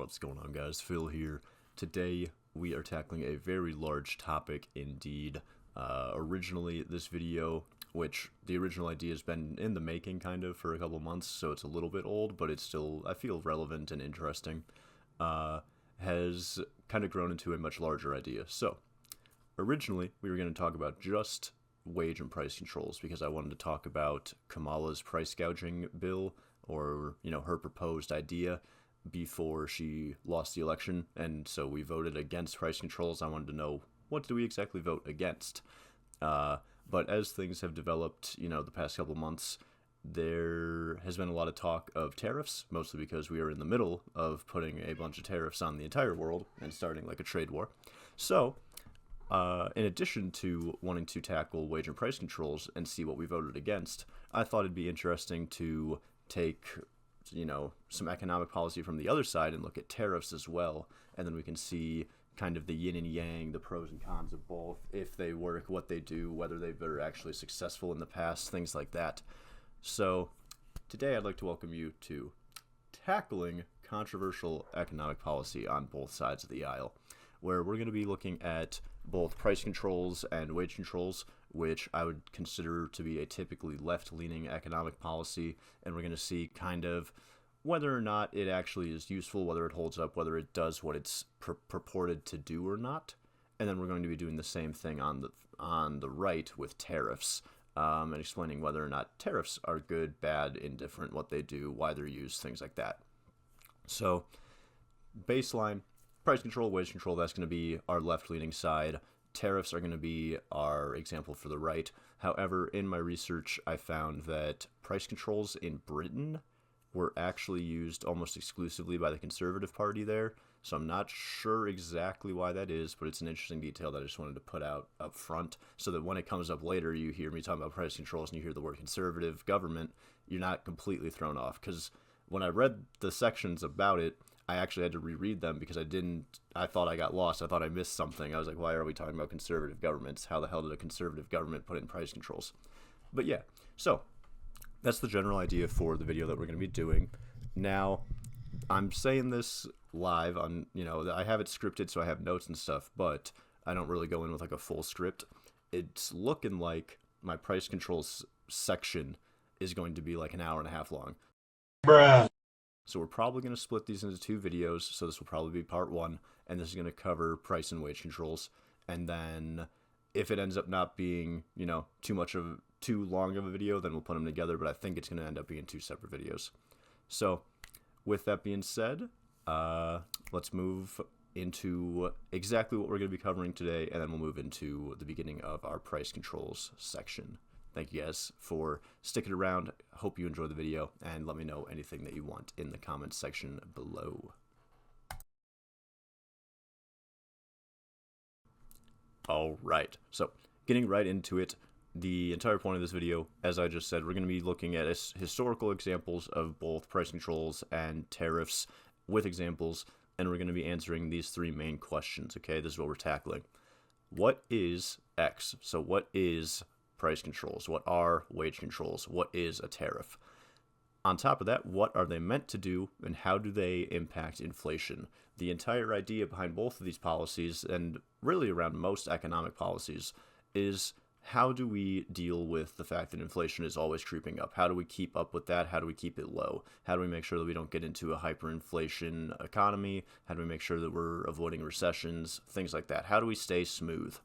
What's going on, guys? Phil here. Today we are tackling a very large topic indeed. Originally this video, which the original idea has been in the making kind of for a couple months, so it's a little bit old, but it's still, I feel, relevant and interesting, has kind of grown into a much larger idea. So originally we were going to talk about just wage and price controls because I wanted to talk about Kamala's price gouging bill, or, her proposed idea before she lost the election, and so we voted against price controls. I wanted to know, what do we exactly vote against? But as things have developed, the past couple months, there has been a lot of talk of tariffs, mostly because we are in the middle of putting a bunch of tariffs on the entire world and starting like a trade war. So, in addition to wanting to tackle wage and price controls and see what we voted against, I thought it'd be interesting to take some economic policy from the other side and look at tariffs as well, and then we can see kind of the yin and yang, the pros and cons of both, if they work, what they do, whether they were actually successful in the past, things like that. So today I'd like to welcome you to tackling controversial economic policy on both sides of the aisle, where we're going to be looking at both price controls and wage controls, which I would consider to be a typically left-leaning economic policy, and we're going to see kind of whether or not it actually is useful, whether it holds up, whether it does what it's purported to do or not. And then we're going to be doing the same thing on the right with tariffs, and explaining whether or not tariffs are good, bad, indifferent, what they do, why they're used, things like that. So, baseline, price control, wage control, that's going to be our left-leaning side. Tariffs are going to be our example for the right. However, in my research, I found that price controls in Britain were actually used almost exclusively by the Conservative Party there. So I'm not sure exactly why that is, but it's an interesting detail that I just wanted to put out up front, so that when it comes up later, you hear me talking about price controls and you hear the word conservative government, you're not completely thrown off. Because when I read the sections about it, I actually had to reread them because I thought I got lost. I thought I missed something. I was like, why are we talking about conservative governments? How the hell did a conservative government put in price controls? But yeah, so that's the general idea for the video that we're going to be doing. Now, I'm saying this live on, I have it scripted, so I have notes and stuff, but I don't really go in with like a full script. It's looking like my price controls section is going to be like an hour and a half long. Bruh. So we're probably going to split these into two videos, so this will probably be part one, and this is going to cover price and wage controls. And then if it ends up not being, too long of a video, then we'll put them together, but I think it's going to end up being two separate videos. So with that being said, let's move into exactly what we're going to be covering today, and then we'll move into the beginning of our price controls section. Thank you guys for sticking around. Hope you enjoy the video, and let me know anything that you want in the comments section below. All right, so getting right into it, the entire point of this video, as I just said, we're going to be looking at historical examples of both price controls and tariffs with examples, and we're going to be answering these three main questions, okay? This is what we're tackling. What is X? So what is price controls? What are wage controls? What is a tariff? On top of that, what are they meant to do, and how do they impact inflation? The entire idea behind both of these policies, and really around most economic policies, is how do we deal with the fact that inflation is always creeping up? How do we keep up with that? How do we keep it low? How do we make sure that we don't get into a hyperinflation economy? How do we make sure that we're avoiding recessions? Things like that. How do we stay smooth?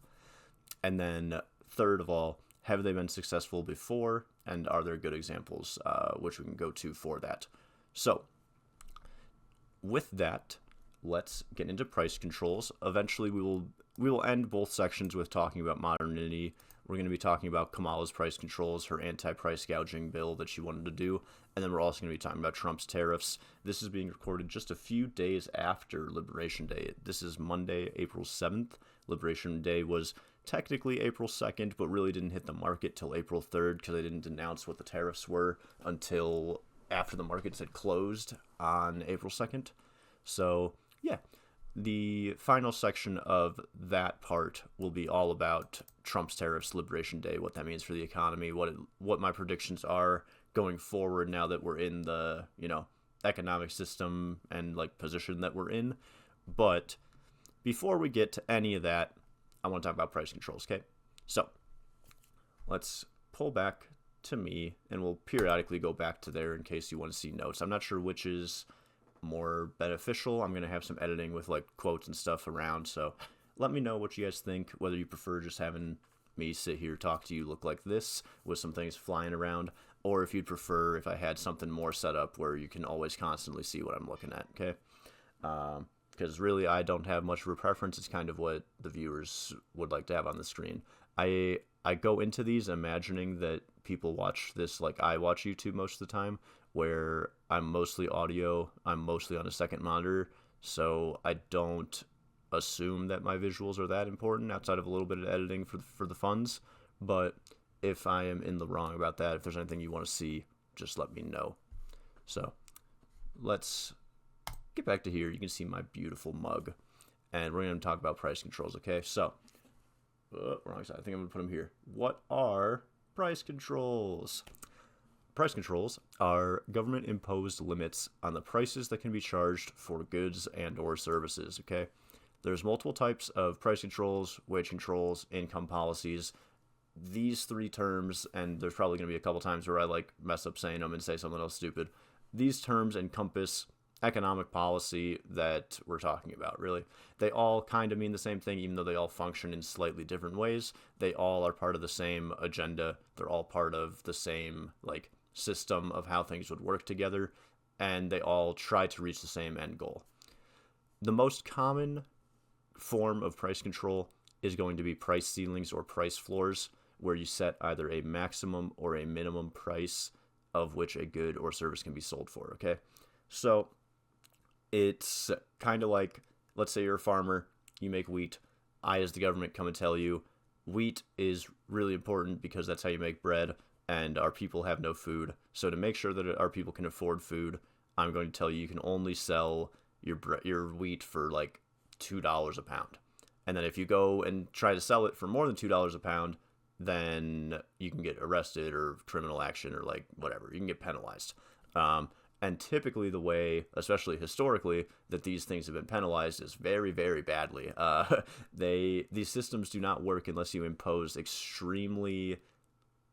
And then third of all, have they been successful before, and are there good examples, which we can go to for that? So, with that, let's get into price controls. Eventually, we will end both sections with talking about modernity. We're going to be talking about Kamala's price controls, her anti-price gouging bill that she wanted to do, and then we're also going to be talking about Trump's tariffs. This is being recorded just a few days after Liberation Day. This is Monday, April 7th. Liberation Day was technically April 2nd, but really didn't hit the market till April 3rd because they didn't announce what the tariffs were until after the markets had closed on April 2nd. So, yeah, the final section of that part will be all about Trump's tariffs, Liberation Day, what that means for the economy, what my predictions are going forward now that we're in the, economic system and like position that we're in. But before we get to any of that, I want to talk about price controls, okay? So let's pull back to me, and we'll periodically go back to there in case you want to see notes. I'm not sure which is more beneficial. I'm going to have some editing with like quotes and stuff around, so let me know what you guys think, whether you prefer just having me sit here talk to you look like this with some things flying around, or if you'd prefer if I had something more set up where you can always constantly see what I'm looking at, okay? Because really I don't have much of a preference. It's kind of what the viewers would like to have on the screen. I go into these imagining that people watch this like I watch YouTube most of the time, where I'm mostly audio, I'm mostly on a second monitor, so I don't assume that my visuals are that important outside of a little bit of editing for the funds. But if I am in the wrong about that, if there's anything you want to see, just let me know. So let's get back to here. You can see my beautiful mug, and we're going to talk about price controls, okay? So wrong side. I think I'm going to put them here. What are price controls? Price controls are government-imposed limits on the prices that can be charged for goods and or services, okay? There's multiple types of price controls, wage controls, income policies. These three terms, and there's probably going to be a couple times where I like mess up saying them and say something else stupid. These terms encompass economic policy that we're talking about, really. They all kind of mean the same thing, even though they all function in slightly different ways. They all are part of the same agenda. They're all part of the same like system of how things would work together, and they all try to reach the same end goal. The most common form of price control is going to be price ceilings or price floors, where you set either a maximum or a minimum price of which a good or service can be sold for, okay? So it's kind of like, let's say you're a farmer, you make wheat. I, as the government, come and tell you, wheat is really important because that's how you make bread, and our people have no food. So to make sure that our people can afford food, I'm going to tell you can only sell your wheat for like $2 a pound. And then if you go and try to sell it for more than $2 a pound, then you can get arrested or criminal action or like whatever. You can get penalized. And typically the way, especially historically, that these things have been penalized is very, very badly. These systems do not work unless you impose extremely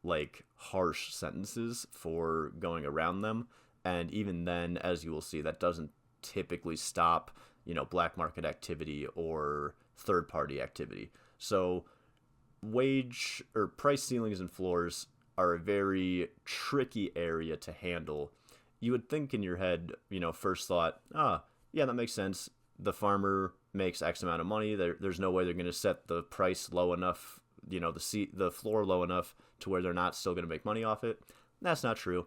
like harsh sentences for going around them. And even then, as you will see, that doesn't typically stop, black market activity or third party activity. So wage or price ceilings and floors are a very tricky area to handle. You would think in your head, first thought, yeah, that makes sense. The farmer makes X amount of money. There's no way they're going to set the price low enough, the floor low enough to where they're not still going to make money off it. That's not true.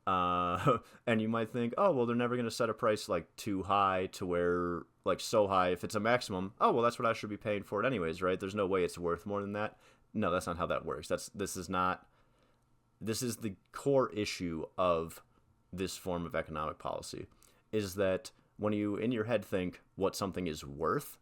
And you might think, oh, well, they're never going to set a price like too high to where like so high. If it's a maximum, oh, well, that's what I should be paying for it anyways, right? There's no way it's worth more than that. No, that's not how that works. This is the core issue of this form of economic policy, is that when you in your head think what something is worth,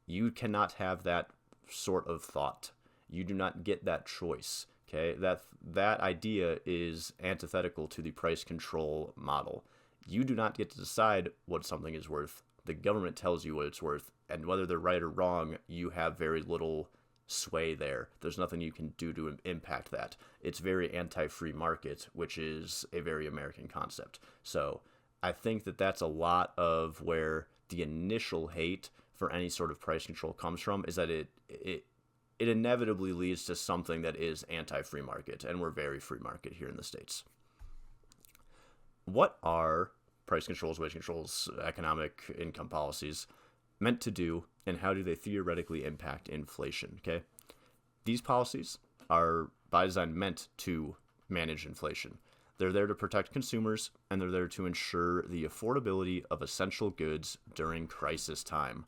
you cannot have that sort of thought. You do not get that choice. Okay, that idea is antithetical to the price control model. You do not get to decide what something is worth. The government tells you what it's worth, and whether they're right or wrong, you have very little sway there. There's nothing you can do to impact that. It's very anti-free market, which is a very American concept. So I think that that's a lot of where the initial hate for any sort of price control comes from, is that it inevitably leads to something that is anti-free market, and we're very free market here in the States. What are price controls, wage controls, economic income policies meant to do, and how do they theoretically impact inflation? Okay, these policies are by design meant to manage inflation. They're there to protect consumers, and they're there to ensure the affordability of essential goods during crisis time.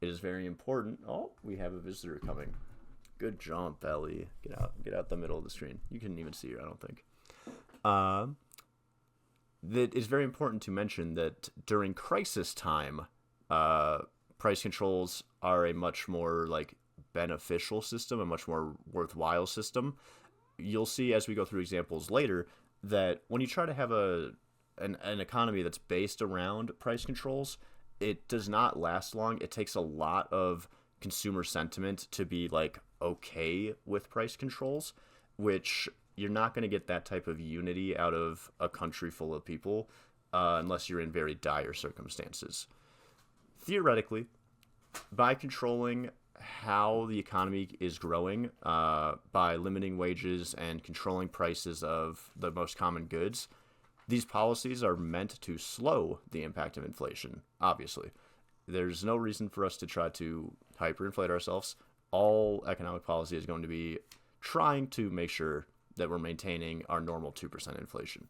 It is very important. Oh, we have a visitor coming. Good jump, Ellie. Get out the middle of the screen. You couldn't even see her, I don't think. That it's very important to mention that during crisis time, price controls are a much more like beneficial system, a much more worthwhile system. You'll see as we go through examples later that when you try to have a an economy that's based around price controls, it does not last long. It takes a lot of consumer sentiment to be like okay with price controls, which you're not going to get that type of unity out of a country full of people unless you're in very dire circumstances. Theoretically, by controlling how the economy is growing, by limiting wages and controlling prices of the most common goods, these policies are meant to slow the impact of inflation, obviously. There's no reason for us to try to hyperinflate ourselves. All economic policy is going to be trying to make sure that we're maintaining our normal 2% inflation.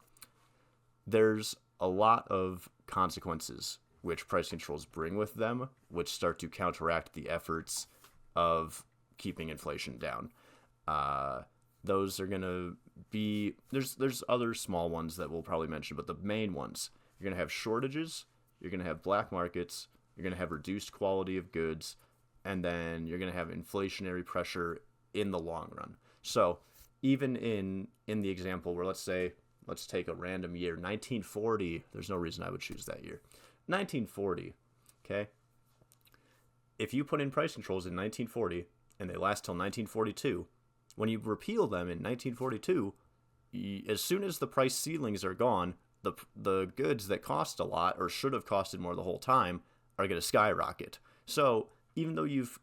There's a lot of consequences which price controls bring with them, which start to counteract the efforts of keeping inflation down. Those are going to be, there's other small ones that we'll probably mention, but the main ones, you're going to have shortages, you're going to have black markets, you're going to have reduced quality of goods, and then you're going to have inflationary pressure in the long run. So even in the example where let's take a random year, 1940, there's no reason I would choose that year. 1940, okay? If you put in price controls in 1940 and they last till 1942, when you repeal them in 1942, as soon as the price ceilings are gone, the goods that cost a lot or should have costed more the whole time are going to skyrocket. So even though you've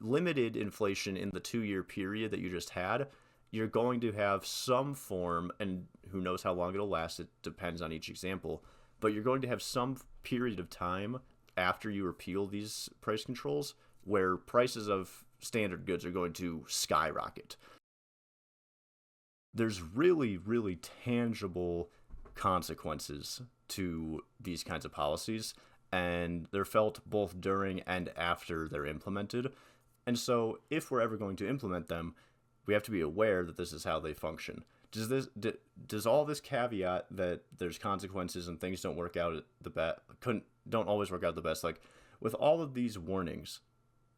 limited inflation in the 2-year period that you just had, you're going to have some form, and who knows how long it'll last, it depends on each example, but you're going to have some period of time after you repeal these price controls where prices of standard goods are going to skyrocket. There's really, really tangible consequences to these kinds of policies, and they're felt both during and after they're implemented. And so if we're ever going to implement them, we have to be aware that this is how they function. Does all this caveat that there's consequences and things don't work out don't always work out the best, like with all of these warnings,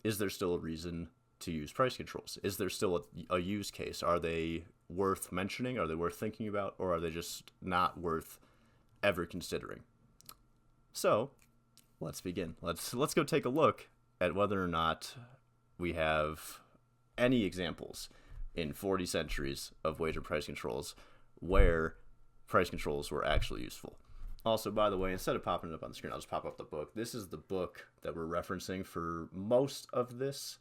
is there still a reason to use price controls? Is there still a use case? Are they worth mentioning? Are they worth thinking about? Or are they just not worth ever considering? So let's begin. Let's go take a look at whether or not we have any examples in 40 centuries of wage and price controls where price controls were actually useful. Also, by the way, instead of popping it up on the screen, I'll just pop up the book. This is the book that we're referencing for most of this.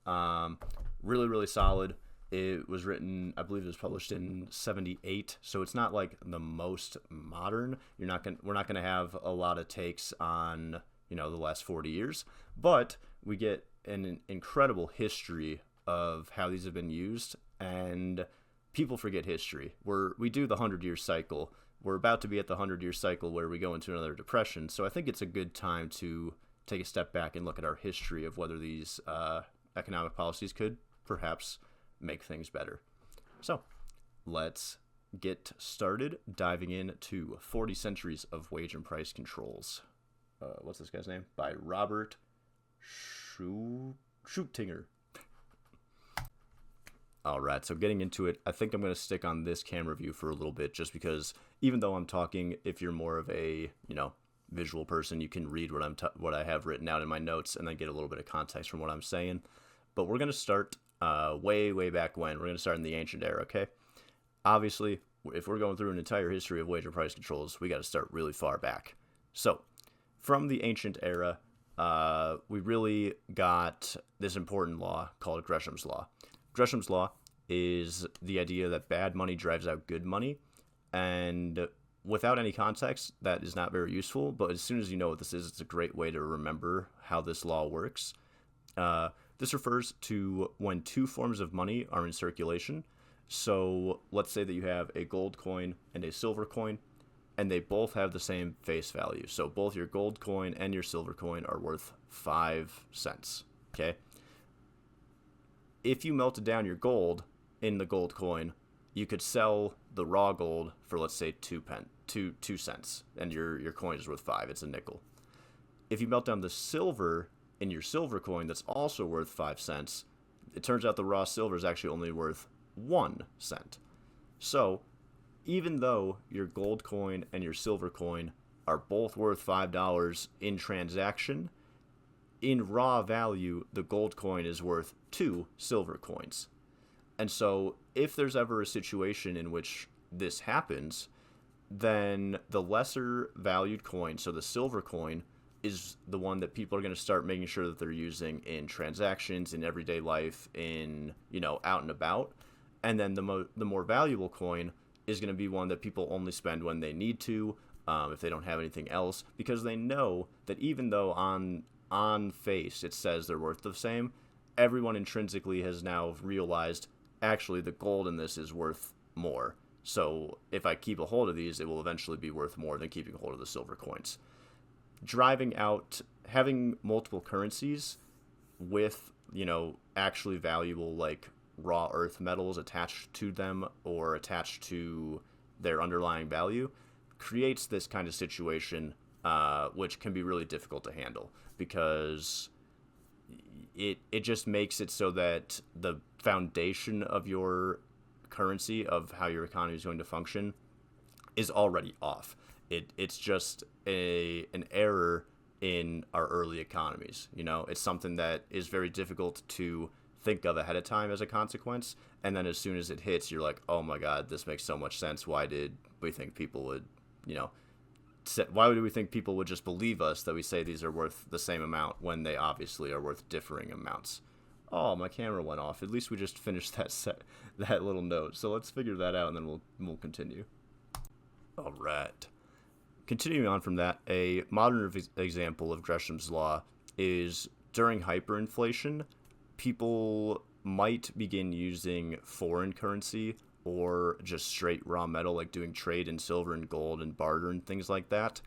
Really, really solid. It was written, I believe it was published in 78, so it's not like the most modern. We're not going to have a lot of takes on, the last 40 years, but we get an incredible history of how these have been used, and people forget history. We do the 100-year cycle. We're about to be at the 100-year cycle where we go into another depression, so I think it's a good time to take a step back and look at our history of whether these economic policies could perhaps make things better. So let's get started diving into 40 centuries of wage and price controls. What's this guy's name? By Robert Schuettinger. All right, so getting into it, I think I'm going to stick on this camera view for a little bit, just because even though I'm talking, if you're more of a, visual person, you can read what I have written out in my notes and then get a little bit of context from what I'm saying. But we're going to start way, way back when. We're going to start in the ancient era, okay? Obviously, if we're going through an entire history of wage and price controls, we got to start really far back. So, from the ancient era, we really got this important law called Gresham's Law. Gresham's Law is the idea that bad money drives out good money, and without any context, that is not very useful, but as soon as you know what this is, it's a great way to remember how this law works. This refers to when two forms of money are in circulation. So let's say that you have a gold coin and a silver coin, and they both have the same face value. So both your gold coin and your silver coin are worth 5 cents, okay? If you melted down your gold in the gold coin, you could sell the raw gold for, let's say, 2 cents, and your coin is worth 5. It's a nickel. If you melt down the silver in your silver coin that's also worth 5 cents, it turns out the raw silver is actually only worth 1 cent. So even though your gold coin and your silver coin are both worth $5 in transaction, in raw value, the gold coin is worth 2 silver coins. And so if there's ever a situation in which this happens, then the lesser valued coin, so the silver coin, is the one that people are going to start making sure that they're using in transactions, in everyday life, in, out and about. And then the more valuable coin is going to be one that people only spend when they need to, if they don't have anything else, because they know that even though on face it says they're worth the same, everyone intrinsically has now realized, actually, the gold in this is worth more. So if I keep a hold of these, it will eventually be worth more than keeping a hold of the silver coins. Having multiple currencies with, actually valuable, like, raw earth metals attached to them or attached to their underlying value creates this kind of situation, which can be really difficult to handle, because it just makes it so that the foundation of your currency, of how your economy is going to function, is already off. It's just an error in our early economies. It's something that is very difficult to think of ahead of time as a consequence, and then as soon as it hits, you're like, oh my god, this makes so much sense. Why did we think people would, why do we think people would just believe us that we say these are worth the same amount when they obviously are worth differing amounts? Oh, my camera went off. At least we just finished that little note. So let's figure that out, and then we'll continue. All right. Continuing on from that, a modern example of Gresham's law is during hyperinflation, people might begin using foreign currency or just straight raw metal, like doing trade in silver and gold and barter and things like that,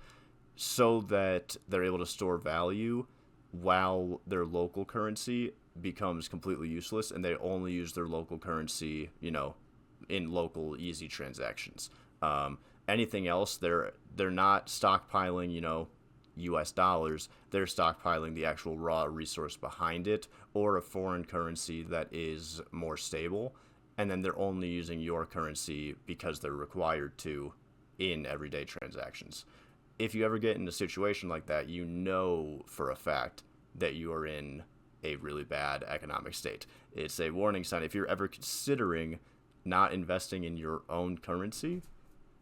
so that they're able to store value while their local currency becomes completely useless, and they only use their local currency, in local easy transactions. Anything else, they're not stockpiling, US dollars. They're stockpiling the actual raw resource behind it, or a foreign currency that is more stable, and then they're only using your currency because they're required to in everyday transactions. If you ever get in a situation like that, you know for a fact that you are in a really bad economic state. It's a warning sign. If you're ever considering not investing in your own currency,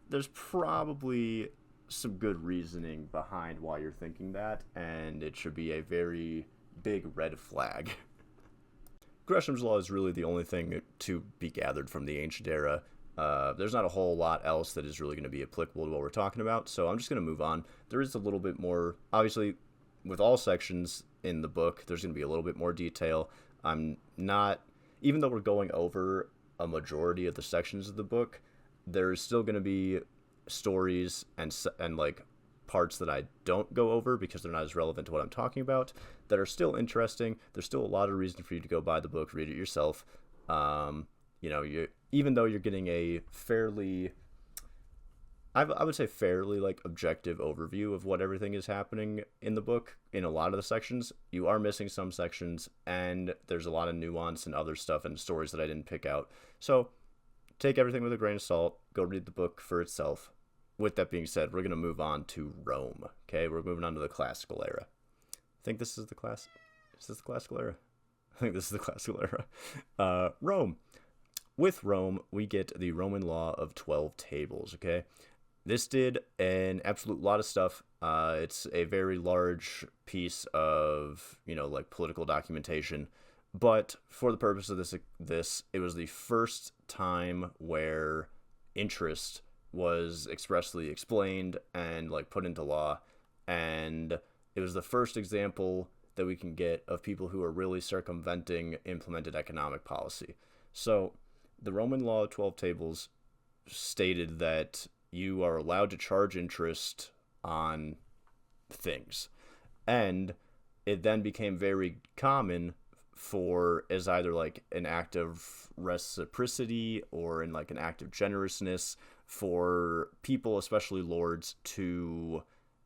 there's probably some good reasoning behind why you're thinking that, and it should be a very big red flag. Gresham's law is really the only thing to be gathered from the ancient era. There's not a whole lot else that is really going to be applicable to what we're talking about, so I'm just going to move on. There is a little bit more, obviously, with all sections in the book, there's going to be a little bit more detail. I'm not, even though we're going over a majority of the sections of the book, there's still going to be stories and like parts that I don't go over because they're not as relevant to what I'm talking about, that are still interesting. There's still a lot of reason for you to go buy the book, read it yourself. Even though you're getting a fairly, I would say fairly like objective overview of what everything is happening in the book in a lot of the sections, you are missing some sections, and there's a lot of nuance and other stuff and stories that I didn't pick out. So take everything with a grain of salt. Go read the book for itself. With that being said, we're going to move on to Rome. Okay, we're moving on to the classical era. I think this is the classical era? I think this is the classical era. Rome. With Rome, we get the Roman law of 12 tables, okay? This did an absolute lot of stuff. It's a very large piece of, like political documentation. But for the purpose of this, it was the first time where interest was expressly explained and like put into law, and it was the first example that we can get of people who are really circumventing implemented economic policy. So the Roman law of 12 tables stated that you are allowed to charge interest on things, and it then became very common for as either like an act of reciprocity or in like an act of generousness for people, especially lords, to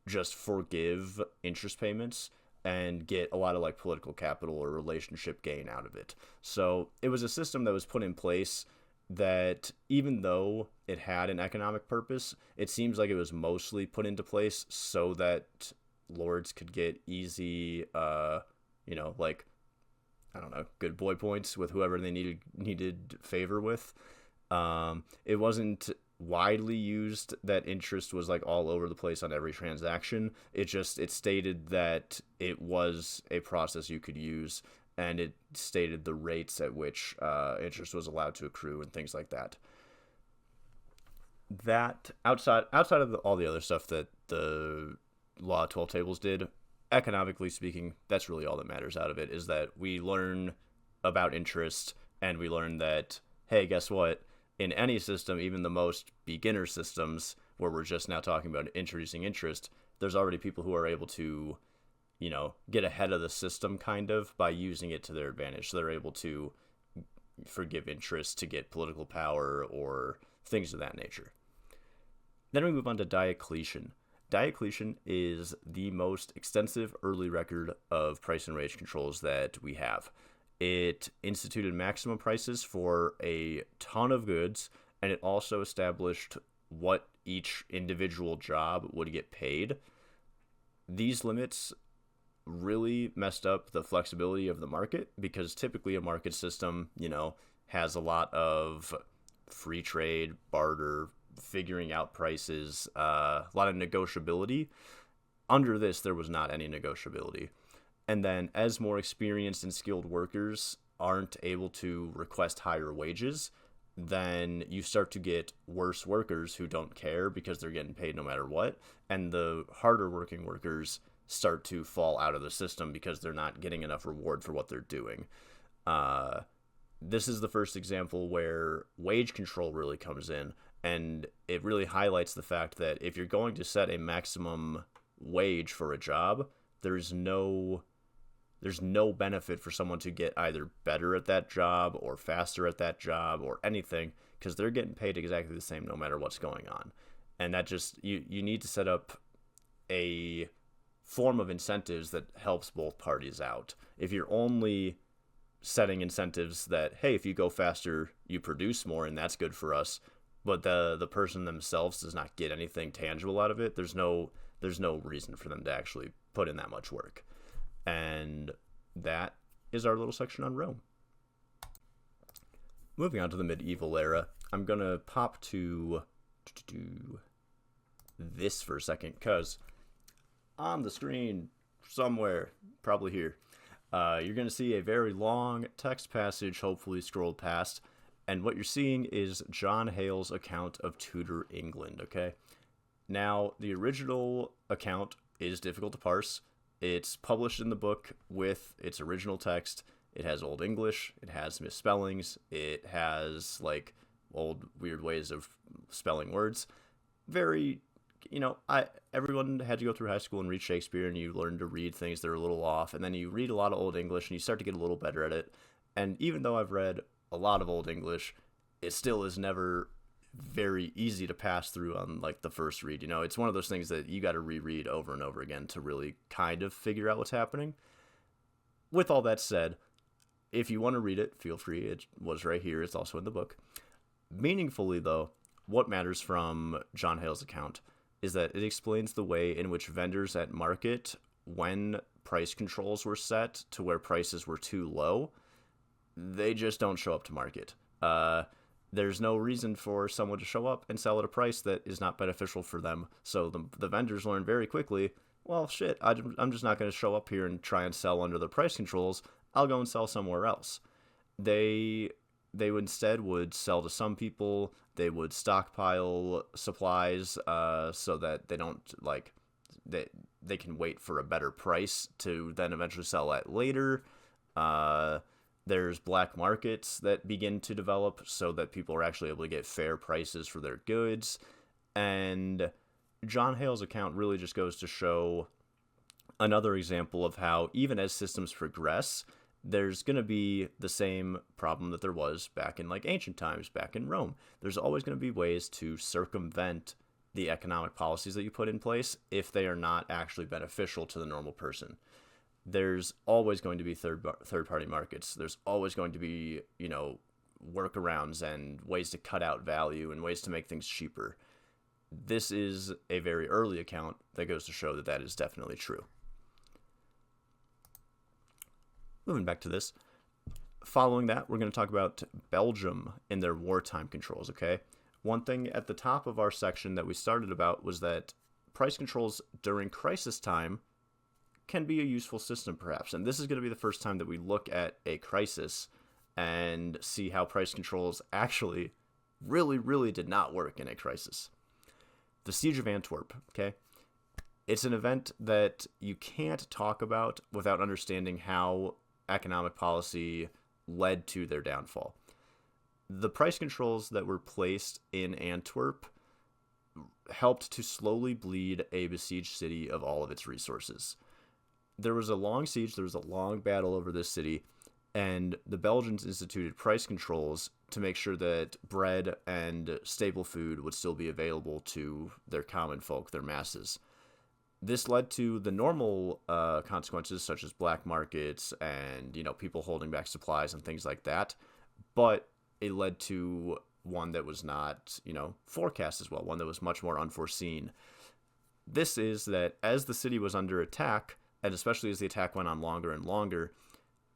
just forgive interest payments and get a lot of like political capital or relationship gain out of it. So it was a system that was put in place that even though it had an economic purpose, it seems like it was mostly put into place so that lords could get easy, like, I don't know, good boy points with whoever they needed favor with. It wasn't widely used that interest was like all over the place on every transaction. It stated that it was a process you could use, and it stated the rates at which interest was allowed to accrue and things like that. That outside of all the other stuff that the Law of 12 Tables did, economically speaking, that's really all that matters out of it, is that we learn about interest, and we learn that, hey, guess what? In any system, even the most beginner systems where we're just now talking about introducing interest, there's already people who are able to, get ahead of the system kind of by using it to their advantage. So they're able to forgive interest to get political power or things of that nature. Then we move on to Diocletian. Diocletian is the most extensive early record of price and wage controls that we have. It instituted maximum prices for a ton of goods, and it also established what each individual job would get paid. These limits really messed up the flexibility of the market, because typically a market system, has a lot of free trade, barter, figuring out prices, a lot of negotiability. Under this, there was not any negotiability. And then as more experienced and skilled workers aren't able to request higher wages, then you start to get worse workers who don't care because they're getting paid no matter what. And the harder working workers start to fall out of the system because they're not getting enough reward for what they're doing. This is the first example where wage control really comes in, and it really highlights the fact that if you're going to set a maximum wage for a job, there's no benefit for someone to get either better at that job or faster at that job or anything, because they're getting paid exactly the same no matter what's going on. And that just, you need to set up a form of incentives that helps both parties out. If you're only setting incentives that, hey, if you go faster, you produce more, and that's good for us, but the person themselves does not get anything tangible out of it, there's no reason for them to actually put in that much work. And that is our little section on Rome. Moving on to the medieval era, I'm going to pop to this for a second, because on the screen somewhere, probably here, you're going to see a very long text passage, hopefully scrolled past, and what you're seeing is John Hale's account of Tudor England, okay? Now, the original account is difficult to parse. It's published in the book with its original text. It has Old English. It has misspellings. It has, old weird ways of spelling words. Very, everyone had to go through high school and read Shakespeare, and you learn to read things that are a little off, and then you read a lot of Old English, and you start to get a little better at it. And even though I've read a lot of Old English, it still is never very easy to pass through on the first read. It's one of those things that you got to reread over and over again to really kind of figure out what's happening. With all that said, if you want to read it, feel free. It was right here. It's also in the book. Meaningfully, though, what matters from John Hale's account is that it explains the way in which vendors at market, when price controls were set to where prices were too low, they just don't show up to market. There's no reason for someone to show up and sell at a price that is not beneficial for them. So the vendors learn very quickly, well, shit, I'm just not going to show up here and try and sell under the price controls. I'll go and sell somewhere else. They instead would sell to some people. They would stockpile supplies so that they don't, they can wait for a better price to then eventually sell at later. There's black markets that begin to develop so that people are actually able to get fair prices for their goods. And John Hale's account really just goes to show another example of how even as systems progress, there's going to be the same problem that there was back in ancient times, back in Rome. There's always going to be ways to circumvent the economic policies that you put in place if they are not actually beneficial to the normal person. There's always going to be third-party markets. There's always going to be, workarounds and ways to cut out value and ways to make things cheaper. This is a very early account that goes to show that that is definitely true. Moving back to this. Following that, we're going to talk about Belgium and their wartime controls, okay? One thing at the top of our section that we started about was that price controls during crisis time can be a useful system, perhaps. And this is going to be the first time that we look at a crisis and see how price controls actually really did not work in a crisis. The Siege of Antwerp, okay? It's an event that you can't talk about without understanding how economic policy led to their downfall. The price controls that were placed in Antwerp helped to slowly bleed a besieged city of all of its resources. There was a long siege, there was a long battle over this city, and the Belgians instituted price controls to make sure that bread and staple food would still be available to their common folk, their masses. This led to the normal consequences, such as black markets and, people holding back supplies and things like that. But it led to one that was not, forecast as well, one that was much more unforeseen. This is that as the city was under attack, and especially as the attack went on longer and longer,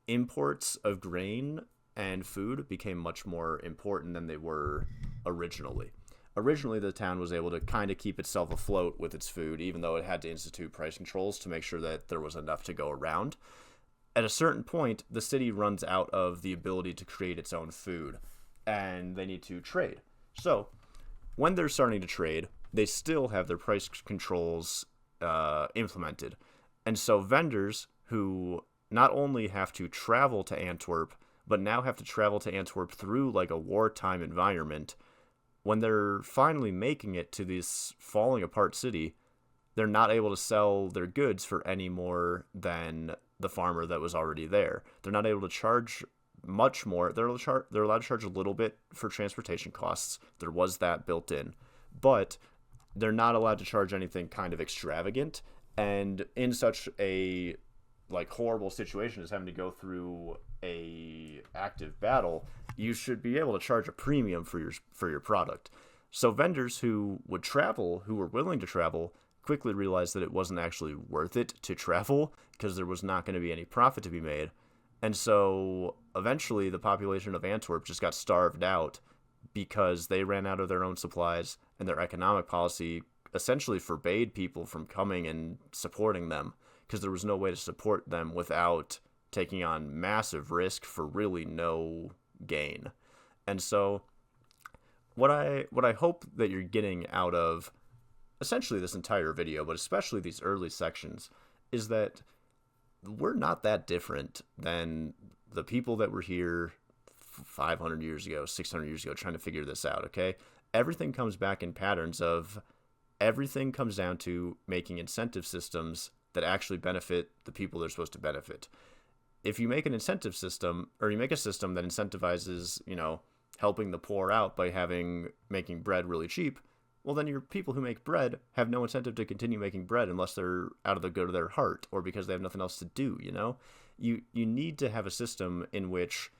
imports of grain and food became much more important than they were originally. Originally, the town was able to kind of keep itself afloat with its food, even though it had to institute price controls to make sure that there was enough to go around. At a certain point, the city runs out of the ability to create its own food, and they need to trade. So, when they're starting to trade, they still have their price controls implemented. And so vendors who not only have to travel to Antwerp, but now have to travel to Antwerp through like a wartime environment, when they're finally making it to this falling apart city, they're not able to sell their goods for any more than the farmer that was already there. They're not able to charge much more. They're allowed to charge a little bit for transportation costs. There was that built in. But they're not allowed to charge anything kind of extravagant. And in such a horrible situation as having to go through a active battle, you should be able to charge a premium for your product. So vendors who were willing to travel, quickly realized that it wasn't actually worth it to travel because there was not going to be any profit to be made. And so eventually the population of Antwerp just got starved out because they ran out of their own supplies, and their economic policy essentially forbade people from coming and supporting them because there was no way to support them without taking on massive risk for really no gain. And so what I hope that you're getting out of essentially this entire video, but especially these early sections, is that we're not that different than the people that were here 500 years ago, 600 years ago, trying to figure this out, okay? Everything comes back in patterns of everything comes down to making incentive systems that actually benefit the people they're supposed to benefit. If you make an incentive system, or you make a system that incentivizes, helping the poor out by making bread really cheap, well, then your people who make bread have no incentive to continue making bread unless they're out of the good of their heart or because they have nothing else to do, You need to have a system in which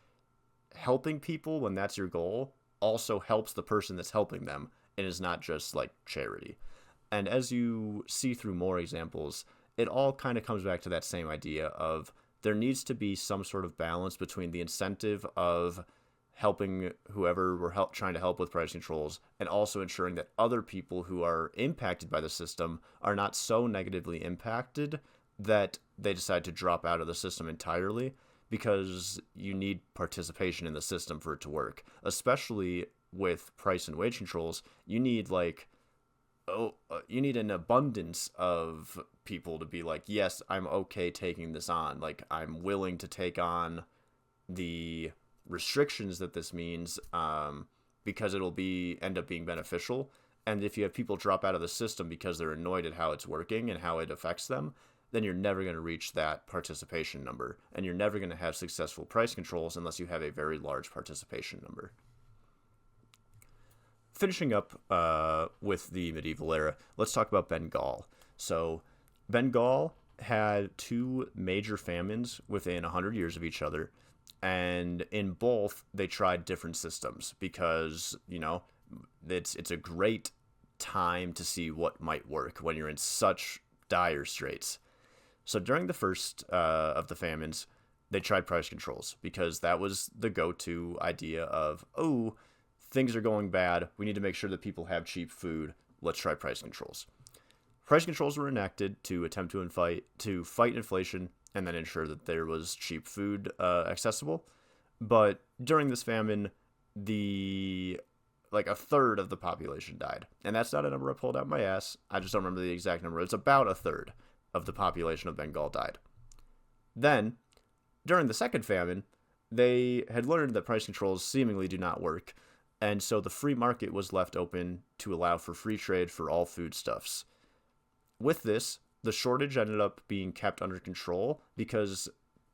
helping people when that's your goal also helps the person that's helping them and is not just like charity. And as you see through more examples, it all kind of comes back to that same idea of there needs to be some sort of balance between the incentive of helping whoever we're trying to help with price controls and also ensuring that other people who are impacted by the system are not so negatively impacted that they decide to drop out of the system entirely, because you need participation in the system for it to work. Especially with price and wage controls, you need you need an abundance of people to be like, yes, I'm okay taking this on. Like, I'm willing to take on the restrictions that this means because it'll end up being beneficial. And if you have people drop out of the system because they're annoyed at how it's working and how it affects them, then you're never going to reach that participation number. And you're never going to have successful price controls unless you have a very large participation number. Finishing up with the medieval era, let's talk about Bengal. So Bengal had two major famines within 100 years of each other. And in both, they tried different systems because, it's a great time to see what might work when you're in such dire straits. So during the first of the famines, they tried price controls because that was the go-to idea of, oh, things are going bad. We need to make sure that people have cheap food. Let's try price controls. Price controls were enacted to attempt to fight inflation and then ensure that there was cheap food accessible. But during this famine, a third of the population died. And that's not a number I pulled out my ass. I just don't remember the exact number. It's about a third of the population of Bengal died. Then, during the second famine, they had learned that price controls seemingly do not work, and so the free market was left open to allow for free trade for all foodstuffs. With this, the shortage ended up being kept under control because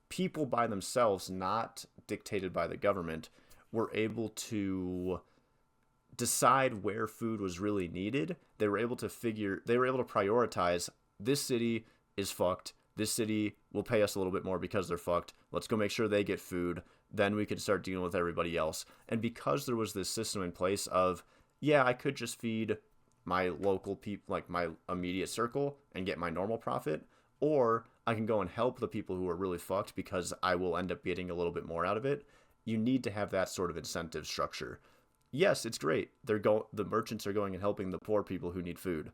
people by themselves, not dictated by the government, were able to decide where food was really needed. They were able to prioritize, this city is fucked. This city will pay us a little bit more because they're fucked. Let's go make sure they get food. Then we can start dealing with everybody else. And because there was this system in place of, yeah, I could just feed my local people, like my immediate circle, and get my normal profit, or I can go and help the people who are really fucked because I will end up getting a little bit more out of it. You need to have that sort of incentive structure. Yes, it's great. The merchants are going and helping the poor people who need food.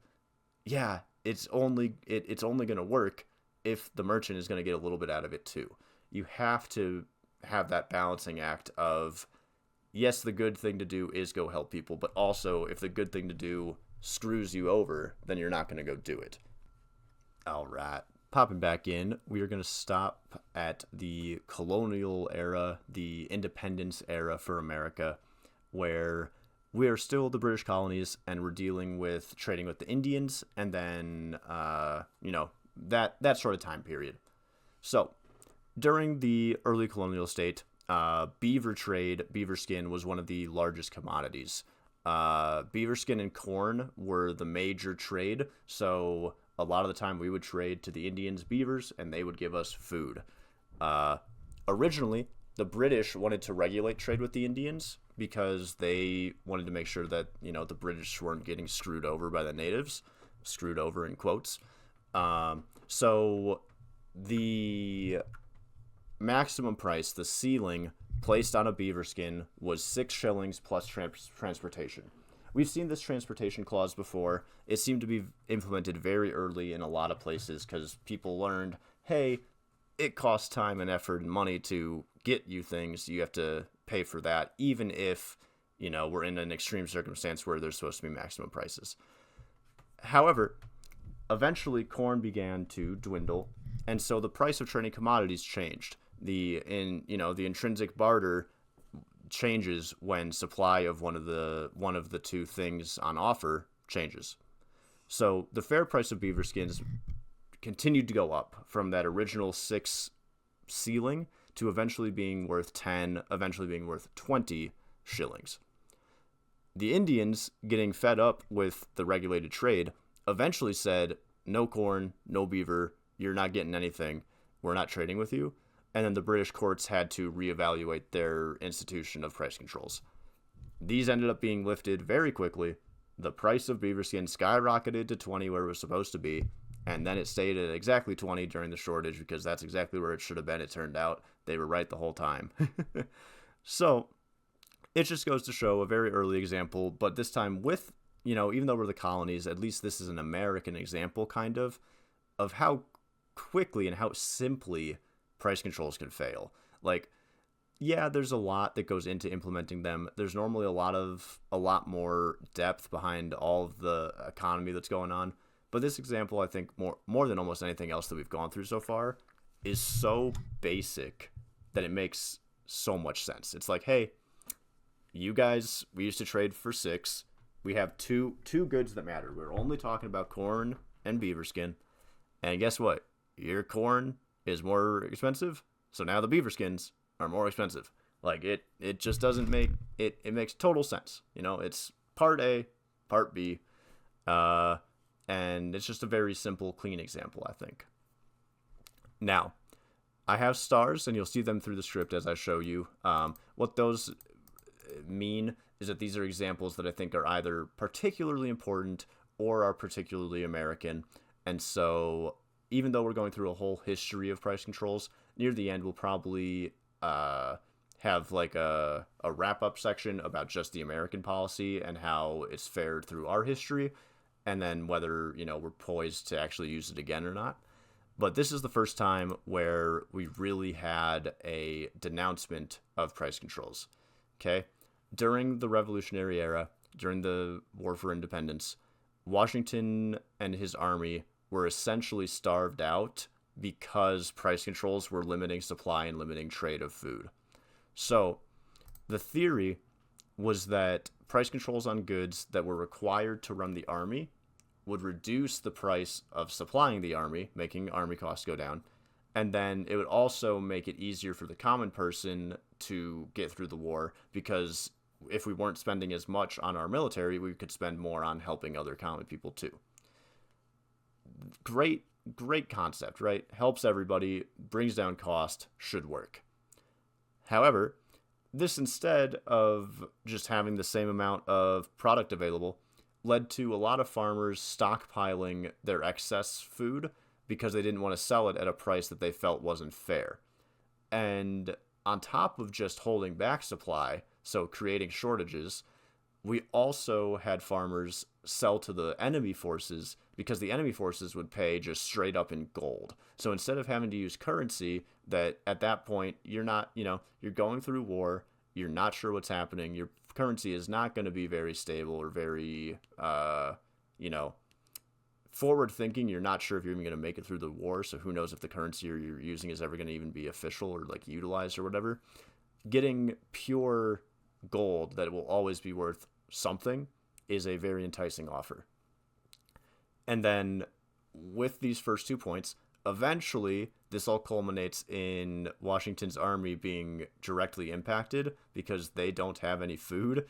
Yeah, it's only going to work if the merchant is going to get a little bit out of it too. You have to have that balancing act of, yes, the good thing to do is go help people, but also if the good thing to do screws you over, then you're not going to go do it. All right. Popping back in, we are going to stop at the colonial era, the independence era for America, where we are still the British colonies and we're dealing with trading with the Indians and then, that sort of time period. So during the early colonial state, beaver skin was one of the largest commodities. Beaver skin and corn were the major trade. So a lot of the time we would trade to the Indians beavers and they would give us food. Originally, the British wanted to regulate trade with the Indians because they wanted to make sure that, the British weren't getting screwed over by the natives, screwed over in quotes. So the maximum price, the ceiling placed on a beaver skin was 6 shillings plus transportation. We've seen this transportation clause before. It seemed to be implemented very early in a lot of places because people learned, hey, it costs time and effort and money to get you things. You have to pay for that, even if, we're in an extreme circumstance where there's supposed to be maximum prices. However, eventually corn began to dwindle, and so the price of trading commodities changed. The intrinsic barter changes when supply of one of the two things on offer changes. So the fair price of beaver skins continued to go up from that original 6 ceiling to eventually being worth 10, eventually being worth 20 shillings. The Indians, getting fed up with the regulated trade, eventually said, no corn, no beaver, you're not getting anything, we're not trading with you. And then the British courts had to reevaluate their institution of price controls. These ended up being lifted very quickly. The price of beaver skin skyrocketed to 20 where it was supposed to be, and then it stayed at exactly 20 during the shortage because that's exactly where it should have been. It turned out they were right the whole time. So it just goes to show a very early example, but this time with, even though we're the colonies, at least this is an American example kind of how quickly and how simply price controls can fail. Like, yeah, there's a lot that goes into implementing them. There's normally a lot more depth behind all of the economy that's going on. But this example, I think more than almost anything else that we've gone through so far, is so basic that it makes so much sense. It's like, hey, you guys, we used to trade for 6. We have two goods that matter. We're only talking about corn and beaver skin. And guess what? Your corn is more expensive, so now the beaver skins are more expensive. Like, it just doesn't make it makes total sense. It's part A, part B, and it's just a very simple, clean example, I think. Now, I have stars, and you'll see them through the script as I show you. What those mean is that these are examples that I think are either particularly important or are particularly American. And so even though we're going through a whole history of price controls, near the end we'll probably have like a wrap-up section about just the American policy and how it's fared through our history, and then whether, we're poised to actually use it again or not. But this is the first time where we really had a denouncement of price controls. Okay? During the Revolutionary Era, during the War for Independence, Washington and his army were essentially starved out because price controls were limiting supply and limiting trade of food. So the theory was that price controls on goods that were required to run the army would reduce the price of supplying the army, making army costs go down, and then it would also make it easier for the common person to get through the war, because if we weren't spending as much on our military, we could spend more on helping other common people too. Great concept, right? Helps everybody, brings down cost, should work. However, this, instead of just having the same amount of product available, led to a lot of farmers stockpiling their excess food because they didn't want to sell it at a price that they felt wasn't fair. And on top of just holding back supply, so creating shortages, we also had farmers sell to the enemy forces because the enemy forces would pay just straight up in gold. So instead of having to use currency, that at that point you're not, you're going through war, you're not sure what's happening, your currency is not going to be very stable or very, forward thinking. You're not sure if you're even going to make it through the war, so who knows if the currency you're using is ever going to even be official or like utilized or whatever. Getting pure gold that will always be worth something is a very enticing offer. And then with these first 2 points, eventually this all culminates in Washington's army being directly impacted because they don't have any food,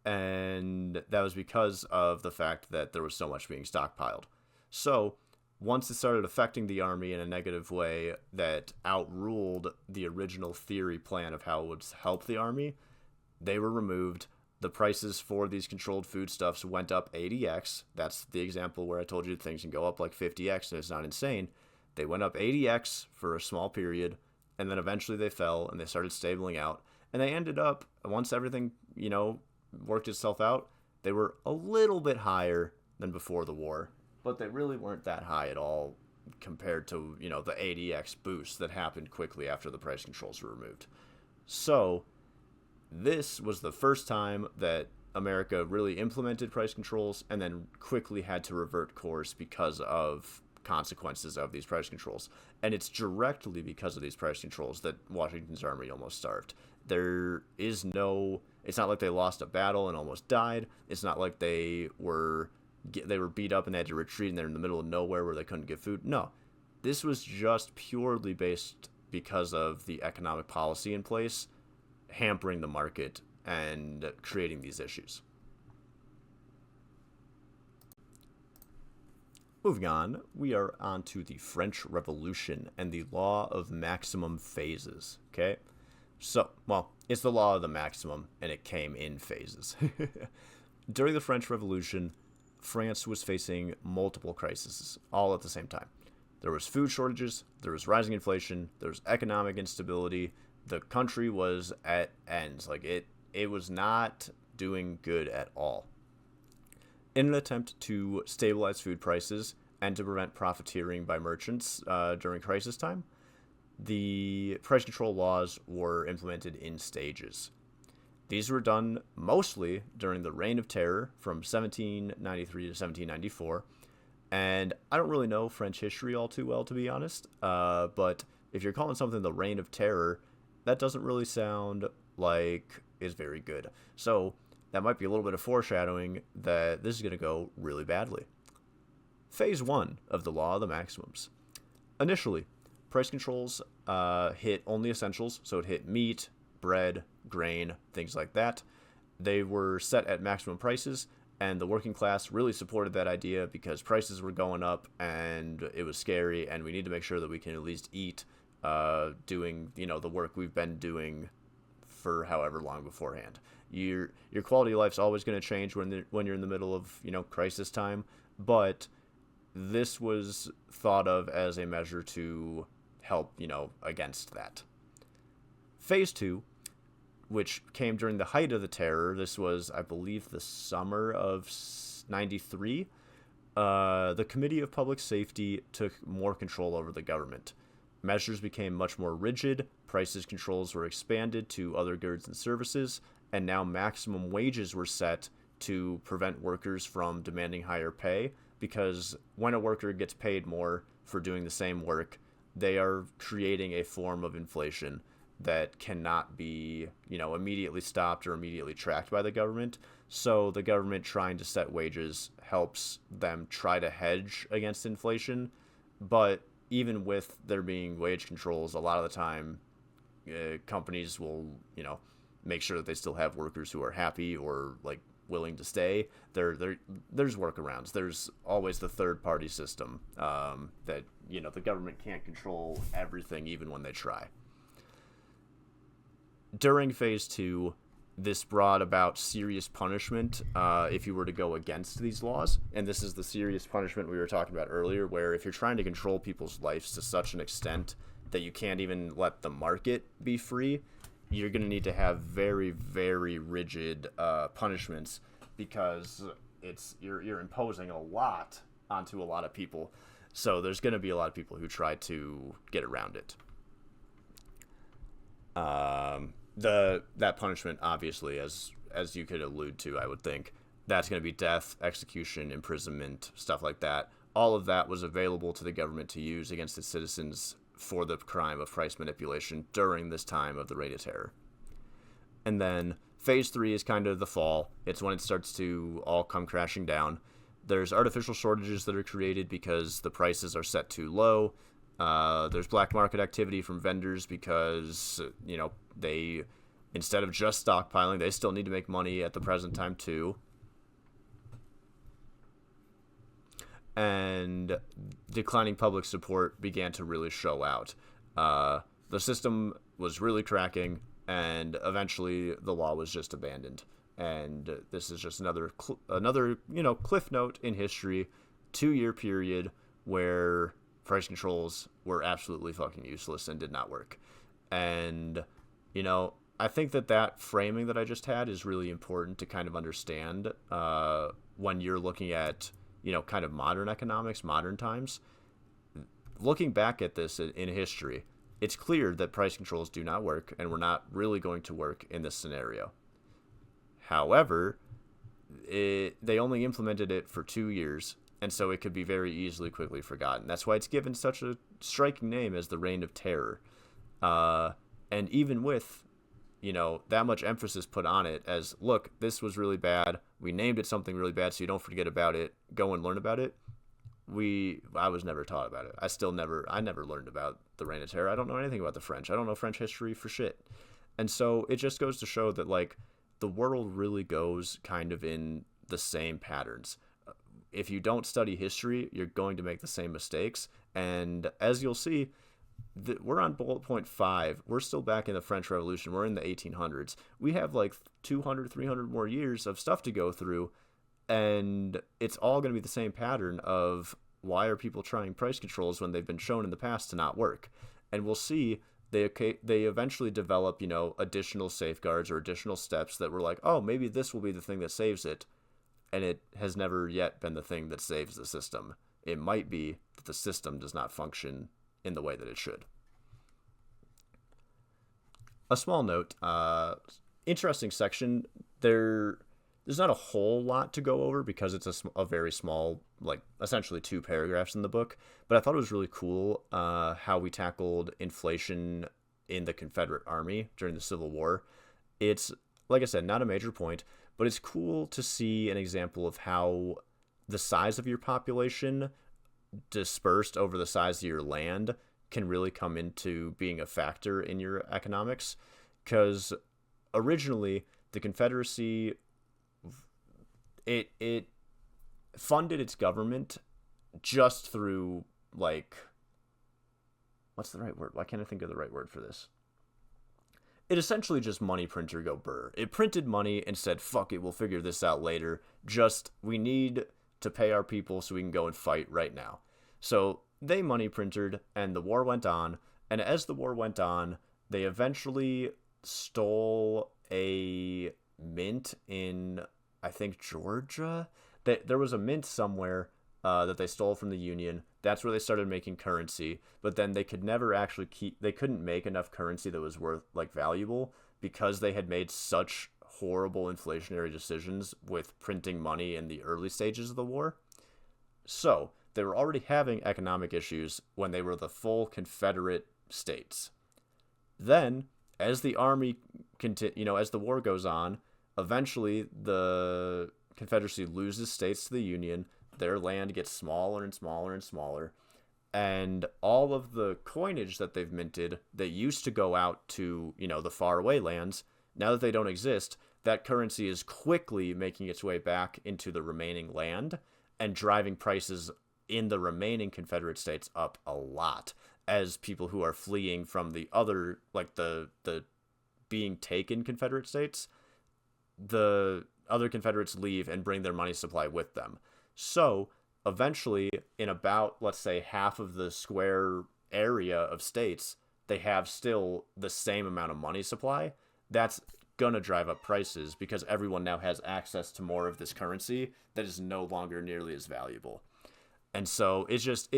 and that was because of the fact that there was so much being stockpiled. So once it started affecting the army in a negative way that outruled the original theory plan of how it would help the army, they were removed. The prices for these controlled foodstuffs went up 80x. That's the example where I told you things can go up like 50x, and it's not insane. They went up 80x for a small period, and then eventually they fell, and they started stabling out. And they ended up, once everything, worked itself out, they were a little bit higher than before the war, but they really weren't that high at all compared to, the 80x boost that happened quickly after the price controls were removed. So this was the first time that America really implemented price controls and then quickly had to revert course because of consequences of these price controls. And it's directly because of these price controls that Washington's army almost starved. It's not like they lost a battle and almost died. It's not like they were beat up and they had to retreat and they're in the middle of nowhere where they couldn't get food. No, this was just purely based because of the economic policy in place, hampering the market and creating these issues. Moving on, we are on to the French Revolution and the law of maximum phases, okay? So, it's the law of the maximum, and it came in phases. During the French Revolution, France was facing multiple crises, all at the same time. There was food shortages, there was rising inflation, there was economic instability. The country was at ends. It was not doing good at all. In an attempt to stabilize food prices and to prevent profiteering by merchants during crisis time, the price control laws were implemented in stages. These were done mostly during the Reign of Terror from 1793 to 1794, and I don't really know French history all too well, to be honest, but if you're calling something the Reign of Terror, that doesn't really sound like it's very good. So that might be a little bit of foreshadowing that this is going to go really badly. Phase 1 of the law of the maximums. Initially, price controls hit only essentials, so it hit meat, bread, grain, things like that. They were set at maximum prices, and the working class really supported that idea because prices were going up and it was scary, and we need to make sure that we can at least eat doing, the work we've been doing for however long beforehand. Your quality of life's always going to change when you're in the middle of, crisis time, but this was thought of as a measure to help, against that. Phase 2, which came during the height of the terror, this was, I believe, the summer of 93, the Committee of Public Safety took more control over the government. Measures became much more rigid, prices controls were expanded to other goods and services, and now maximum wages were set to prevent workers from demanding higher pay, because when a worker gets paid more for doing the same work, they are creating a form of inflation that cannot be, immediately stopped or immediately tracked by the government. So the government trying to set wages helps them try to hedge against inflation. But even with there being wage controls, a lot of the time, companies will, make sure that they still have workers who are happy or like willing to stay. There's workarounds. There's always the third party system that, the government can't control everything even when they try. During phase 2, this brought about serious punishment if you were to go against these laws. And this is the serious punishment we were talking about earlier, where if you're trying to control people's lives to such an extent that you can't even let the market be free, you're going to need to have very, very rigid punishments, because you're imposing a lot onto a lot of people. So there's going to be a lot of people who try to get around it. That punishment, obviously, as you could allude to, I would think, that's going to be death, execution, imprisonment, stuff like that. All of that was available to the government to use against its citizens for the crime of price manipulation during this time of the Reign of Terror. And then phase 3 is kind of the fall. It's when it starts to all come crashing down. There's artificial shortages that are created because the prices are set too low. There's black market activity from vendors because, they, instead of just stockpiling, they still need to make money at the present time too. And declining public support began to really show out. The system was really cracking, and eventually the law was just abandoned. And this is just another cliff note in history, 2-year period where price controls were absolutely fucking useless and did not work. And, I think that framing that I just had is really important to kind of understand when you're looking at, kind of modern economics, modern times. Looking back at this in history, it's clear that price controls do not work and were not really going to work in this scenario. However, they only implemented it for 2 years, and so it could be very easily quickly forgotten. That's why it's given such a striking name as the Reign of Terror. And even with, that much emphasis put on it as, look, this was really bad. We named it something really bad so you don't forget about it. Go and learn about it. I was never taught about it. I never learned about the Reign of Terror. I don't know anything about the French. I don't know French history for shit. And so it just goes to show that, the world really goes kind of in the same patterns. If you don't study history, you're going to make the same mistakes. And as you'll see, we're on bullet point 5. We're still back in the French Revolution. We're in the 1800s. We have 200, 300 more years of stuff to go through. And it's all going to be the same pattern of, why are people trying price controls when they've been shown in the past to not work? And we'll see they eventually develop, additional safeguards or additional steps that were like, oh, maybe this will be the thing that saves it. And it has never yet been the thing that saves the system. It might be that the system does not function in the way that it should. A small note, interesting section. There's not a whole lot to go over because it's a very small, essentially 2 paragraphs in the book. But I thought it was really cool how we tackled inflation in the Confederate Army during the Civil War. It's, like I said, not a major point, but it's cool to see an example of how the size of your population dispersed over the size of your land can really come into being a factor in your economics. Because originally, the Confederacy, it funded its government just through what's the right word? Why can't I think of the right word for this? It essentially just money printer go burr. It printed money and said, fuck it, we'll figure this out later. Just, we need to pay our people so we can go and fight right now. So they money printed, and the war went on. And as the war went on, they eventually stole a mint in, I think, Georgia. There was a mint somewhere that they stole from the Union. That's where they started making currency, but then they could never actually they couldn't make enough currency that was worth, like, valuable, because they had made such horrible inflationary decisions with printing money in the early stages of the war. So they were already having economic issues when they were the full Confederate states. Then, as the army as the war goes on, eventually the Confederacy loses states to the Union. Their land gets smaller and smaller and smaller, and all of the coinage that they've minted that used to go out to, the faraway lands, now that they don't exist, that currency is quickly making its way back into the remaining land and driving prices in the remaining Confederate states up a lot, as people who are fleeing from the other, like the being taken Confederate states, the other Confederates leave and bring their money supply with them. So eventually, in about, let's say, half of the square area of states, they have still the same amount of money supply. That's going to drive up prices because everyone now has access to more of this currency that is no longer nearly as valuable. And so it's just,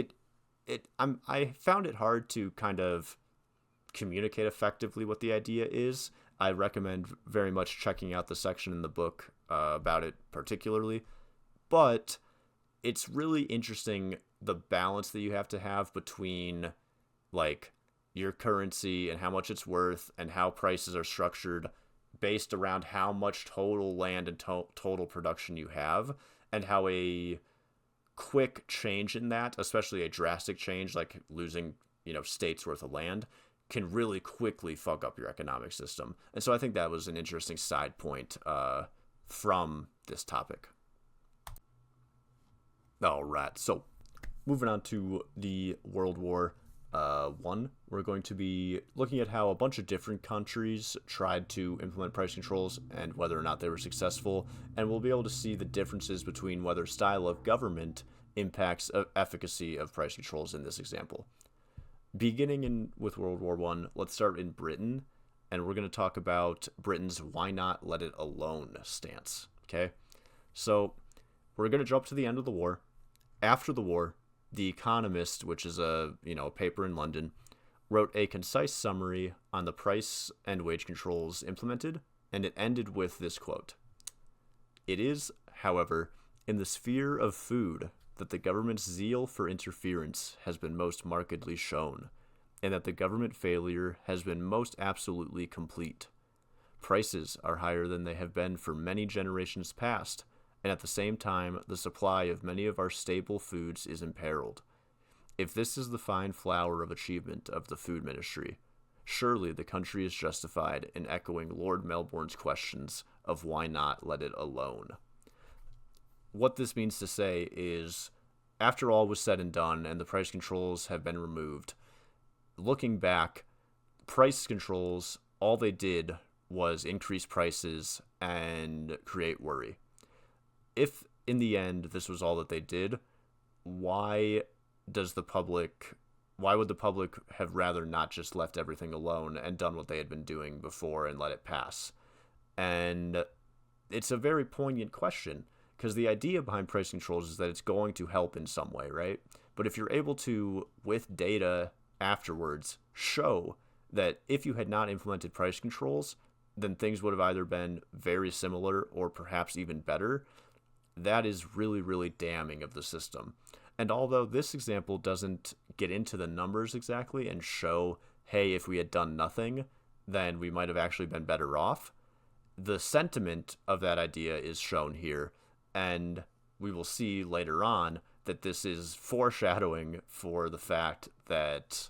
I found it hard to kind of communicate effectively what the idea is. I recommend very much checking out the section in the book about it particularly. But it's really interesting, the balance that you have to have between, like, your currency and how much it's worth and how prices are structured based around how much total land and total production you have, and how a quick change in that, especially a drastic change like losing, states worth of land, can really quickly fuck up your economic system. And so I think that was an interesting side point from this topic. All right, so moving on to the World War I, we're going to be looking at how a bunch of different countries tried to implement price controls and whether or not they were successful, and we'll be able to see the differences between whether style of government impacts efficacy of price controls in this example. Beginning with World War I, let's start in Britain, and we're going to talk about Britain's why not let it alone stance, okay? So we're going to jump to the end of the war. After the war, The Economist, which is a paper in London, wrote a concise summary on the price and wage controls implemented, and it ended with this quote: "It is, however, in the sphere of food that the government's zeal for interference has been most markedly shown, and that the government failure has been most absolutely complete. Prices are higher than they have been for many generations past, and at the same time, the supply of many of our staple foods is imperiled. If this is the fine flower of achievement of the food ministry, surely the country is justified in echoing Lord Melbourne's questions of why not let it alone." What this means to say is, after all was said and done and the price controls have been removed, looking back, price controls, all they did was increase prices and create worry. If in the end this was all that they did, why would the public have rather not just left everything alone and done what they had been doing before and let it pass? And it's a very poignant question, because the idea behind price controls is that it's going to help in some way, right? But if you're able to, with data afterwards, show that if you had not implemented price controls, then things would have either been very similar or perhaps even better, that is really, really damning of the system. And although this example doesn't get into the numbers exactly and show, hey, if we had done nothing, then we might have actually been better off, the sentiment of that idea is shown here, and we will see later on that this is foreshadowing for the fact that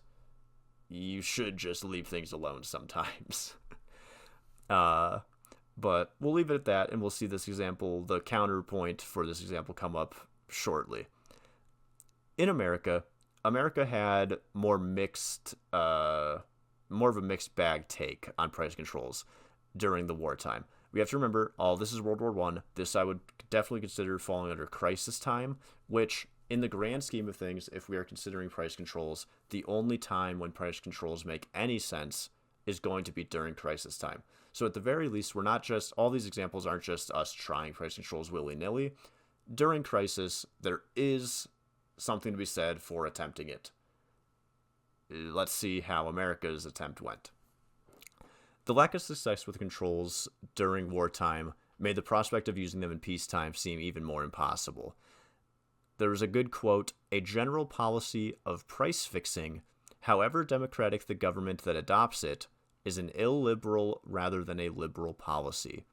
you should just leave things alone sometimes. But we'll leave it at that, and we'll see this example, the counterpoint for this example, come up shortly. In America, America had more of a mixed bag take on price controls during the wartime. We have to remember, all this is World War One. This I would definitely consider falling under crisis time, which in the grand scheme of things, if we are considering price controls, the only time when price controls make any sense is going to be during crisis time. So at the very least, we're not just, all these examples aren't just us trying price controls willy-nilly. During crisis, there is something to be said for attempting it. Let's see how America's attempt went. The lack of success with controls during wartime made the prospect of using them in peacetime seem even more impossible. There was a good quote, "A general policy of price fixing, however democratic the government that adopts it, is an illiberal rather than a liberal policy.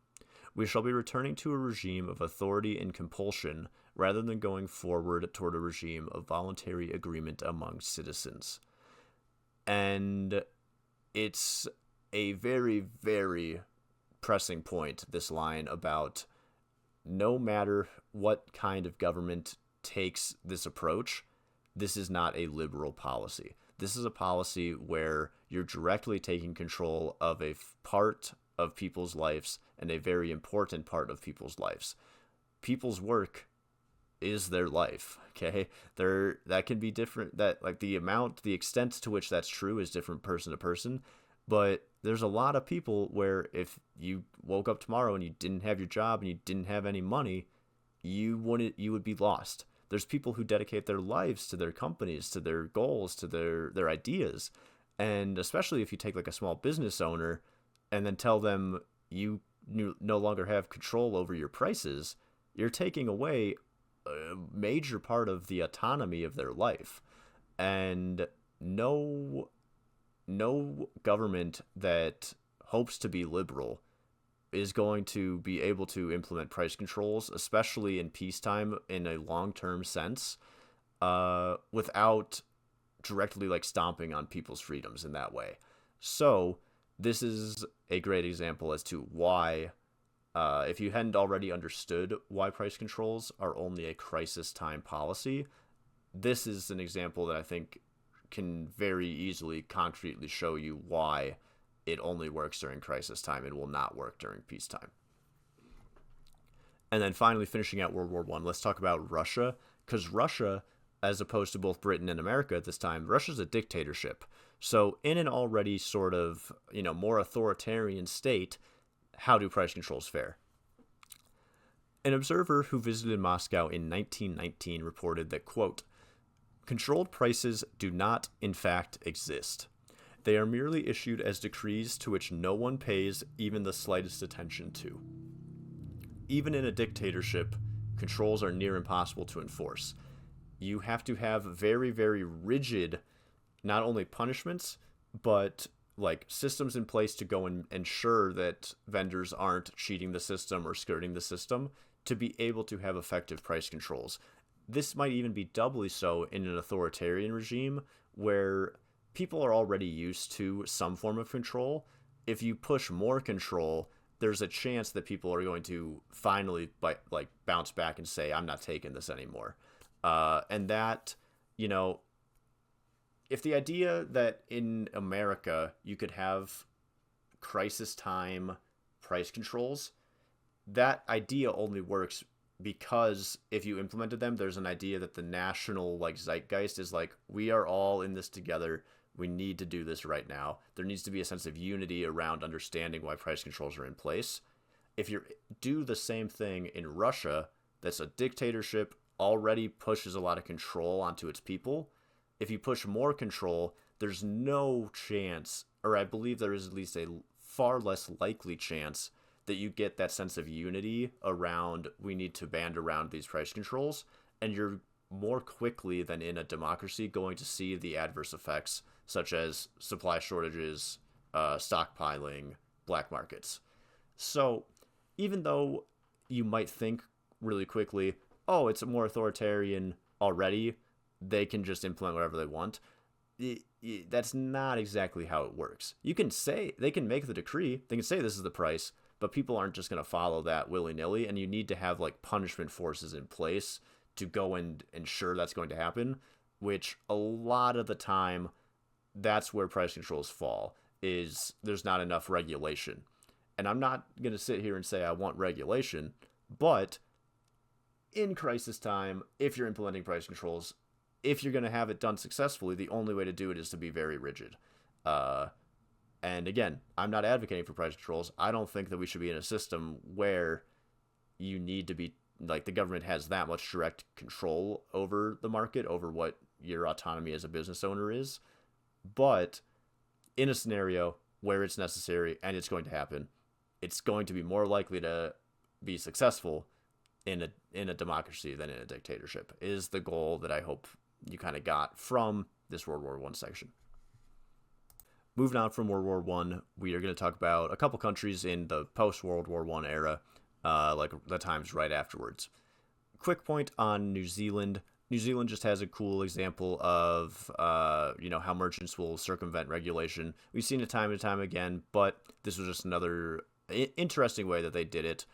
We shall be returning to a regime of authority and compulsion rather than going forward toward a regime of voluntary agreement among citizens." And it's a very, very pressing point, this line about no matter what kind of government takes this approach, this is not a liberal policy. This is a policy where you're directly taking control of a part of people's lives and a very important part of people's lives. People's work is their life, okay? That can be different, that like the extent to which that's true is different person to person, but there's a lot of people where if you woke up tomorrow and you didn't have your job and you didn't have any money, you would be lost. There's people who dedicate their lives to their companies, to their goals, to their ideas. And especially if you take like a small business owner and then tell them you no longer have control over your prices, you're taking away a major part of the autonomy of their life. And no government that hopes to be liberal is going to be able to implement price controls, especially in peacetime in a long-term sense, without directly like stomping on people's freedoms in that way. So this is a great example as to why, if you hadn't already understood why price controls are only a crisis time policy, this is an example that I think can very easily concretely show you why it only works during crisis time. It will not work during peacetime. And then finally, finishing out World War I, let's talk about Russia, because Russia, as opposed to both Britain and America at this time, Russia's a dictatorship. So in an already sort of, more authoritarian state, how do price controls fare? An observer who visited Moscow in 1919 reported that, quote, "Controlled prices do not, in fact, exist. They are merely issued as decrees to which no one pays even the slightest attention to. Even in a dictatorship, controls are near impossible to enforce. You have to have very, very rigid, not only punishments, but like systems in place to go and ensure that vendors aren't cheating the system or skirting the system to be able to have effective price controls. This might even be doubly so in an authoritarian regime where people are already used to some form of control. If you push more control, there's a chance that people are going to finally bounce back and say, I'm not taking this anymore. And that, if the idea that in America you could have crisis time price controls, that idea only works because if you implemented them, there's an idea that the national zeitgeist is we are all in this together. We need to do this right now. There needs to be a sense of unity around understanding why price controls are in place. If you do the same thing in Russia, that's a dictatorship, already pushes a lot of control onto its people. If you push more control, there's no chance, or I believe there is at least a far less likely chance that you get that sense of unity around we need to band around these price controls, and you're more quickly than in a democracy going to see the adverse effects such as supply shortages, stockpiling, black markets. So even though you might think really quickly, oh, it's more authoritarian already, they can just implement whatever they want, that's not exactly how it works. You can say, they can make the decree, they can say this is the price, but people aren't just going to follow that willy-nilly, and you need to have punishment forces in place to go and ensure that's going to happen. which a lot of the time that's where price controls fall, is there's not enough regulation. And I'm not going to sit here and say I want regulation, but in crisis time, if you're implementing price controls, if you're going to have it done successfully, the only way to do it is to be very rigid. And again, I'm not advocating for price controls. I don't think that we should be in a system where you need to be, like, the government has that much direct control over the market, over what your autonomy as a business owner is. But in a scenario where it's necessary and it's going to happen, it's going to be more likely to be successful in a democracy than in a dictatorship, is the goal that I hope you kind of got from this World War I section. Moving on from World War I, we are going to talk about a couple countries in the post-World War I era, like the times right afterwards. Quick point on New Zealand. New Zealand just has a cool example of, how merchants will circumvent regulation. We've seen it time and time again, but this was just another interesting way that they did it.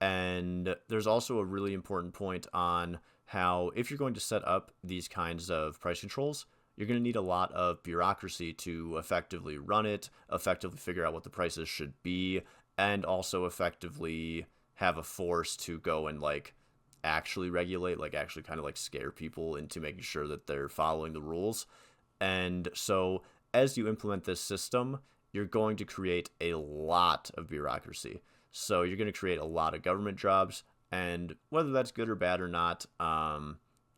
And there's also a really important point on how if you're going to set up these kinds of price controls, you're going to need a lot of bureaucracy to effectively run it, effectively figure out what the prices should be, and also effectively have a force to go and actually regulate, actually kind of scare people into making sure that they're following the rules. And so as you implement this system, you're going to create a lot of bureaucracy. So you're going to create a lot of government jobs, and whether that's good or bad or not,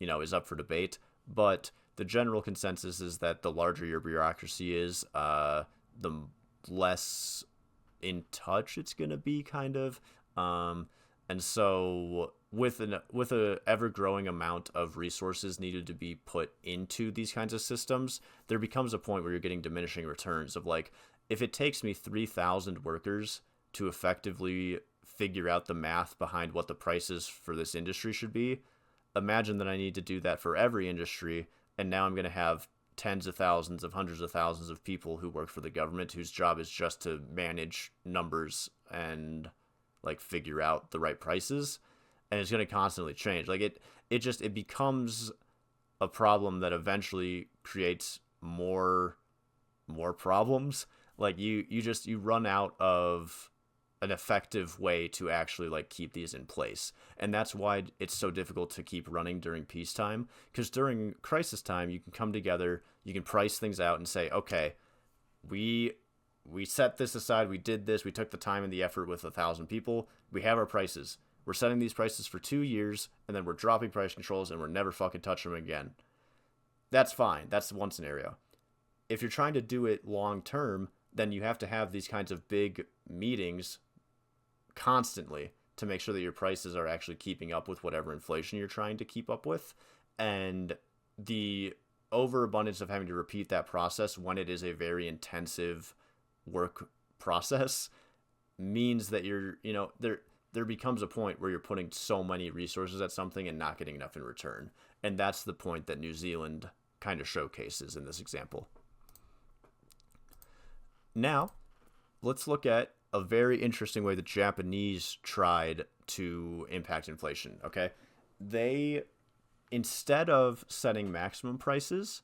is up for debate. But the general consensus is that the larger your bureaucracy is, the less in touch it's going to be, kind of. And so with a ever-growing amount of resources needed to be put into these kinds of systems, there becomes a point where you're getting diminishing returns of, if it takes me 3,000 workers to effectively figure out the math behind what the prices for this industry should be, imagine that I need to do that for every industry, and now I'm going to have tens of thousands of hundreds of thousands of people who work for the government whose job is just to manage numbers and figure out the right prices, and it's going to constantly change. It becomes a problem that eventually creates more problems. You run out of an effective way to actually keep these in place. And that's why it's so difficult to keep running during peacetime, because during crisis time, you can come together, you can price things out and say, okay, we set this aside, we did this, we took the time and the effort with 1,000 people, we have our prices. We're setting these prices for 2 years, and then we're dropping price controls, and we're never fucking touching them again. That's fine. That's one scenario. If you're trying to do it long term, then you have to have these kinds of big meetings constantly to make sure that your prices are actually keeping up with whatever inflation you're trying to keep up with. And the overabundance of having to repeat that process when it is a very intensive work process means that there becomes a point where you're putting so many resources at something and not getting enough in return. And that's the point that New Zealand kind of showcases in this example. Now, let's look at a very interesting way the Japanese tried to impact inflation, okay? They, instead of setting maximum prices,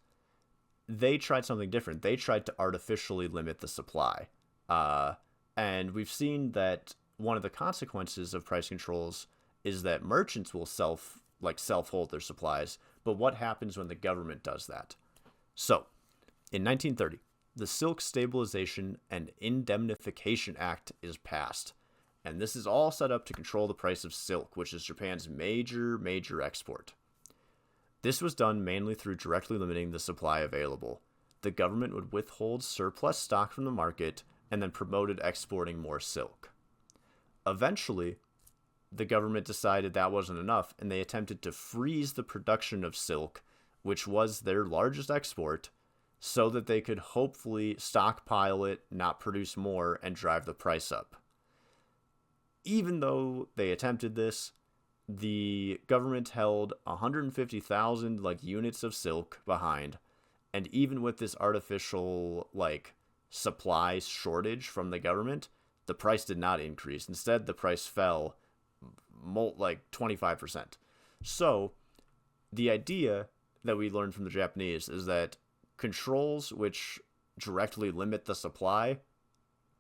they tried something different. They tried to artificially limit the supply. And we've seen that one of the consequences of price controls is that merchants will self-hold their supplies. But what happens when the government does that? So, in 1930, the Silk Stabilization and Indemnification Act is passed. And this is all set up to control the price of silk, which is Japan's major export. This was done mainly through directly limiting the supply available. The government would withhold surplus stock from the market and then promoted exporting more silk. Eventually, the government decided that wasn't enough, and they attempted to freeze the production of silk, which was their largest export, so that they could hopefully stockpile it, not produce more, and drive the price up. Even though they attempted this, the government held 150,000 units of silk behind, and even with this artificial supply shortage from the government, the price did not increase. Instead, the price fell 25%. So the idea that we learned from the Japanese is that controls which directly limit the supply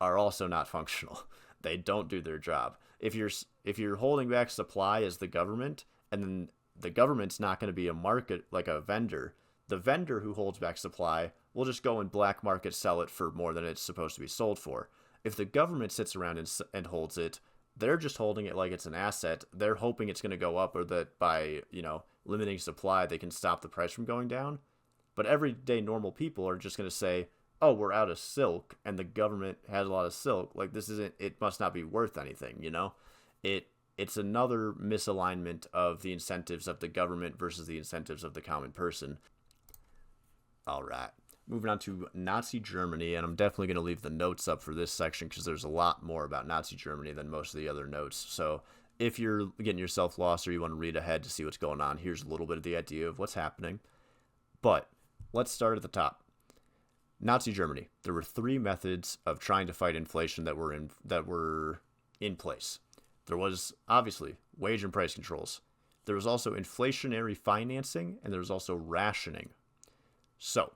are also not functional. They don't do their job. If you're holding back supply as the government, and then the government's not going to be a market like a vendor. The vendor who holds back supply will just go and black market sell it for more than it's supposed to be sold for. If the government sits around and holds it, they're just holding it like it's an asset. They're hoping it's going to go up, or that by, limiting supply, they can stop the price from going down. But everyday normal people are just going to say, oh, we're out of silk, and the government has a lot of silk. Like, it must not be worth anything, It's another misalignment of the incentives of the government versus the incentives of the common person. All right. Moving on to Nazi Germany, and I'm definitely going to leave the notes up for this section because there's a lot more about Nazi Germany than most of the other notes. So if you're getting yourself lost or you want to read ahead to see what's going on, here's a little bit of the idea of what's happening. But let's start at the top. Nazi Germany. There were 3 methods of trying to fight inflation that were in place. There was, obviously, wage and price controls. There was also inflationary financing, and there was also rationing. So,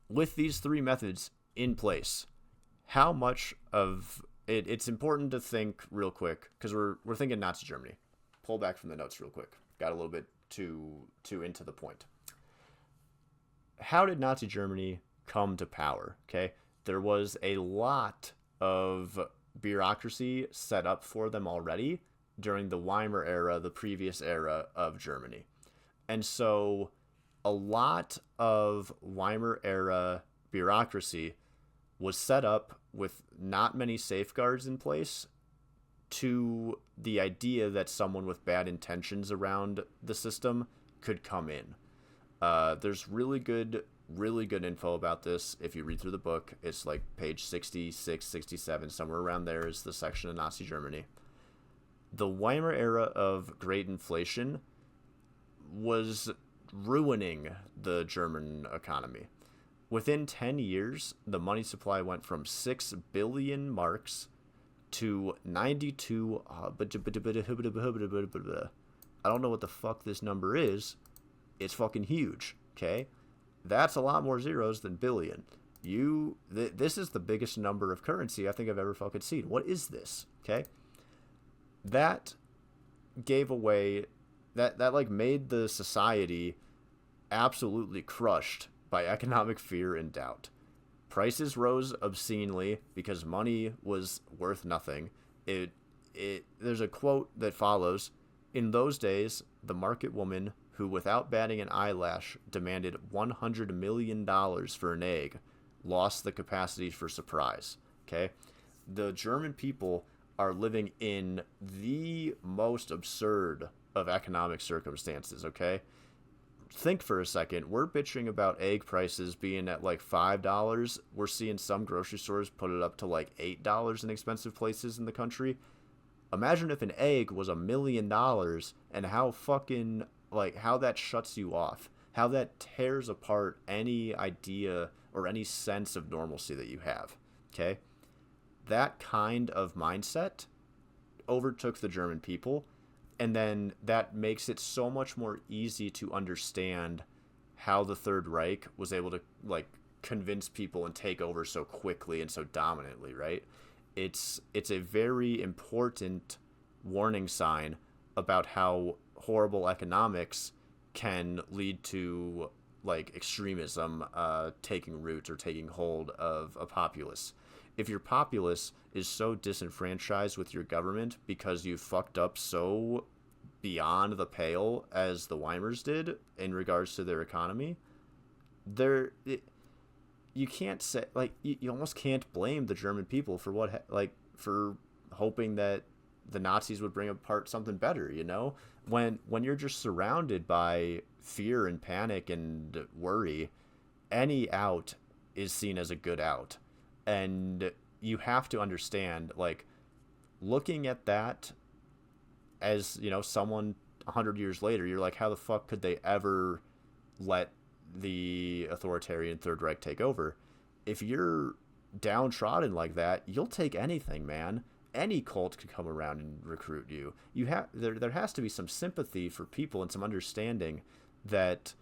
with these 3 methods in place, how much of it, it's important to think real quick, because we're thinking Nazi Germany. Pull back from the notes real quick. Got a little bit too into the point. How did Nazi Germany come to power? Okay, there was a lot of bureaucracy set up for them already during the Weimar era, the previous era of Germany. And so a lot of Weimar era bureaucracy was set up with not many safeguards in place to the idea that someone with bad intentions around the system could come in. There's really good info about this. If you read through the book, it's like page 66, 67, somewhere around there is the section of Nazi Germany. The Weimar era of great inflation was ruining the German economy. Within 10 years, the money supply went from 6 billion marks to 92. I don't know what the fuck this number is. It's fucking huge, okay? That's a lot more zeros than billion. This is the biggest number of currency I think I've ever fucking seen. What is this, okay? That gave away, that like made the society absolutely crushed by economic fear and doubt. Prices rose obscenely because money was worth nothing. There's a quote that follows: in those days, the market woman who, without batting an eyelash, demanded $100 million for an egg, lost the capacity for surprise. Okay? The German people are living in the most absurd of economic circumstances, okay? Think for a second. We're bitching about egg prices being at like $5. We're seeing some grocery stores put it up to like $8 in expensive places in the country. Imagine if an egg was $1 million and how fucking, like, how that shuts you off. How that tears apart any idea or any sense of normalcy that you have, okay? That kind of mindset overtook the German people, and then that makes it so much more easy to understand how the Third Reich was able to, like, convince people and take over so quickly and so dominantly, right? It's a very important warning sign about how horrible economics can lead to, like, extremism taking root or taking hold of a populace. If your populace is so disenfranchised with your government because you fucked up so beyond the pale as the Weimars did in regards to their economy, you can't say, like, you almost can't blame the German people for for hoping that the Nazis would bring apart something better, you know? When you're just surrounded by fear and panic and worry, any out is seen as a good out. And you have to understand, like, looking at that as, you know, someone 100 years later, you're like, how the fuck could they ever let the authoritarian Third Reich take over? If you're downtrodden like that, you'll take anything, man. Any cult could come around and recruit you. There has to be some sympathy for people and some understanding that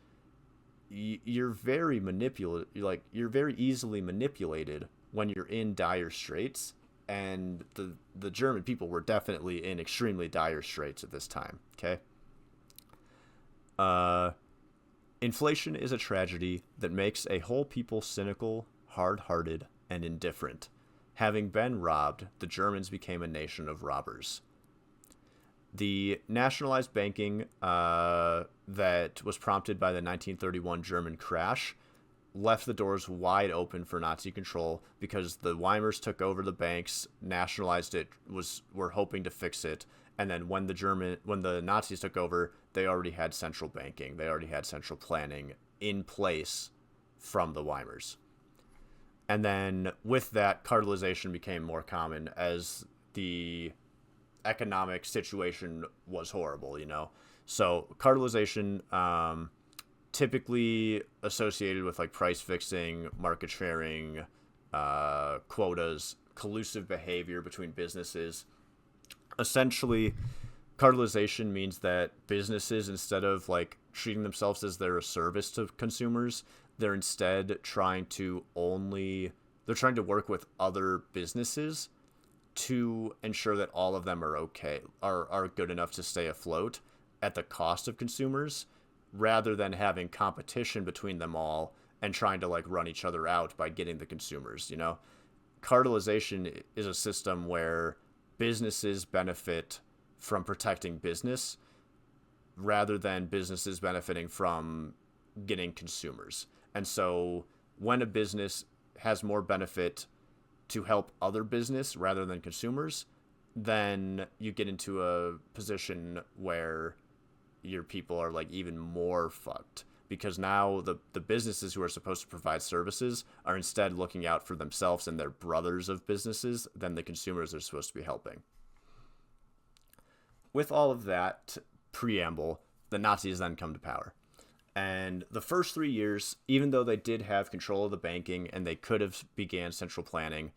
you're very you're very easily manipulated when you're in dire straits, and the German people were definitely in extremely dire straits at this time. Okay. Inflation is a tragedy that makes a whole people cynical, hard-hearted, and indifferent. Having been robbed, the Germans became a nation of robbers. The nationalized banking that was prompted by the 1931 German crash left the doors wide open for Nazi control because the Weimars took over the banks, nationalized it, were hoping to fix it, and then when the Nazis took over, they already had central banking, they already had central planning in place from the Weimars. And then with that, cartelization became more common as the economic situation was horrible, So cartelization, typically associated with like price fixing, market sharing, quotas, collusive behavior between businesses. Essentially, cartelization means that businesses, instead of like treating themselves as they're a service to consumers, they're instead trying to work with other businesses to ensure that all of them are good enough to stay afloat at the cost of consumers, rather than having competition between them all and trying to like run each other out by getting the consumers. Cartelization is a system where businesses benefit from protecting business rather than businesses benefiting from getting consumers. And so when a business has more benefit to help other business rather than consumers, then you get into a position where your people are like even more fucked, because now the businesses who are supposed to provide services are instead looking out for themselves and their brothers of businesses than the consumers they're supposed to be helping. With all of that preamble, the Nazis then come to power. And the first 3 years, even though they did have control of the banking and they could have began central planning,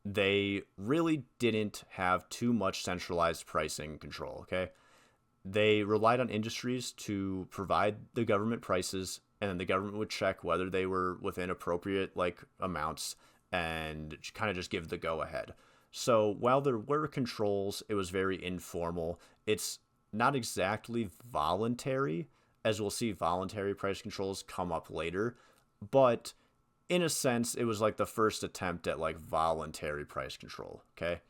they really didn't have too much centralized pricing control, okay? They relied on industries to provide the government prices, and then the government would check whether they were within appropriate like amounts and kind of just give the go ahead. So while there were controls, it was very informal. It's not exactly voluntary, as we'll see voluntary price controls come up later, but in a sense, it was like the first attempt at like voluntary price control, okay?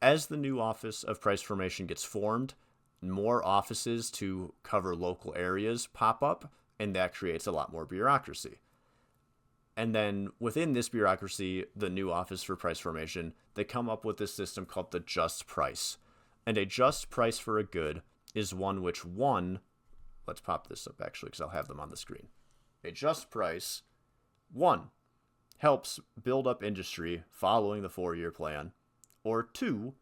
As the new Office of Price Formation gets formed, more offices to cover local areas pop up, and that creates a lot more bureaucracy. And then within this bureaucracy, the new Office for Price Formation, they come up with this system called the just price. And a just price for a good is one which, let's pop this up actually because I'll have them on the screen. A just price, 1, helps build up industry following the 4-year plan, or 2,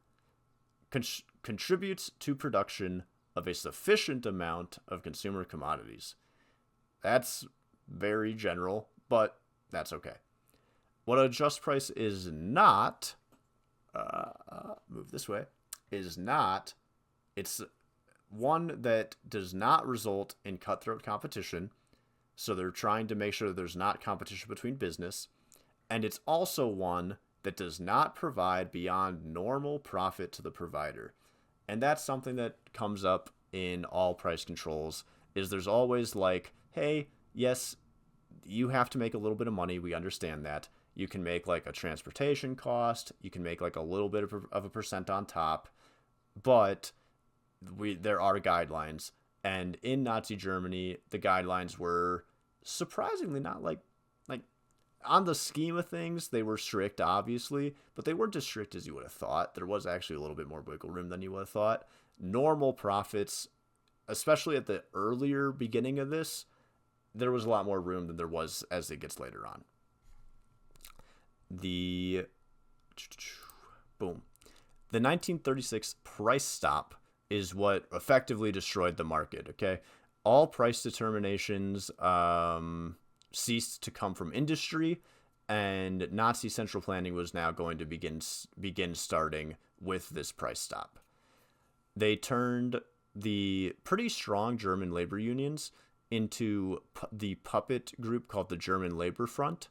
contributes to production of a sufficient amount of consumer commodities. That's very general, but that's okay. What a just price is not, move this way, is not, it's one that does not result in cutthroat competition. So they're trying to make sure that there's not competition between business. And it's also one that does not provide beyond normal profit to the provider. And that's something that comes up in all price controls, is there's always like, hey, yes, you have to make a little bit of money. We understand that. You can make like a transportation cost. You can make like a little bit of a percent on top. But there are guidelines. And in Nazi Germany, the guidelines were surprisingly not like on the scheme of things, they were strict, obviously, but they weren't as strict as you would have thought. There was actually a little bit more wiggle room than you would have thought. Normal profits, especially at the earlier beginning of this, there was a lot more room than there was as it gets later on. The 1936 price stop is what effectively destroyed the market, okay? All price determinations ceased to come from industry, and Nazi central planning was now going to begin starting with this price stop. They turned the pretty strong German labor unions into the puppet group called the German Labor Front,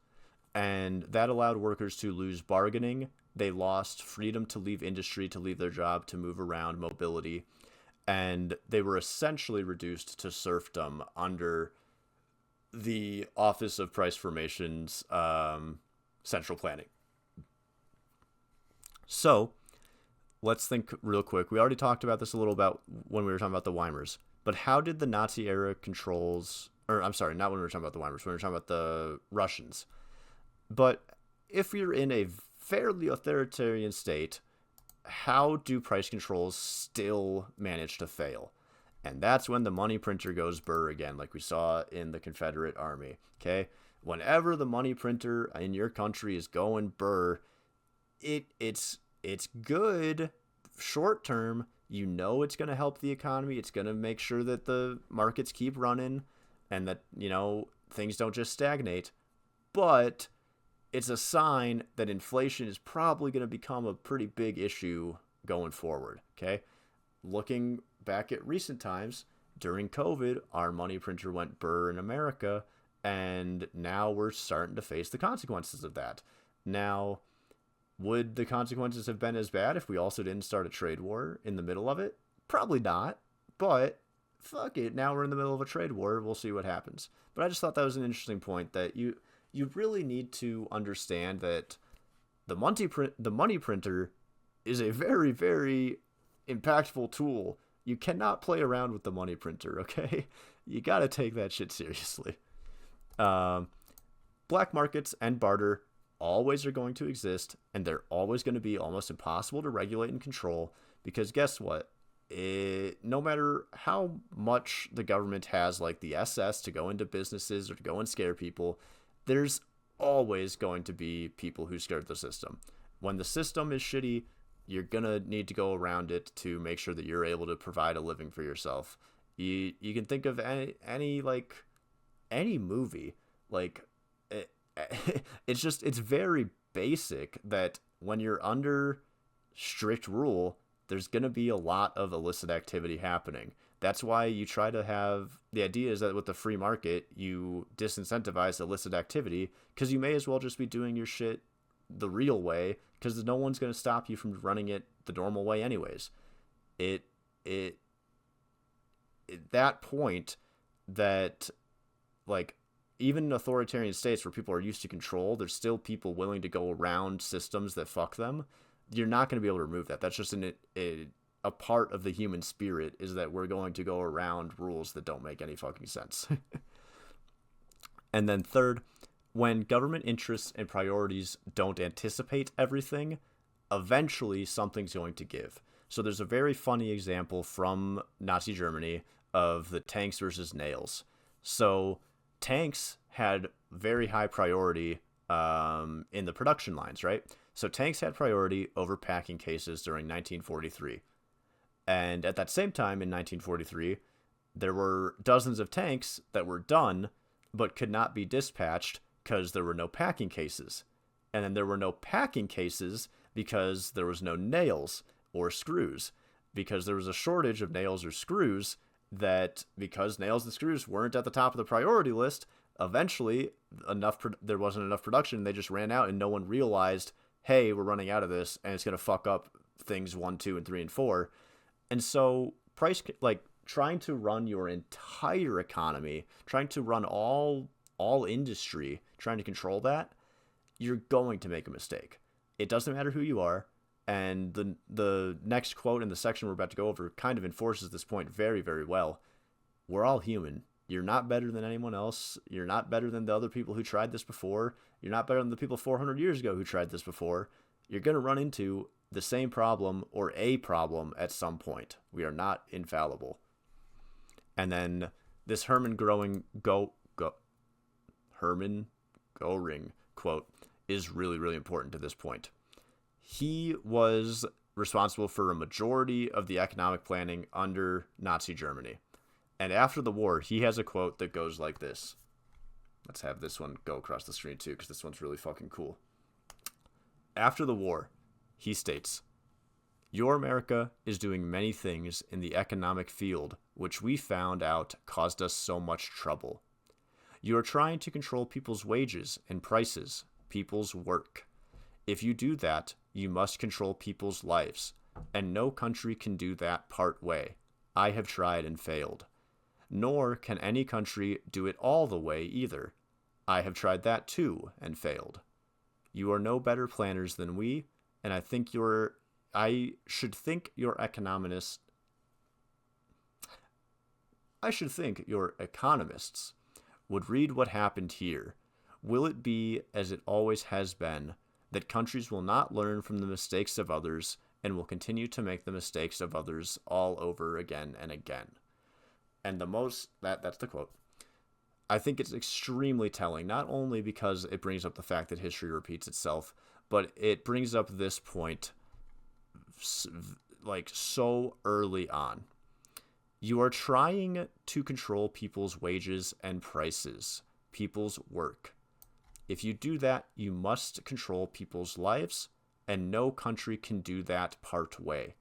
and that allowed workers to lose bargaining. They lost freedom to leave industry, to leave their job, to move around, mobility, and they were essentially reduced to serfdom under the Office of Price Formation's central planning. So let's think real quick. We already talked about this a little about when we were talking about the Weimars, but how did the Nazi era controls, or I'm sorry, not when we were talking about the Weimars, when we were talking about the Russians. But if you're in a fairly authoritarian state, how do price controls still manage to fail? And that's when the money printer goes burr again, like we saw in the Confederate Army. Okay, whenever the money printer in your country is going burr, it's good short term. You know it's going to help the economy. It's going to make sure that the markets keep running and that, you know, things don't just stagnate. But it's a sign that inflation is probably going to become a pretty big issue going forward. Okay, looking back at recent times, during COVID, our money printer went burr in America, and now we're starting to face the consequences of that. Now, would the consequences have been as bad if we also didn't start a trade war in the middle of it? Probably not, but fuck it. Now we're in the middle of a trade war. We'll see what happens. But I just thought that was an interesting point, that you really need to understand that the money printer is a very, very impactful tool. You cannot play around with the money printer, okay? You got to take that shit seriously. Black markets and barter always are going to exist, and they're always going to be almost impossible to regulate and control, because guess what? No matter how much the government has, like the SS, to go into businesses or to go and scare people, there's always going to be people who skirt the system. When the system is shitty, you're going to need to go around it to make sure that you're able to provide a living for yourself. You can think of any movie. Like, it's very basic that when you're under strict rule, there's going to be a lot of illicit activity happening. That's why you try to have, the idea is that with the free market, you disincentivize illicit activity, because you may as well just be doing your shit the real way, because no one's going to stop you from running it the normal way anyways. That point that, like, even in authoritarian states where people are used to control, there's still people willing to go around systems that fuck them. You're not going to be able to remove that. That's just a part of the human spirit, is that we're going to go around rules that don't make any fucking sense. And then third, when government interests and priorities don't anticipate everything, eventually something's going to give. So there's a very funny example from Nazi Germany of the tanks versus nails. So tanks had very high priority in the production lines, right? So tanks had priority over packing cases during 1943. And at that same time in 1943, there were dozens of tanks that were done but could not be dispatched because there were no packing cases. And then there were no packing cases because there was no nails or screws, because there was a shortage of nails or screws, that because nails and screws weren't at the top of the priority list, eventually there wasn't enough production. They just ran out, and no one realized, hey, we're running out of this, and it's going to fuck up things 1, 2, and 3, and 4. And so trying to run your entire economy, trying to run all industry, trying to control that, you're going to make a mistake. It doesn't matter who you are. And the next quote in the section we're about to go over kind of enforces this point very, very well. We're all human. You're not better than anyone else. You're not better than the other people who tried this before. You're not better than the people 400 years ago who tried this before. You're going to run into the same problem or a problem at some point. We are not infallible. And then this Hermann Göring quote is really, really important to this point. He was responsible for a majority of the economic planning under Nazi Germany. And after the war, he has a quote that goes like this. Let's have this one go across the screen too, because this one's really fucking cool. After the war, he states, Your America is doing many things in the economic field which we found out caused us so much trouble. You are trying to control people's wages and prices, people's work. If you do that, you must control people's lives, and no country can do that part way. I have tried and failed. Nor can any country do it all the way either. I have tried that too and failed. You are no better planners than we, and I should think your economists would read what happened here. Will it be, as it always has been, that countries will not learn from the mistakes of others and will continue to make the mistakes of others all over again and again? And that's the quote. I think it's extremely telling, not only because it brings up the fact that history repeats itself, but it brings up this point like so early on. You are trying to control people's wages and prices, people's work. If you do that, you must control people's lives, and no country can do that part way.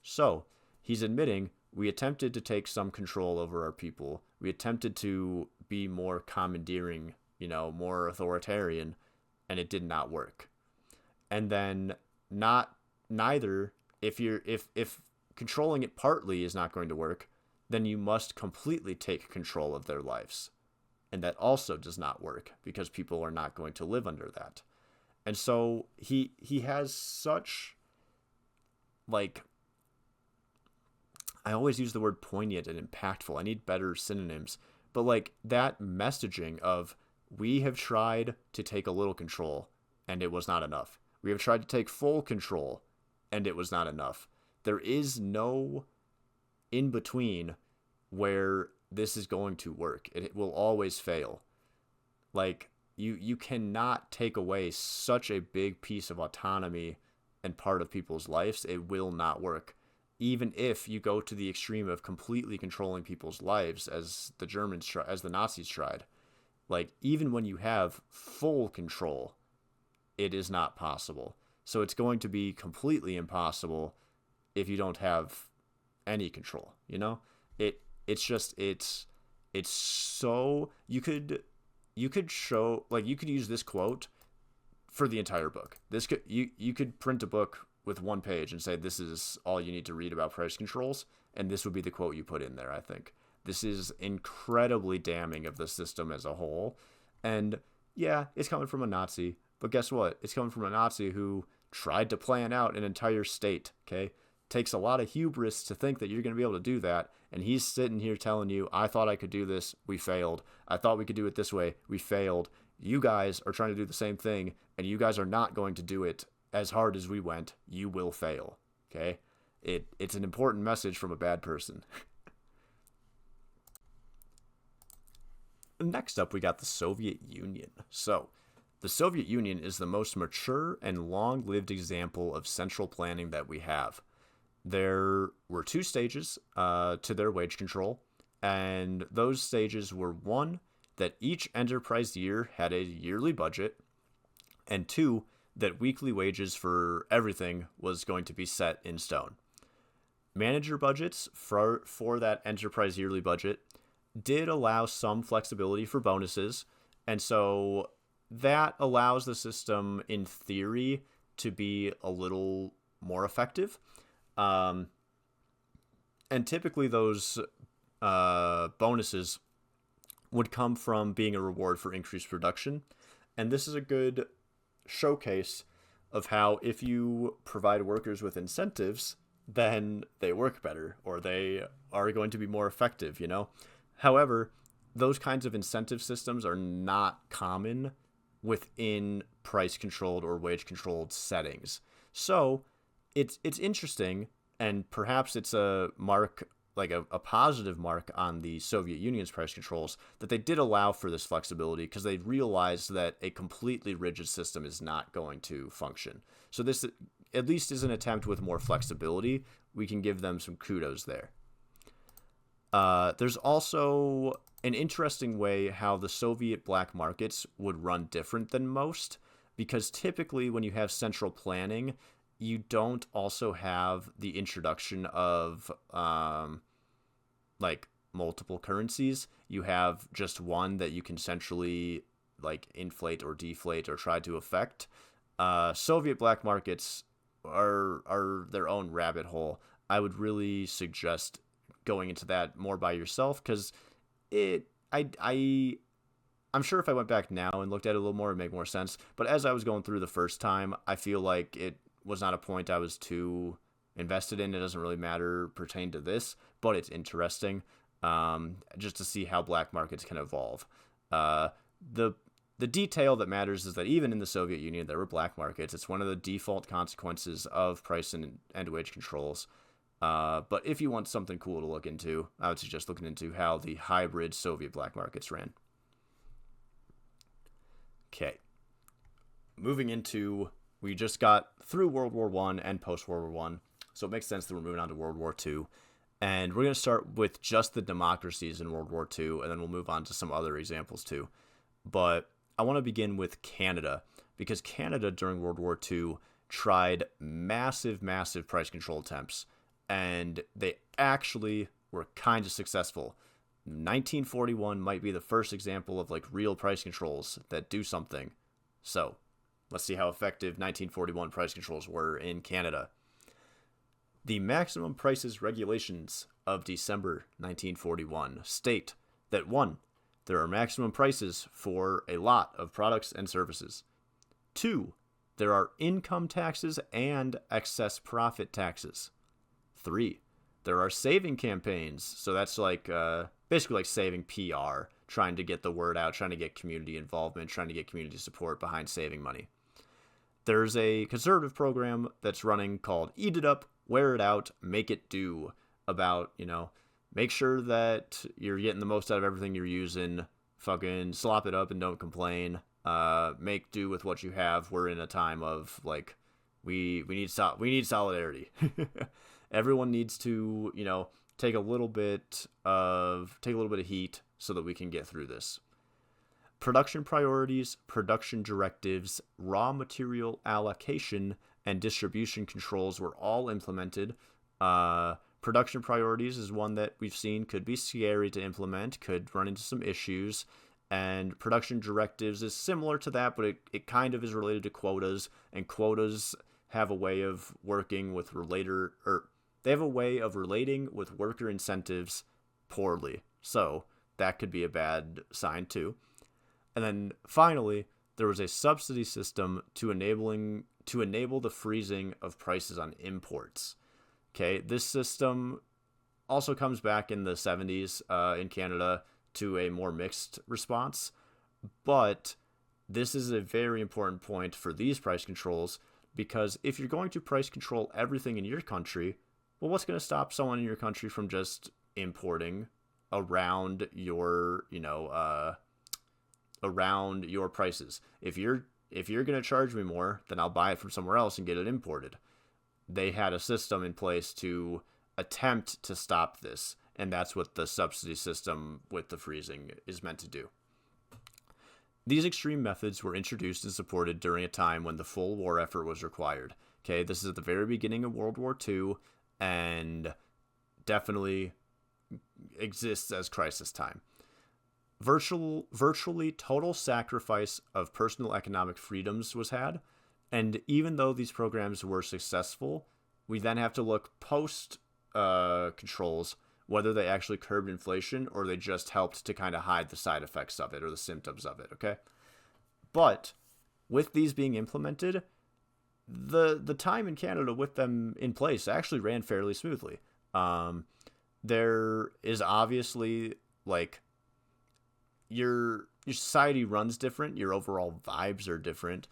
So, he's admitting we attempted to take some control over our people. We attempted to be more commandeering, more authoritarian, and it did not work. And then if controlling it partly is not going to work, then you must completely take control of their lives. And that also does not work because people are not going to live under that. And so he has such, like, I always use the word poignant and impactful. I need better synonyms. But like that messaging of we have tried to take a little control and it was not enough. We have tried to take full control and it was not enough. There is no in between where this is going to work. It will always fail. Like you cannot take away such a big piece of autonomy and part of people's lives. It will not work. Even if you go to the extreme of completely controlling people's lives, as the Nazis tried, like even when you have full control, it is not possible. So it's going to be completely impossible if you don't have any control. It's so you could use this quote for the entire book. You could print a book with one page and say this is all you need to read about price controls, and this would be the quote you put in there. I think this is incredibly damning of the system as a whole. And yeah, it's coming from a Nazi, but guess what? It's coming from a Nazi who tried to plan out an entire state. Okay, takes a lot of hubris to think that you're going to be able to do that, and he's sitting here telling you, I thought I could do this, we failed. I thought we could do it this way, we failed. You guys are trying to do the same thing, and you guys are not going to do it as hard as we went. You will fail. Okay? It's an important message from a bad person. Next up, we got the Soviet Union. So, the Soviet Union is the most mature and long-lived example of central planning that we have. There were two stages to their wage control, and those stages were one, that each enterprise year had a yearly budget, and two, that weekly wages for everything was going to be set in stone. Manager budgets for that enterprise yearly budget did allow some flexibility for bonuses, and so that allows the system, in theory, to be a little more effective. And typically those bonuses would come from being a reward for increased production. And this is a good showcase of how if you provide workers with incentives, then they work better or they are going to be more effective, However, those kinds of incentive systems are not common within price-controlled or wage-controlled settings. So it's interesting, and perhaps it's a mark, like a positive mark on the Soviet Union's price controls, that they did allow for this flexibility because they realized that a completely rigid system is not going to function. So this at least is an attempt with more flexibility. We can give them some kudos there. There's also an interesting way how the Soviet black markets would run different than most, because typically when you have central planning, you don't also have the introduction of like multiple currencies. You have just one that you can centrally like inflate or deflate or try to affect. Soviet black markets are their own rabbit hole. I would really suggest going into that more by yourself, because I'm sure if I went back now and looked at it a little more, it'd make more sense. But as I was going through the first time, I feel like it was not a point I was too invested in. It doesn't really matter pertain to this, but it's interesting just to see how black markets can evolve. The detail that matters is that even in the Soviet Union, there were black markets. It's one of the default consequences of price and wage controls. But if you want something cool to look into, I would suggest looking into how the hybrid Soviet black markets ran. Okay. Moving into, we just got through World War I and post-World War I, so it makes sense that we're moving on to World War II. And we're going to start with just the democracies in World War II, and then we'll move on to some other examples too. But I want to begin with Canada, because Canada during World War II tried massive price control attempts, and they actually were kind of successful. 1941 might be the first example of like real price controls that do something. So let's see how effective 1941 price controls were in Canada. The maximum prices regulations of December 1941 state that 1. There are maximum prices for a lot of products and services. 2. There are income taxes and excess profit taxes. 3. There are saving campaigns. So that's like basically like saving PR, trying to get the word out, trying to get community involvement, trying to get community support behind saving money. There's a conservative program that's running called Eat It Up, Wear It Out, Make It Do, about, make sure that you're getting the most out of everything you're using, fucking slop it up and don't complain, make do with what you have. We're in a time of, like, we need solidarity. Everyone needs to, take a little bit of heat so that we can get through this. Production priorities, production directives, raw material allocation, and distribution controls were all implemented. Production priorities is one that we've seen could be scary to implement, could run into some issues. And production directives is similar to that, but it kind of is related to quotas. And quotas have a way of working with they have a way of relating with worker incentives poorly. So that could be a bad sign too. And then finally, there was a subsidy system to enable the freezing of prices on imports. Okay, this system also comes back in the 70s in Canada to a more mixed response. But this is a very important point for these price controls, because if you're going to price control everything in your country, well, what's going to stop someone in your country from just importing around your, around your prices? If you're going to charge me more, then I'll buy it from somewhere else and get it imported. They had a system in place to attempt to stop this, and that's what the subsidy system with the freezing is meant to do. These extreme methods were introduced and supported during a time when the full war effort was required. Okay, this is at the very beginning of World War II, and definitely exists as crisis time. Virtually total sacrifice of personal economic freedoms was had, and even though these programs were successful, we then have to look post controls whether they actually curbed inflation or they just helped to kind of hide the side effects of it or the symptoms of it, okay? But with these being implemented, the time in Canada with them in place actually ran fairly smoothly. There is obviously, like, your society runs different, your overall vibes are different,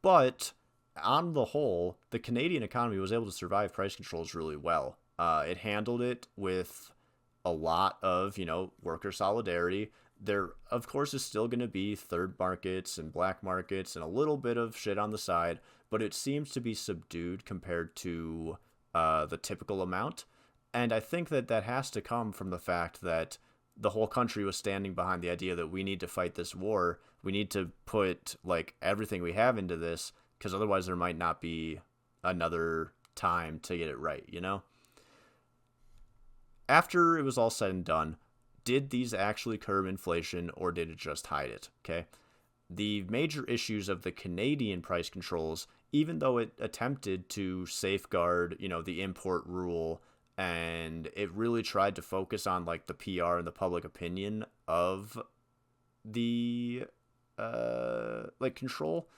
but on the whole, the Canadian economy was able to survive price controls really well. It handled it with a lot of, worker solidarity. There, of course, is still going to be third markets and black markets and a little bit of shit on the side, but it seems to be subdued compared to the typical amount. And I think that has to come from the fact that the whole country was standing behind the idea that we need to fight this war. We need to put, like, everything we have into this, because otherwise there might not be another time to get it right, you know? After it was all said and done, did these actually curb inflation or did it just hide it? Okay. The major issues of the Canadian price controls, even though it attempted to safeguard, the import rule, and it really tried to focus on like the PR and the public opinion of the like control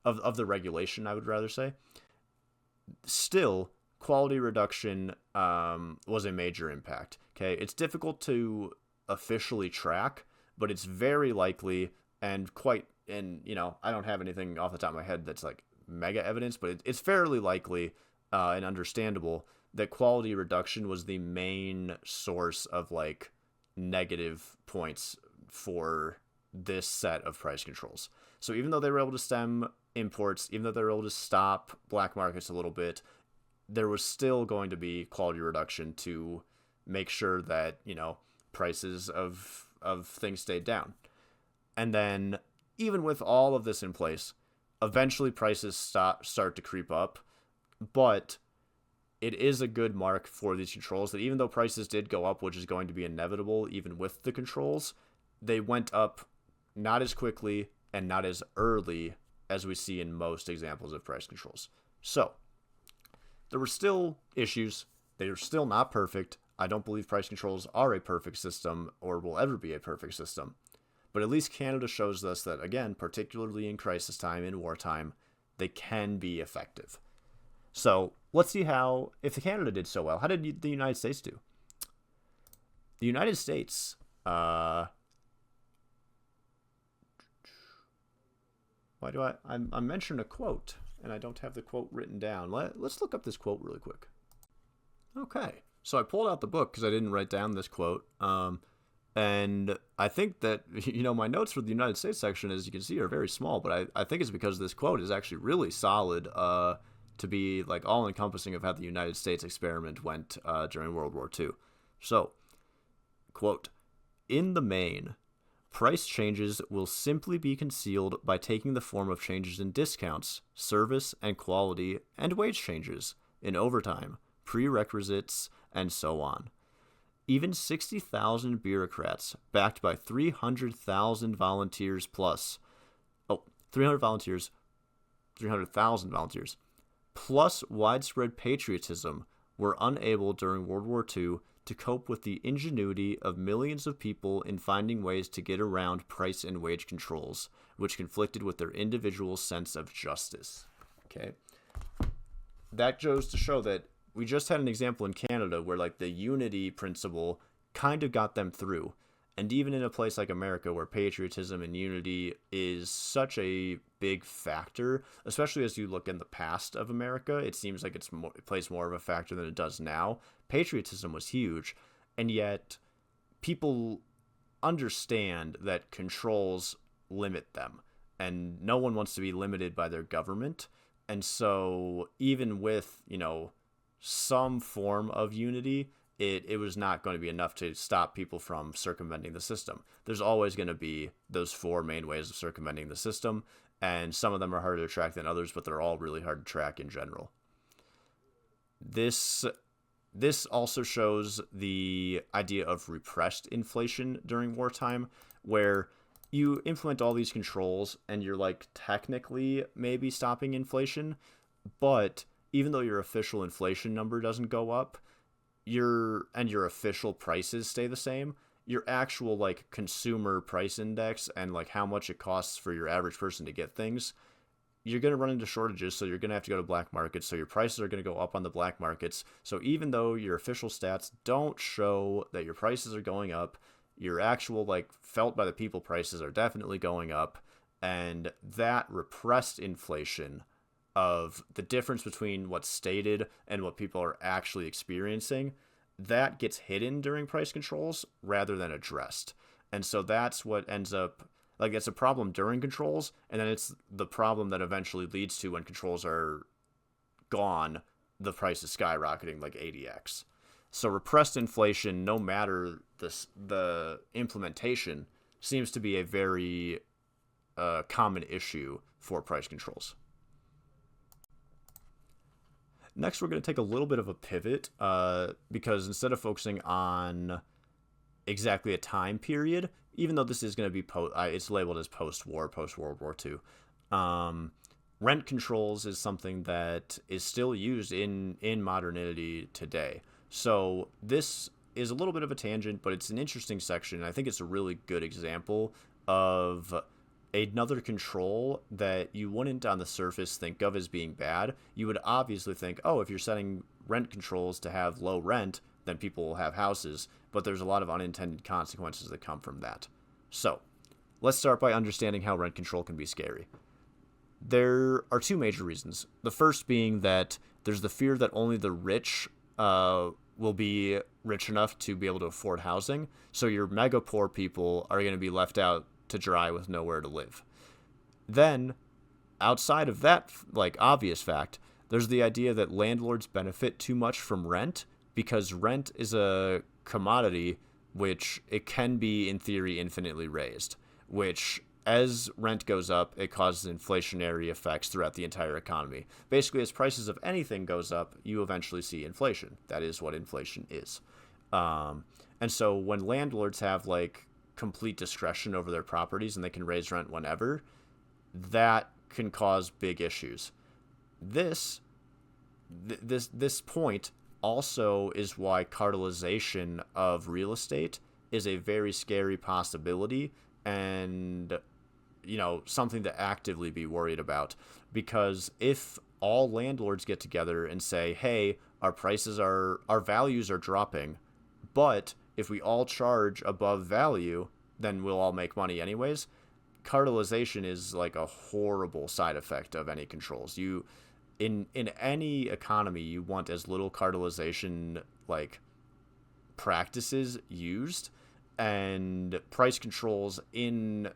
of the regulation, I would rather say, still quality reduction was a major impact. Okay, it's difficult to officially track, but it's very likely and quite, and I don't have anything off the top of my head that's like mega evidence, but it's fairly likely and understandable that quality reduction was the main source of like negative points for this set of price controls. So even though they were able to stem imports, even though they were able to stop black markets a little bit, there was still going to be quality reduction to make sure that, prices of things stayed down. And then even with all of this in place, eventually prices start to creep up, but it is a good mark for these controls that even though prices did go up, which is going to be inevitable even with the controls, they went up not as quickly and not as early as we see in most examples of price controls. So there were still issues. They were still not perfect. I don't believe price controls are a perfect system or will ever be a perfect system. But at least Canada shows us that, again, particularly in crisis time, in wartime, they can be effective. So let's see how, if Canada did so well, how did the United States do? The United States, I'm mentioning a quote, and I don't have the quote written down. Let's look up this quote really quick. Okay, so I pulled out the book because I didn't write down this quote. And I think that, my notes for the United States section, as you can see, are very small, but I think it's because this quote is actually really solid to be like all-encompassing of how the United States experiment went during World War II. So, quote, "In the main, price changes will simply be concealed by taking the form of changes in discounts, service and quality, and wage changes, in overtime, prerequisites, and so on. Even 60,000 bureaucrats, backed by 300,000 volunteers plus, 300,000 volunteers, plus widespread patriotism, were unable during World War II to cope with the ingenuity of millions of people in finding ways to get around price and wage controls, which conflicted with their individual sense of justice." Okay? That goes to show that we just had an example in Canada where like the unity principle kind of got them through. And even in a place like America where patriotism and unity is such a big factor, especially as you look in the past of America, it seems like it plays more of a factor than it does now. Patriotism was huge, and yet people understand that controls limit them, and no one wants to be limited by their government. And so even with, some form of unity, it was not going to be enough to stop people from circumventing the system. There's always going to be those four main ways of circumventing the system, and some of them are harder to track than others, but they're all really hard to track in general. This also shows the idea of repressed inflation during wartime, where you implement all these controls and you're like technically maybe stopping inflation, but even though your official inflation number doesn't go up, your official prices stay the same, your actual like consumer price index and like how much it costs for your average person to get things, you're going to run into shortages, so you're going to have to go to black markets, so your prices are going to go up on the black markets. So even though your official stats don't show that your prices are going up, your actual like felt by the people prices are definitely going up, and that repressed inflation of the difference between what's stated and what people are actually experiencing, that gets hidden during price controls rather than addressed. And so that's what ends up, like, it's a problem during controls, and then it's the problem that eventually leads to when controls are gone, the price is skyrocketing like 80x. So repressed inflation, no matter the implementation, seems to be a very common issue for price controls. Next, we're going to take a little bit of a pivot because instead of focusing on exactly a time period, even though this is going to be it's labeled as post-war, post-World War II. Rent controls is something that is still used in modernity today. So this is a little bit of a tangent, but it's an interesting section. I think it's a really good example of another control that you wouldn't on the surface think of as being bad. You would obviously think, oh, if you're setting rent controls to have low rent, then people will have houses. But there's a lot of unintended consequences that come from that. So let's start by understanding how rent control can be scary. There are two major reasons. The first being that there's the fear that only the rich will be rich enough to be able to afford housing. So your mega poor people are going to be left out to dry with nowhere to live. Then, outside of that, like, obvious fact, there's the idea that landlords benefit too much from rent because rent is a commodity which it can be, in theory, infinitely raised, which as rent goes up, it causes inflationary effects throughout the entire economy. Basically, as prices of anything goes up, you eventually see inflation. That is what inflation is. And so when landlords have, like, complete discretion over their properties and they can raise rent whenever, that can cause big issues. This point also is why cartelization of real estate is a very scary possibility and, you know, something to actively be worried about. Because if all landlords get together and say, hey, our values are dropping, but if we all charge above value, then we'll all make money anyways. Cartelization is like a horrible side effect of any controls. In any economy, you want as little cartelization like practices used, and price controls in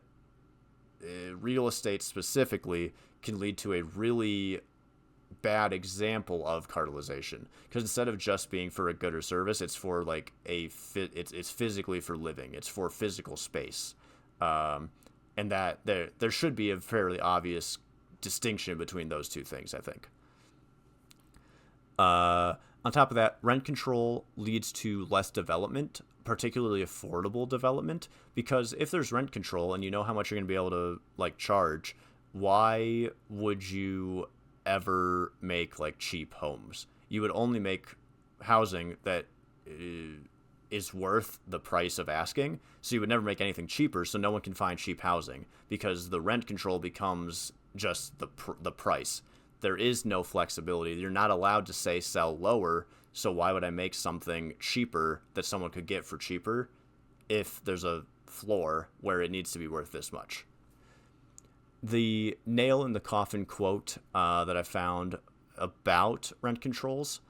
real estate specifically can lead to a really bad example of cartelization, because instead of just being for a good or service, it's for like it's physically for living, it's for physical space, and that there should be a fairly obvious distinction between those two things, I think. On top of that, rent control leads to less development, particularly affordable development, because if there's rent control and you know how much you're going to be able to like charge, why would you ever make like cheap homes? You would only make housing that is worth the price of asking, so you would never make anything cheaper, so no one can find cheap housing because the rent control becomes just the price. There is no flexibility. You're not allowed to say sell lower, so why would I make something cheaper that someone could get for cheaper if there's a floor where it needs to be worth this much? The nail in the coffin quote that I found about rent controls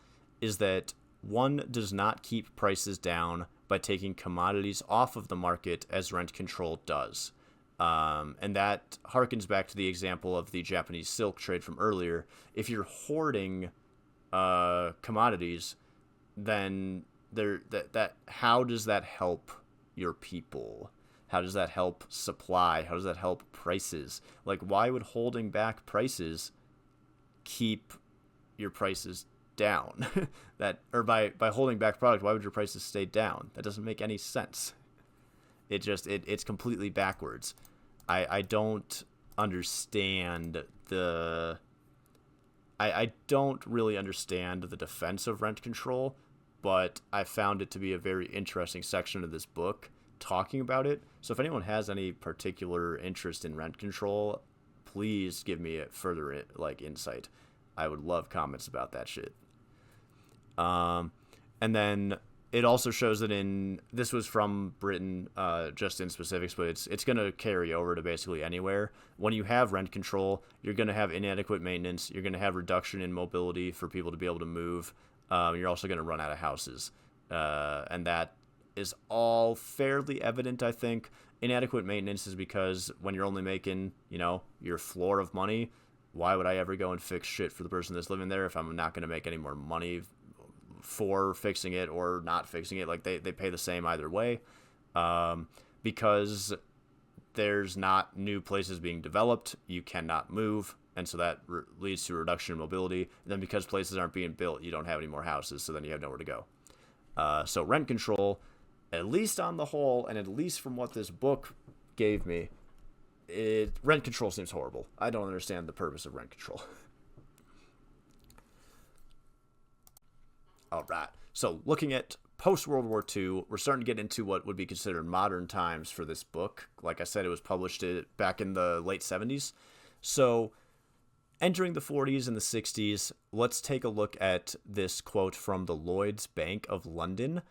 is that one does not keep prices down by taking commodities off of the market as rent control does. And that harkens back to the example of the Japanese silk trade from earlier. If you're hoarding commodities, then how does that help your people? How does that help supply? How does that help prices? Like, why would holding back prices keep your prices down? By holding back product, why would your prices stay down? That doesn't make any sense. It's completely backwards. I don't understand I don't really understand the defense of rent control, but I found it to be a very interesting section of this book talking about it. So if anyone has any particular interest in rent control, please give me a further like insight. I would love comments about that shit. And then it also shows that this was from Britain, just in specifics, but it's going to carry over to basically anywhere. When you have rent control, you're going to have inadequate maintenance. You're going to have reduction in mobility for people to be able to move. You're also going to run out of houses. And that is all fairly evident, I think. Inadequate maintenance is because when you're only making, your floor of money, why would I ever go and fix shit for the person that's living there if I'm not going to make any more money for fixing it or not fixing it? Like, they pay the same either way, because there's not new places being developed. You cannot move. and so that leads to a reduction in mobility. And then because places aren't being built, you don't have any more houses, so then you have nowhere to go. So rent control, at least on the whole, and at least from what this book gave me, rent control seems horrible. I don't understand the purpose of rent control. All right. So looking at post-World War II, we're starting to get into what would be considered modern times for this book. Like I said, it was published back in the late 70s. So entering the 40s and the 60s, let's take a look at this quote from the Lloyd's Bank of London.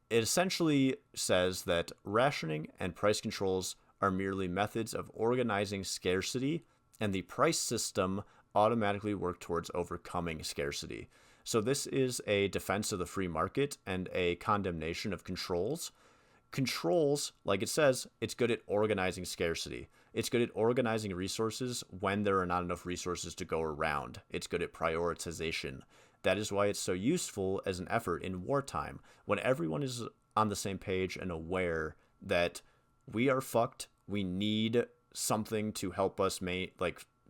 It essentially says that rationing and price controls are merely methods of organizing scarcity, and the price system automatically work towards overcoming scarcity. So this is a defense of the free market and a condemnation of controls. Controls, like it says, it's good at organizing scarcity. It's good at organizing resources when there are not enough resources to go around. It's good at prioritization. That is why it's so useful as an effort in wartime, when everyone is on the same page and aware that we are fucked, we need something to help us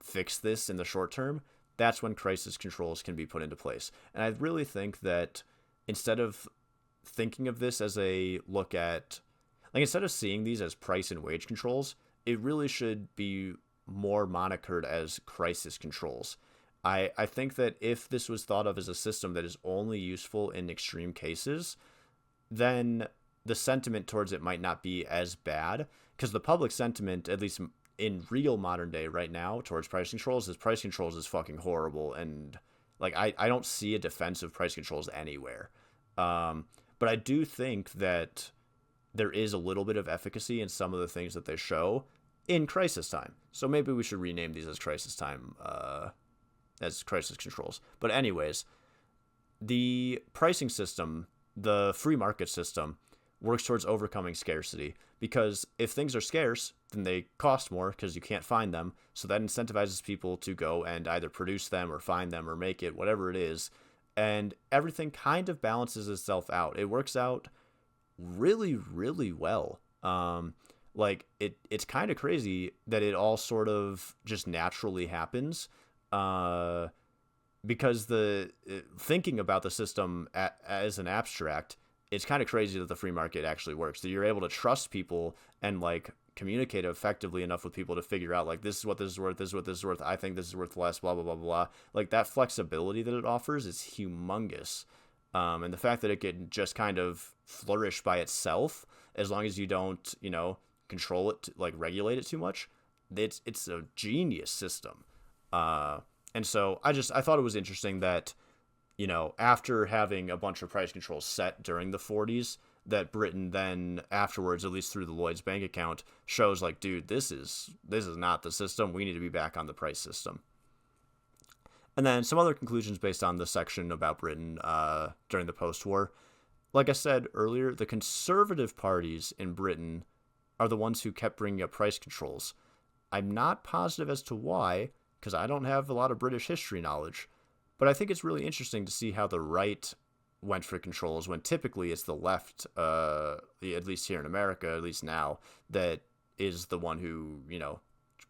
fix this in the short term. That's when crisis controls can be put into place. And I really think that instead of thinking of this as a look at, instead of seeing these as price and wage controls, it really should be more monikered as crisis controls. I think that if this was thought of as a system that is only useful in extreme cases, then the sentiment towards it might not be as bad, because the public sentiment, at least in real modern day right now, towards price controls is fucking horrible. And I don't see a defense of price controls anywhere. But I do think that there is a little bit of efficacy in some of the things that they show in crisis time. So maybe we should rename these as crisis time, as crisis controls. But anyways, the pricing system, the free market system, works towards overcoming scarcity, because if things are scarce, then they cost more because you can't find them. So that incentivizes people to go and either produce them or find them or make it, whatever it is. And everything kind of balances itself out. It works out really, really well. It's kind of crazy that it all sort of just naturally happens. Because thinking about the system as an abstract, it's kind of crazy that the free market actually works, that you're able to trust people and communicate effectively enough with people to figure out this is what this is worth, this is what this is worth, I think this is worth less, blah, blah, blah, blah. That flexibility that it offers is humongous. And the fact that it can just kind of flourish by itself, as long as you don't, control it, regulate it too much, it's a genius system. And so I thought it was interesting that, after having a bunch of price controls set during the 40s, that Britain then afterwards, at least through the Lloyd's Bank account, shows dude, this is not the system. We need to be back on the price system. And then some other conclusions based on the section about Britain during the post-war. Like I said earlier, the conservative parties in Britain are the ones who kept bringing up price controls. I'm not positive as to why, because I don't have a lot of British history knowledge, but I think it's really interesting to see how the right went for controls when typically it's the left, at least here in America, at least now, that is the one who,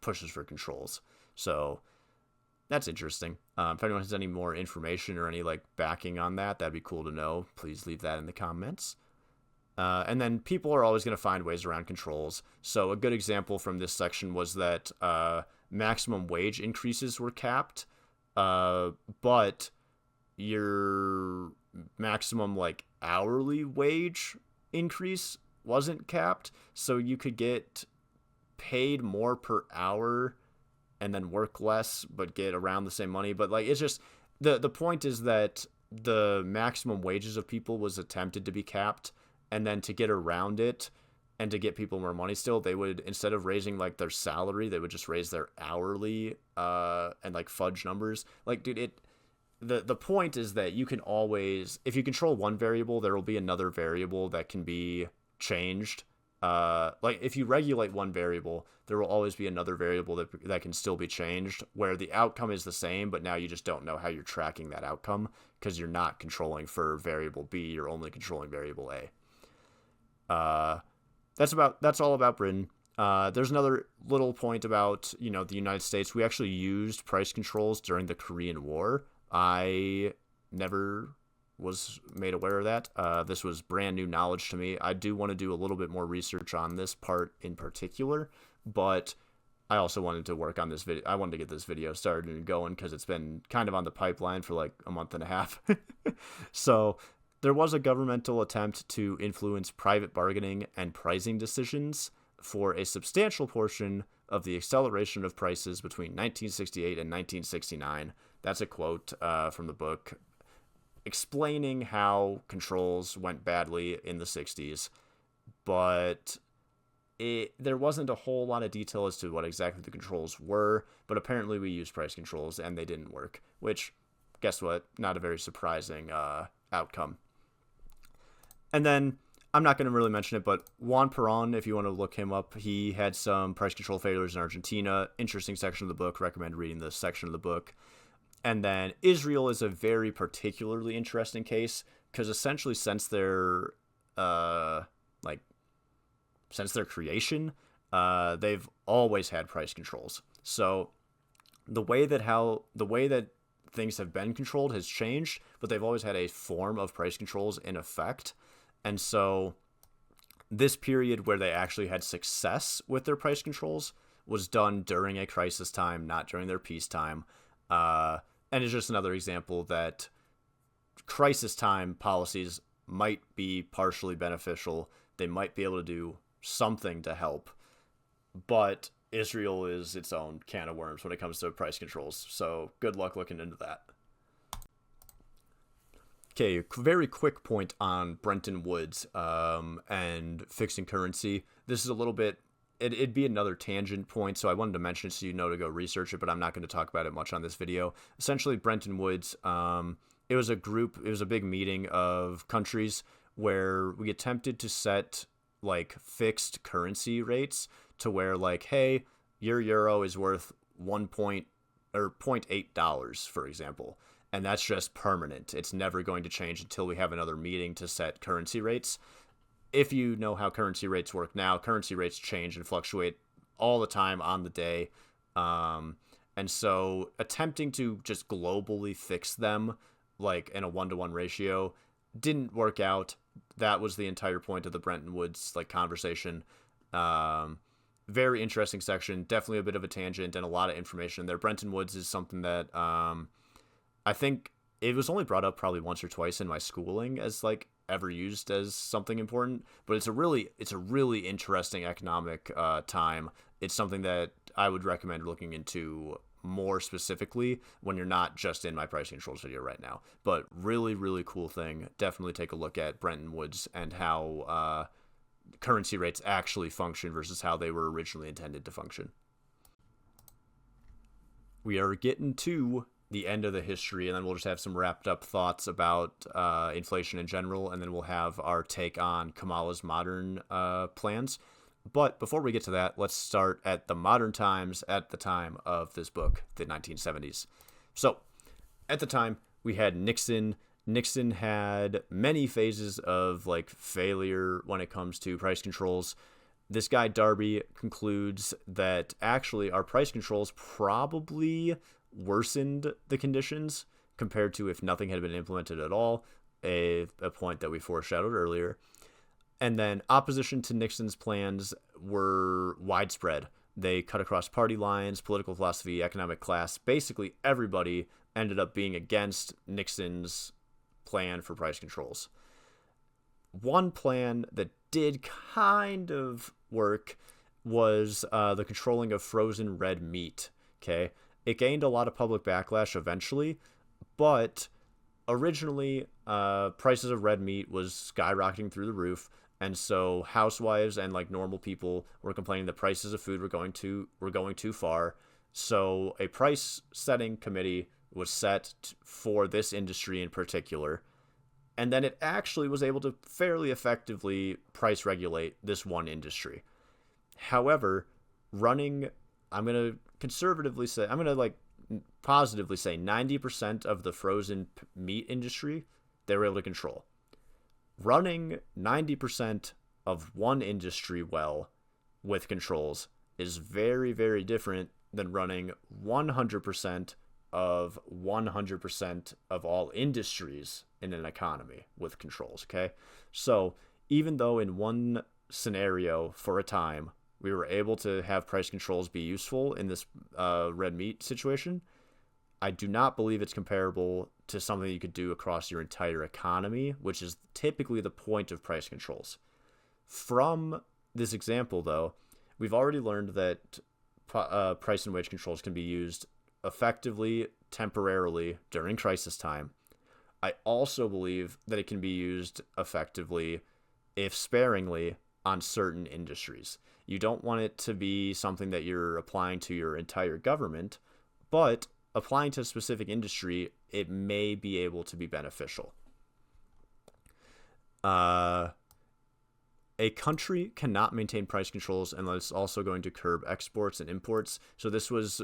pushes for controls. So that's interesting. If anyone has any more information or any backing on that, that'd be cool to know. Please leave that in the comments. And then people are always going to find ways around controls. So a good example from this section was that maximum wage increases were capped, but your maximum hourly wage increase wasn't capped. So you could get paid more per hour and then work less but get around the same money. But it's just the point is that the maximum wages of people was attempted to be capped, and then to get around it and to get people more money still, they would, instead of raising their salary, they would just raise their hourly and fudge numbers. Dude, the point is that you can always, if you control one variable, there will be another variable that can be changed. If you regulate one variable, there will always be another variable that can still be changed, where the outcome is the same, but now you just don't know how you're tracking that outcome because you're not controlling for variable B, you're only controlling variable A. That's all about Britain. There's another little point about, the United States. We actually used price controls during the Korean War. I never was made aware of that. This was brand new knowledge to me. I do want to do a little bit more research on this part in particular, but I also wanted to work on this video. I wanted to get this video started and going because it's been kind of on the pipeline for like a month and a half. So there was a governmental attempt to influence private bargaining and pricing decisions for a substantial portion of the acceleration of prices between 1968 and 1969. That's a quote from the book explaining how controls went badly in the 60s, but there wasn't a whole lot of detail as to what exactly the controls were, but apparently we used price controls and they didn't work, which, guess what? Not a very surprising outcome. And then, I'm not going to really mention it, but Juan Perón, if you want to look him up, he had some price control failures in Argentina. Interesting section of the book. Recommend reading this section of the book. And then Israel is a very particularly interesting case because essentially since their creation, they've always had price controls. So the way that things have been controlled has changed, but they've always had a form of price controls in effect. And so this period where they actually had success with their price controls was done during a crisis time, not during their peacetime. And it's just another example that crisis time policies might be partially beneficial. They might be able to do something to help, but Israel is its own can of worms when it comes to price controls. So good luck looking into that. Okay, very quick point on Brenton Woods and fixing currency. This is a little bit, it'd be another tangent point, so I wanted to mention it so you know to go research it, but I'm not going to talk about it much on this video. Essentially, Brenton Woods, it was a big meeting of countries where we attempted to set like fixed currency rates to where like, hey, your euro is worth $0.8, for example. And that's just permanent. It's never going to change until we have another meeting to set currency rates. If you know how currency rates work now, currency rates change and fluctuate all the time on the day. And so attempting to just globally fix them like in a 1-to-1 ratio didn't work out. That was the entire point of the Brenton Woods like conversation. Very interesting section, definitely a bit of a tangent and a lot of information there. Brenton Woods is something that I think it was only brought up probably once or twice in my schooling as like ever used as something important, but it's a really interesting economic time. It's something that I would recommend looking into more specifically when you're not just in my price controls video right now. But really, really cool thing. Definitely take a look at Brenton Woods and how currency rates actually function versus how they were originally intended to function. We are getting to the end of the history, and then we'll just have some wrapped up thoughts about inflation in general, and then we'll have our take on Kamala's modern plans. But before we get to that, let's start at the modern times at the time of this book, the 1970s. So at the time, we had Nixon. Nixon had many phases of like failure when it comes to price controls. This guy, Darby, concludes that actually our price controls probably worsened the conditions compared to if nothing had been implemented at all, a point that we foreshadowed earlier. And then opposition to Nixon's plans were widespread. They cut across party lines, political philosophy, economic class. Basically, everybody ended up being against Nixon's plan for price controls. One plan that did kind of work was the controlling of frozen red meat. Okay, it gained a lot of public backlash eventually, but originally prices of red meat was skyrocketing through the roof. And so housewives and like normal people were complaining that prices of food were going too far. So a price setting committee was set for this industry in particular. And then it actually was able to fairly effectively price regulate this one industry. However, I'm going to positively say 90% of the frozen meat industry, they were able to control. Running 90% of one industry well with controls is very, very different than running 100% of 100% of all industries in an economy with controls, okay? So even though in one scenario for a time we were able to have price controls be useful in this red meat situation, I do not believe it's comparable to something you could do across your entire economy, which is typically the point of price controls. From this example, though, we've already learned that price and wage controls can be used effectively, temporarily during crisis time. I also believe that it can be used effectively, if sparingly, on certain industries. You don't want it to be something that you're applying to your entire government, but applying to a specific industry, it may be able to be beneficial. A country cannot maintain price controls unless it's also going to curb exports and imports. So this was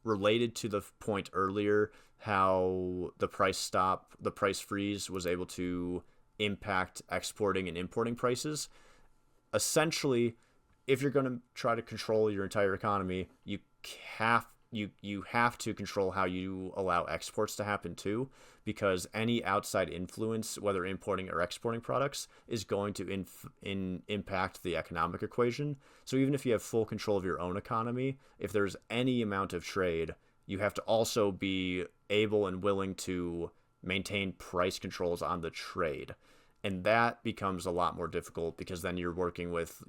related to the point earlier, how the price freeze was able to impact exporting and importing prices. Essentially, if you're going to try to control your entire economy, you have to control how you allow exports to happen too, because any outside influence, whether importing or exporting products, is going to impact the economic equation. So even if you have full control of your own economy, if there's any amount of trade, you have to also be able and willing to maintain price controls on the trade. And that becomes a lot more difficult because then you're working with,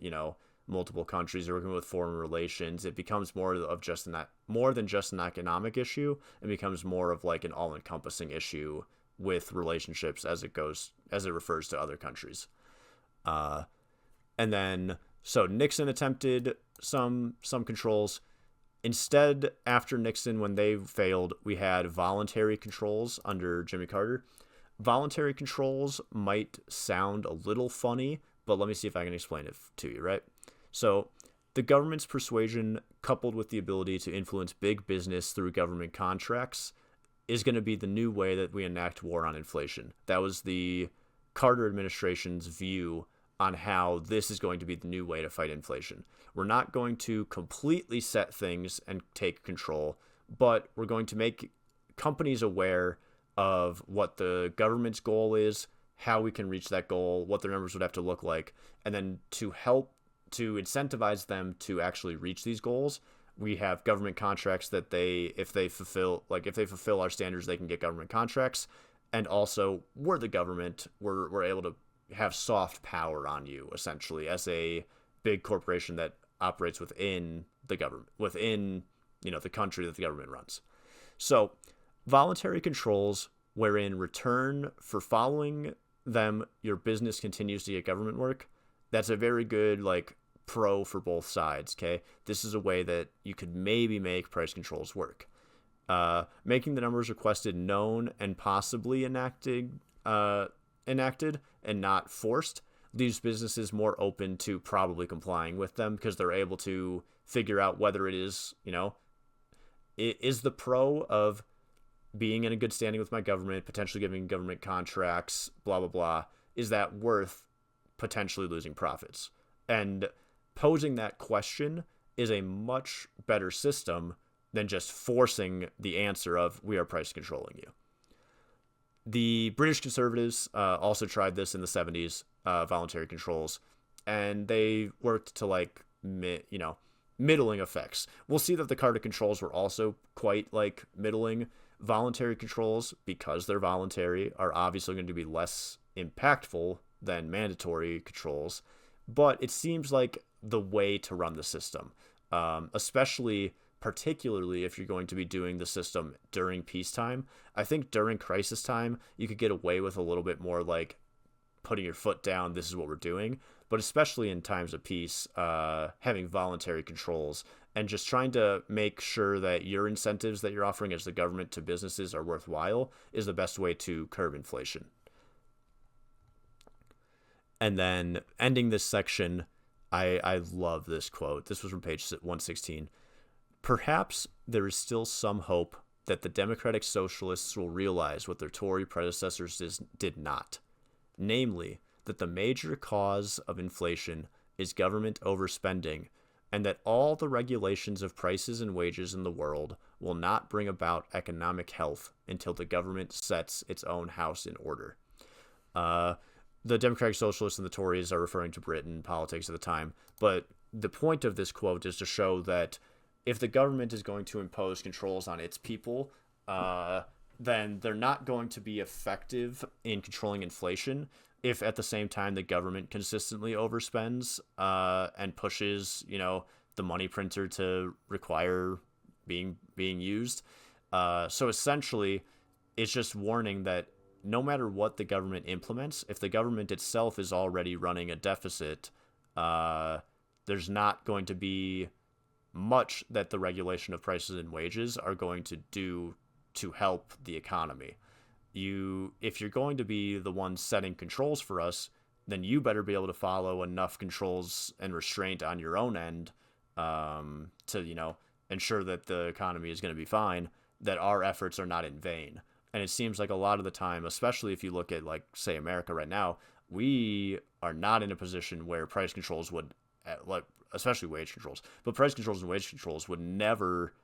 multiple countries, you're working with foreign relations. It becomes more than just an economic issue. It becomes more of like an all-encompassing issue with relationships as it refers to other countries. And then, so Nixon attempted some controls. Instead, after Nixon, when they failed, we had voluntary controls under Jimmy Carter. Voluntary controls might sound a little funny, but let me see if I can explain it to you, right? So the government's persuasion, coupled with the ability to influence big business through government contracts, is going to be the new way that we enact war on inflation. That was the Carter administration's view on how this is going to be the new way to fight inflation. We're not going to completely set things and take control, but we're going to make companies aware of what the government's goal is, how we can reach that goal, what their numbers would have to look like, and then to incentivize them to actually reach these goals, we have government contracts that if they fulfill our standards, they can get government contracts. And also, we're the government, we're able to have soft power on you, essentially, as a big corporation that operates within the government, within, the country that the government runs. So voluntary controls, where in return for following them, your business continues to get government work, that's a very good, pro for both sides, okay? This is a way that you could maybe make price controls work. Making the numbers requested known and possibly enacted and not forced leaves businesses more open to probably complying with them, because they're able to figure out whether it is, is the pro of being in a good standing with my government, potentially giving government contracts, blah, blah, blah, is that worth potentially losing profits? And posing that question is a much better system than just forcing the answer of, we are price controlling you. The British conservatives also tried this in the 70s, voluntary controls, and they worked to middling effects. We'll see that the Carter controls were also quite middling. Voluntary controls, because they're voluntary, are obviously going to be less impactful than mandatory controls, but it seems like the way to run the system, particularly if you're going to be doing the system during peacetime. I think during crisis time, you could get away with a little bit more putting your foot down, this is what we're doing, but especially in times of peace, having voluntary controls and just trying to make sure that your incentives that you're offering as the government to businesses are worthwhile is the best way to curb inflation. And then ending this section, I love this quote. This was from page 116. Perhaps there is still some hope that the Democratic Socialists will realize what their Tory predecessors did not, namely, that the major cause of inflation is government overspending, and that all the regulations of prices and wages in the world will not bring about economic health until the government sets its own house in order. The Democratic Socialists and the Tories are referring to Britain politics at the time, but the point of this quote is to show that if the government is going to impose controls on its people, then they're not going to be effective in controlling inflation if at the same time the government consistently overspends and pushes, the money printer to require being used. So essentially, it's just warning that no matter what the government implements, if the government itself is already running a deficit, there's not going to be much that the regulation of prices and wages are going to do to help the economy. If you're going to be the one setting controls for us, then you better be able to follow enough controls and restraint on your own end to, ensure that the economy is going to be fine, that our efforts are not in vain. And it seems like a lot of the time, especially if you look at, like, say, America right now, we are not in a position where price controls would, especially wage controls, but price controls and wage controls would never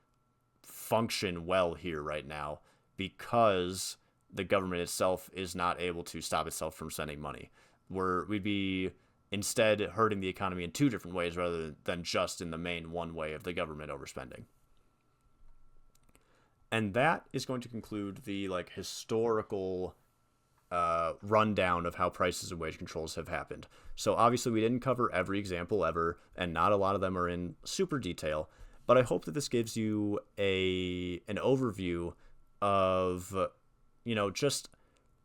function well here right now because the government itself is not able to stop itself from spending money. We'd be instead hurting the economy in two different ways rather than just in the main one way of the government overspending. And that is going to conclude the historical rundown of how prices and wage controls have happened. So obviously we didn't cover every example ever, and not a lot of them are in super detail, but I hope that this gives you an overview of, just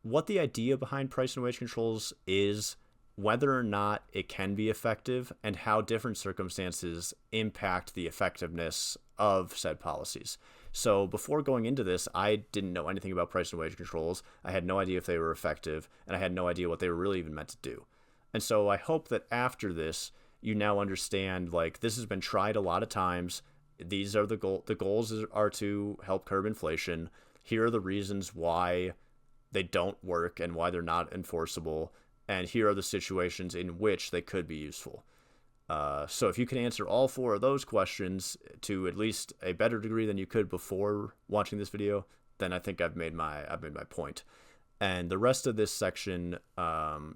what the idea behind price and wage controls is, whether or not it can be effective, and how different circumstances impact the effectiveness of said policies. So before going into this, I didn't know anything about price and wage controls. I had no idea if they were effective, and I had no idea what they were really even meant to do. And so I hope that after this, you now understand, this has been tried a lot of times. These are the goals are to help curb inflation. Here are the reasons why they don't work and why they're not enforceable. And here are the situations in which they could be useful. So if you can answer all four of those questions to at least a better degree than you could before watching this video, then I think I've made my point. And the rest of this section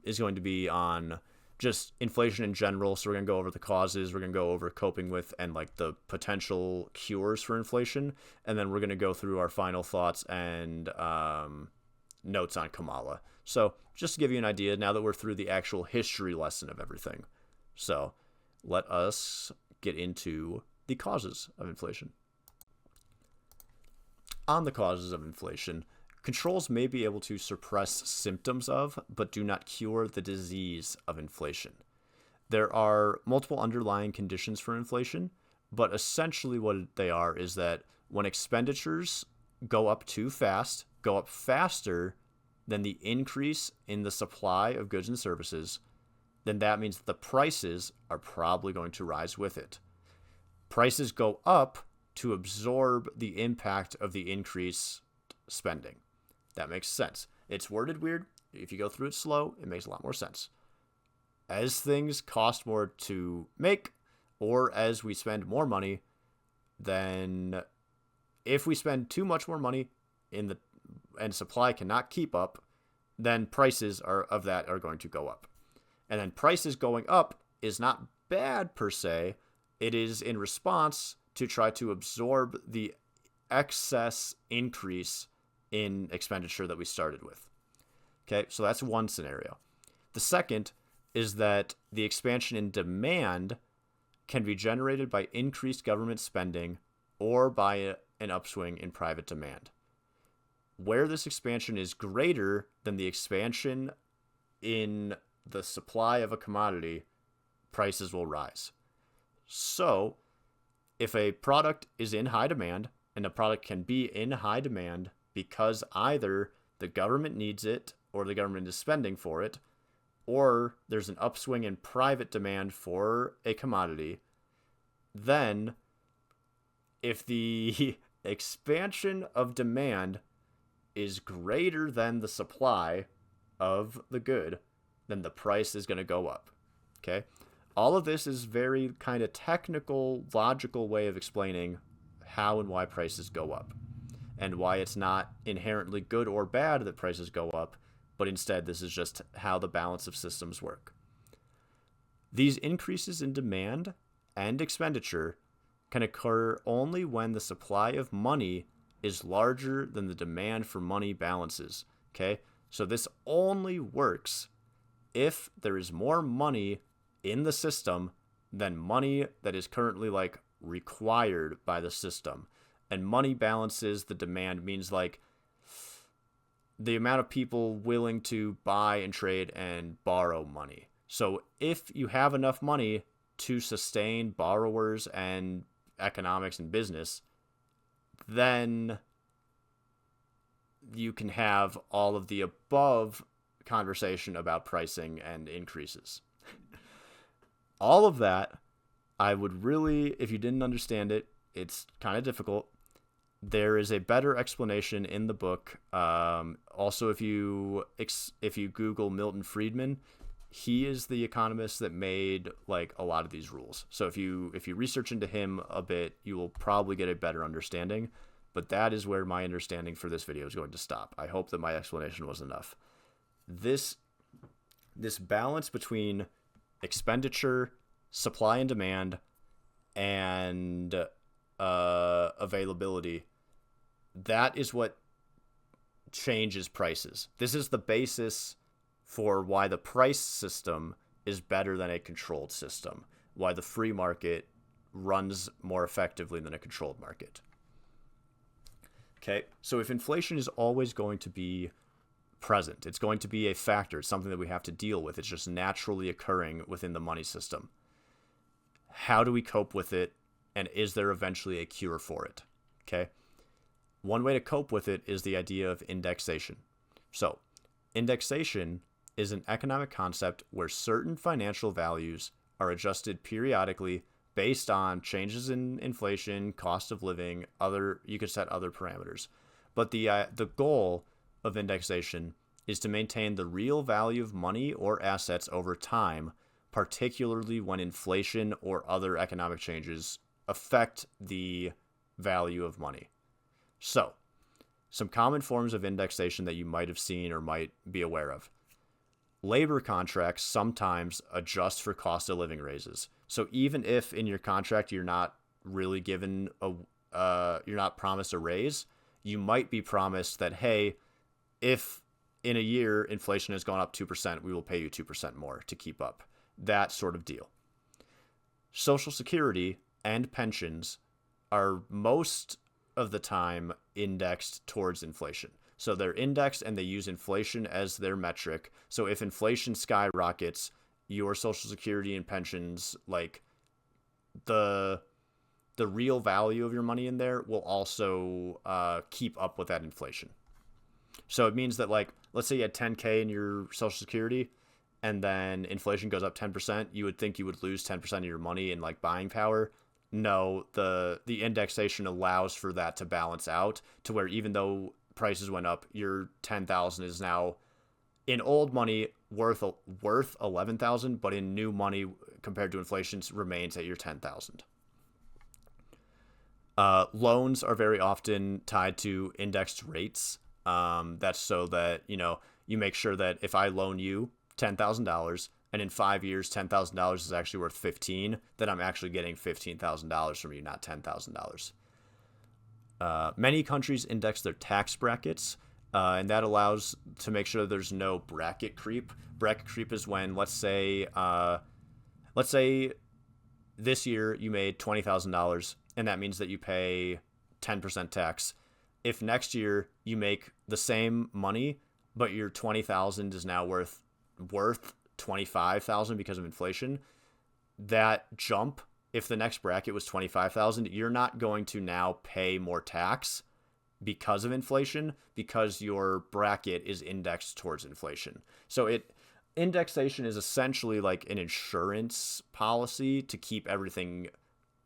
is going to be on just inflation in general. So we're going to go over the causes, we're going to go over coping with and the potential cures for inflation. And then we're going to go through our final thoughts and notes on Kamala. So just to give you an idea, now that we're through the actual history lesson of everything. So let us get into the causes of inflation. On the causes of inflation, controls may be able to suppress symptoms of, but do not cure the disease of inflation. There are multiple underlying conditions for inflation, but essentially what they are is that when expenditures go up too fast, go up faster than the increase in the supply of goods and services, then that means the prices are probably going to rise with it. Prices go up to absorb the impact of the increased spending. That makes sense. It's worded weird. If you go through it slow, it makes a lot more sense. As things cost more to make, or as we spend more money, then if we spend too much more money and supply cannot keep up, then prices are going to go up. And then prices going up is not bad per se. It is in response to try to absorb the excess increase in expenditure that we started with. Okay, so that's one scenario. The second is that the expansion in demand can be generated by increased government spending or by an upswing in private demand. Where this expansion is greater than the expansion in the supply of a commodity, prices will rise. So, if a product is in high demand, and a product can be in high demand because either the government needs it, or the government is spending for it, or there's an upswing in private demand for a commodity, then if the expansion of demand is greater than the supply of the good, then the price is going to go up. Okay? All of this is very kind of technical, logical way of explaining how and why prices go up, and why it's not inherently good or bad that prices go up, but instead this is just how the balance of systems work. These increases in demand and expenditure can occur only when the supply of money is larger than the demand for money balances. Okay? So this only works if there is more money in the system than money that is currently like required by the system. And money balances the demand means like the amount of people willing to buy and trade and borrow money. So if you have enough money to sustain borrowers and economics and business, then you can have all of the above conversation about pricing and increases. All of that, I would really, if you didn't understand it, it's kind of difficult. There is a better explanation in the book. Also, if you Google Milton Friedman, he is the economist that made like a lot of these rules. So if you research into him a bit, you will probably get a better understanding. But that is where my understanding for this video is going to stop. I hope that my explanation was enough. This balance between expenditure, supply and demand, and availability, that is what changes prices. This is the basis for why the price system is better than a controlled system, why the free market runs more effectively than a controlled market. Okay, so if inflation is always going to be present, it's going to be a factor, it's something that we have to deal with, it's just naturally occurring within the money system. How do we cope with it, and is there eventually a cure for it? Okay, one way to cope with it is the idea of indexation. So, indexation is an economic concept where certain financial values are adjusted periodically based on changes in inflation, cost of living, you could set other parameters. But the goal of indexation is to maintain the real value of money or assets over time, particularly when inflation or other economic changes affect the value of money. So, some common forms of indexation that you might have seen or might be aware of. Labor contracts sometimes adjust for cost of living raises. So even if in your contract you're not really given you're not promised a raise, you might be promised that, hey, if in a year inflation has gone up 2%, we will pay you 2% more to keep up. That sort of deal. Social Security and pensions are most of the time indexed towards inflation. So they're indexed and they use inflation as their metric. So if inflation skyrockets, your Social Security and pensions, like the real value of your money in there will also keep up with that inflation. So it means that, like, let's say you had 10K in your Social Security and then inflation goes up 10%, you would think you would lose 10% of your money in like buying power. No, the indexation allows for that to balance out to where even though prices went up, your 10,000 is now in old money worth 11,000, but in new money compared to inflation remains at your 10,000. Loans are very often tied to indexed rates. That's so that you make sure that if I loan you $10,000 and in 5 years $10,000 is actually worth 15, then I'm actually getting $15,000 from you, not $10,000. Many countries index their tax brackets, and that allows to make sure there's no bracket creep. Bracket creep is when, let's say this year you made $20,000, and that means that you pay 10% tax. If next year you make the same money, but your $20,000 is now worth $25,000 because of inflation, that jump, if the next bracket was $25,000, you're not going to now pay more tax because of inflation, because your bracket is indexed towards inflation. So indexation is essentially like an insurance policy to keep everything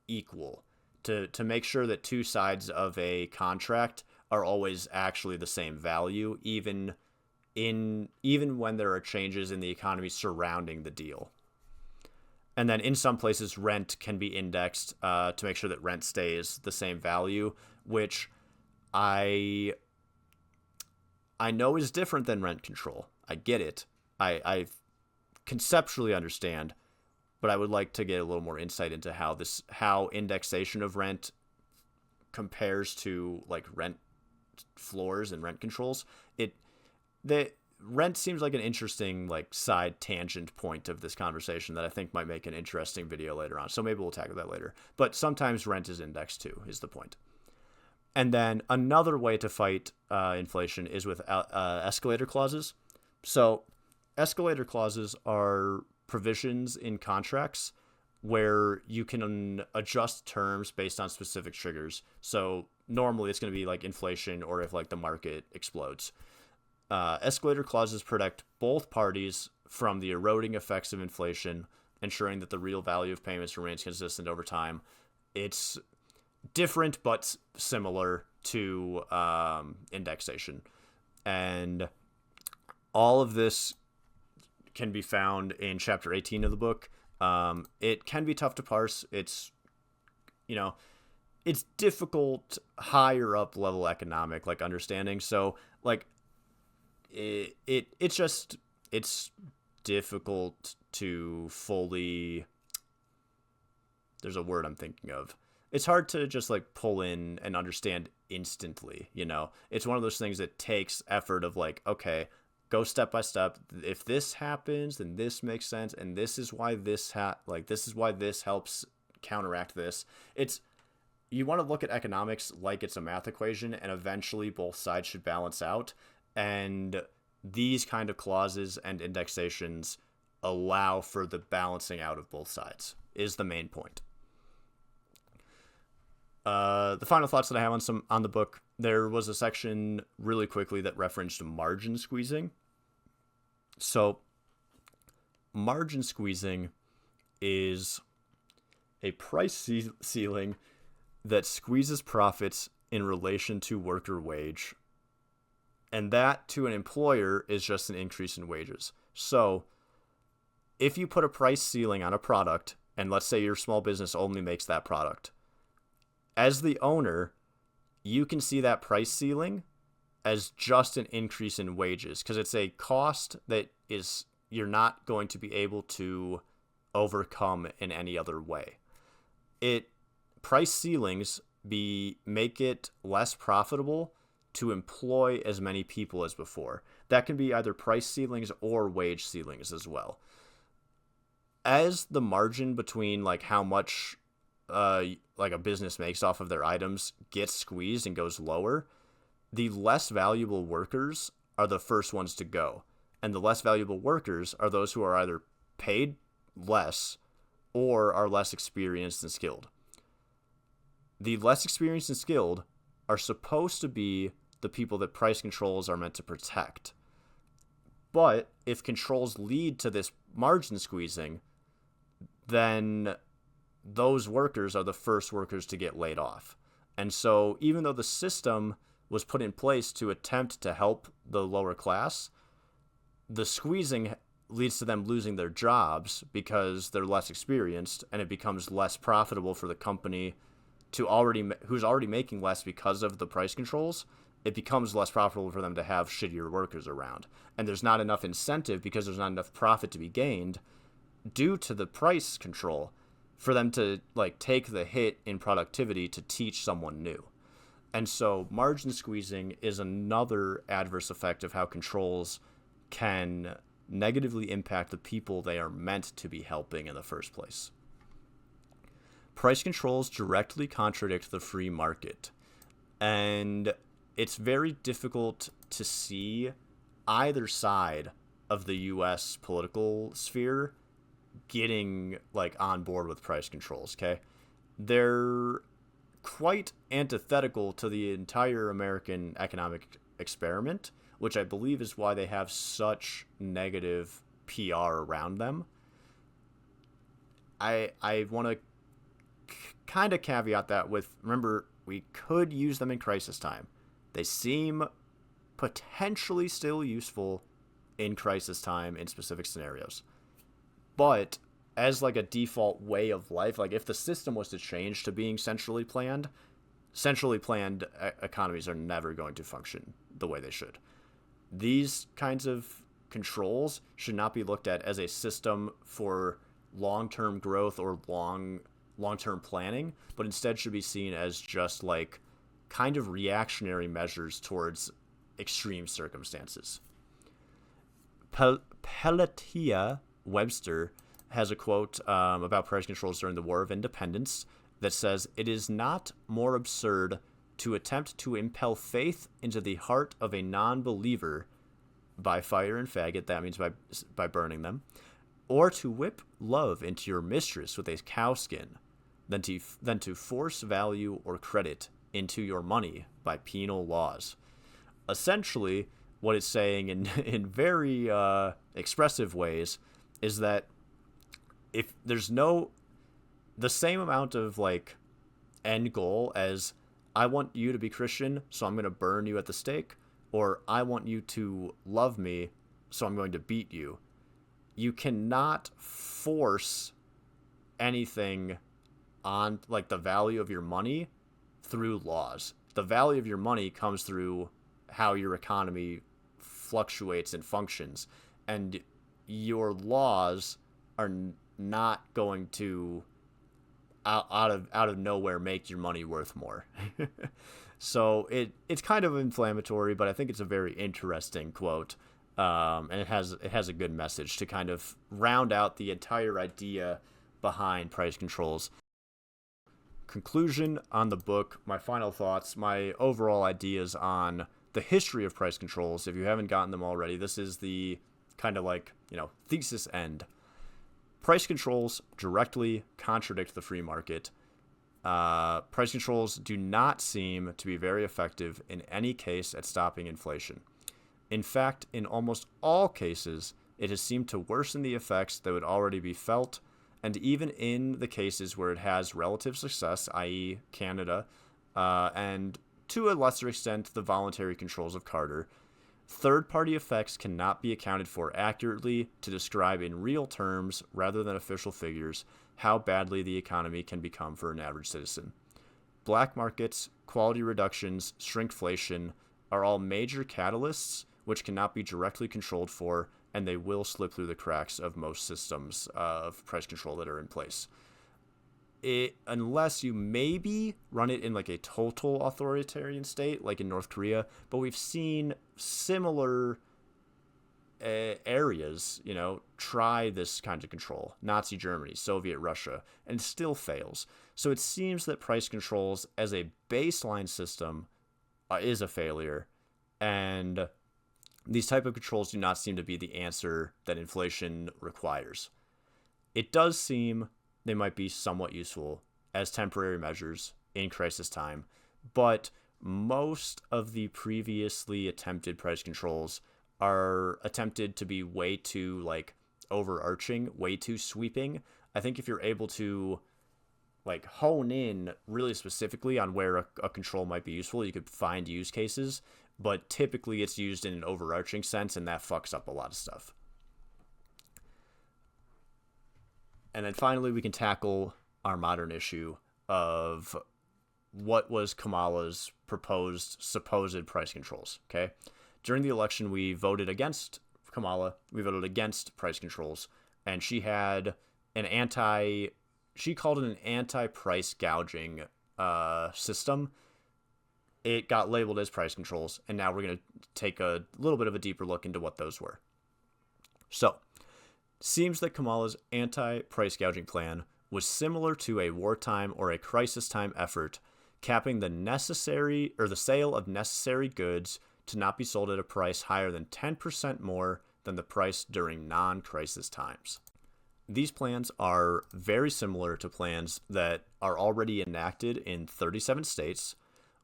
equal, to make sure that two sides of a contract are always actually the same value, even when there are changes in the economy surrounding the deal. And then in some places, rent can be indexed to make sure that rent stays the same value, which I know is different than rent control. I get it. I conceptually understand, but I would like to get a little more insight into how indexation of rent compares to like rent floors and rent controls. The rent seems like an interesting like side tangent point of this conversation that I think might make an interesting video later on. So maybe we'll tackle that later. But sometimes rent is indexed too, is the point. And then another way to fight inflation is with escalator clauses. So escalator clauses are provisions in contracts where you can adjust terms based on specific triggers. So normally it's going to be like inflation or if like the market explodes. Escalator clauses protect both parties from the eroding effects of inflation, ensuring that the real value of payments remains consistent over time. It's different but similar to indexation. And all of this can be found in chapter 18 of the book. It can be tough to parse. It's difficult higher up level economic like understanding. So like it's difficult to fully, there's a word I'm thinking of. It's hard to just like pull in and understand instantly, It's one of those things that takes effort of like, okay, go step by step. If this happens, then this makes sense, and this is why this helps counteract this. You want to look at economics like it's a math equation, and eventually both sides should balance out. And these kind of clauses and indexations allow for the balancing out of both sides, is the main point. The final thoughts that I have on the book, there was a section really quickly that referenced margin squeezing. So margin squeezing is a price ceiling that squeezes profits in relation to worker wage. And that to an employer is just an increase in wages. So if you put a price ceiling on a product, and let's say your small business only makes that product, as the owner, you can see that price ceiling as just an increase in wages because it's a cost that you're not going to be able to overcome in any other way. Price ceilings make it less profitable to employ as many people as before. That can be either price ceilings or wage ceilings as well. As the margin between like how much like a business makes off of their items gets squeezed and goes lower, the less valuable workers are the first ones to go. And the less valuable workers are those who are either paid less or are less experienced and skilled. The less experienced and skilled are supposed to be the people that price controls are meant to protect. But if controls lead to this margin squeezing, then those workers are the first workers to get laid off. And so even though the system was put in place to attempt to help the lower class, the squeezing leads to them losing their jobs because they're less experienced, and it becomes less profitable for the company who's already making less because of the price controls. It becomes less profitable for them to have shittier workers around. And there's not enough incentive because there's not enough profit to be gained due to the price control for them to like take the hit in productivity to teach someone new. And so margin squeezing is another adverse effect of how controls can negatively impact the people they are meant to be helping in the first place. Price controls directly contradict the free market, and it's very difficult to see either side of the U.S. political sphere getting like on board with price controls, okay? They're quite antithetical to the entire American economic experiment, which I believe is why they have such negative PR around them. I want to kind of caveat that with, remember, we could use them in crisis time. They seem potentially still useful in crisis time in specific scenarios. But as like a default way of life, like if the system was to change to being centrally planned economies are never going to function the way they should. These kinds of controls should not be looked at as a system for long-term growth or long-term planning, but instead should be seen as just like kind of reactionary measures towards extreme circumstances. Pelletier Webster has a quote about price controls during the War of Independence that says, "It is not more absurd to attempt to impel faith into the heart of a non-believer by fire and faggot," that means by burning them, "or to whip love into your mistress with a cowskin, than to force value or credit into your money by penal laws." Essentially, what it's saying in very expressive ways is that if there's the same amount of like end goal as I want you to be Christian, so I'm going to burn you at the stake, or I want you to love me, so I'm going to beat you. You cannot force anything on like the value of your money through laws. The value of your money comes through how your economy fluctuates and functions, and your laws are not going to out of nowhere make your money worth more. So it's kind of inflammatory, but I think it's a very interesting quote, and it has a good message to kind of round out the entire idea behind price controls. Conclusion on the book, my final thoughts, my overall ideas on the history of price controls. If you haven't gotten them already, this is the kind of like, thesis end. Price controls directly contradict the free market. Price controls do not seem to be very effective in any case at stopping inflation. In fact, in almost all cases, it has seemed to worsen the effects that would already be felt, and even in the cases where it has relative success, i.e. Canada, and to a lesser extent the voluntary controls of Carter, third-party effects cannot be accounted for accurately to describe in real terms, rather than official figures, how badly the economy can become for an average citizen. Black markets, quality reductions, shrinkflation are all major catalysts which cannot be directly controlled for, and they will slip through the cracks of most systems of price control that are in place. Unless you maybe run it in like a total authoritarian state, like in North Korea, but we've seen similar areas, try this kind of control. Nazi Germany, Soviet Russia, and still fails. So it seems that price controls as a baseline system is a failure, and these type of controls do not seem to be the answer that inflation requires. It does seem they might be somewhat useful as temporary measures in crisis time, but most of the previously attempted price controls are attempted to be way too like overarching, way too sweeping. I think if you're able to like hone in really specifically on where a control might be useful, you could find use cases, but typically it's used in an overarching sense, and that fucks up a lot of stuff. And then finally, we can tackle our modern issue of what was Kamala's proposed supposed price controls, okay? During the election, we voted against Kamala. We voted against price controls, and she had she called it an anti-price gouging system. It got labeled as price controls, and now we're going to take a little bit of a deeper look into what those were. So, seems that Kamala's anti-price gouging plan was similar to a wartime or a crisis time effort, capping the sale of necessary goods to not be sold at a price higher than 10% more than the price during non-crisis times. These plans are very similar to plans that are already enacted in 37 states,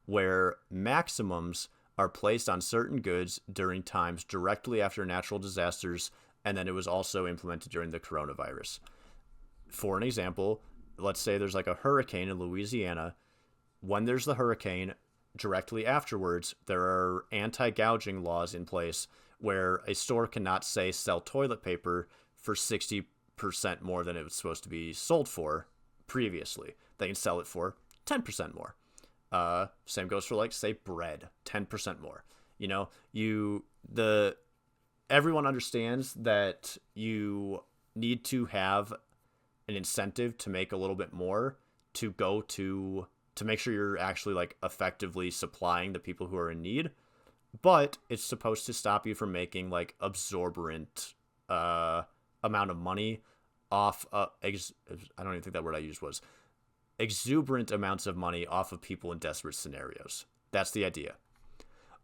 where maximums are placed on certain goods during times directly after natural disasters, and then it was also implemented during the coronavirus. For an example, let's say there's like a hurricane in Louisiana. When there's the hurricane, directly afterwards, there are anti-gouging laws in place where a store cannot say sell toilet paper for 60% more than it was supposed to be sold for previously. They can sell it for 10% more. Same goes for, like, say, bread, 10% more. You know, everyone understands that you need to have an incentive to make a little bit more to make sure you're actually, like, effectively supplying the people who are in need. But it's supposed to stop you from making, like, exorbitant amount of money off I don't even think that word I used was exuberant amounts of money off of people in desperate scenarios. That's the idea.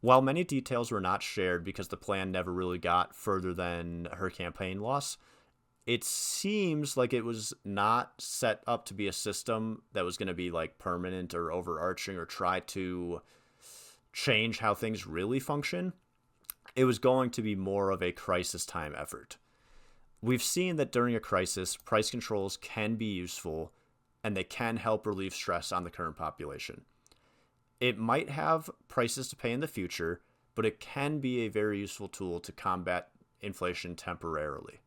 While many details were not shared because the plan never really got further than her campaign loss, it seems like it was not set up to be a system that was going to be, like, permanent or overarching or try to change how things really function. It was going to be more of a crisis time effort. We've seen that during a crisis, price controls can be useful and they can help relieve stress on the current population. It might have prices to pay in the future, but it can be a very useful tool to combat inflation temporarily.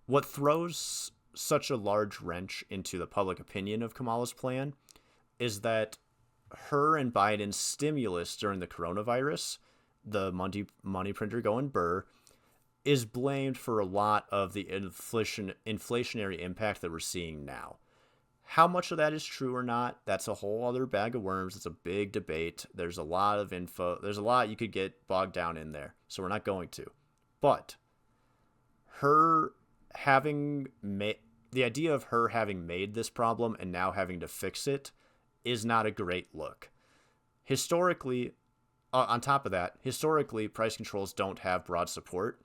What throws such a large wrench into the public opinion of Kamala's plan is that her and Biden's stimulus during the coronavirus, the money printer going burr, is blamed for a lot of the inflationary impact that we're seeing now. How much of that is true or not, that's a whole other bag of worms. It's a big debate. There's a lot of info. There's a lot you could get bogged down in there, so we're not going to. But the idea of her having made this problem and now having to fix it is not a great look. Historically, on top of that, price controls don't have broad support.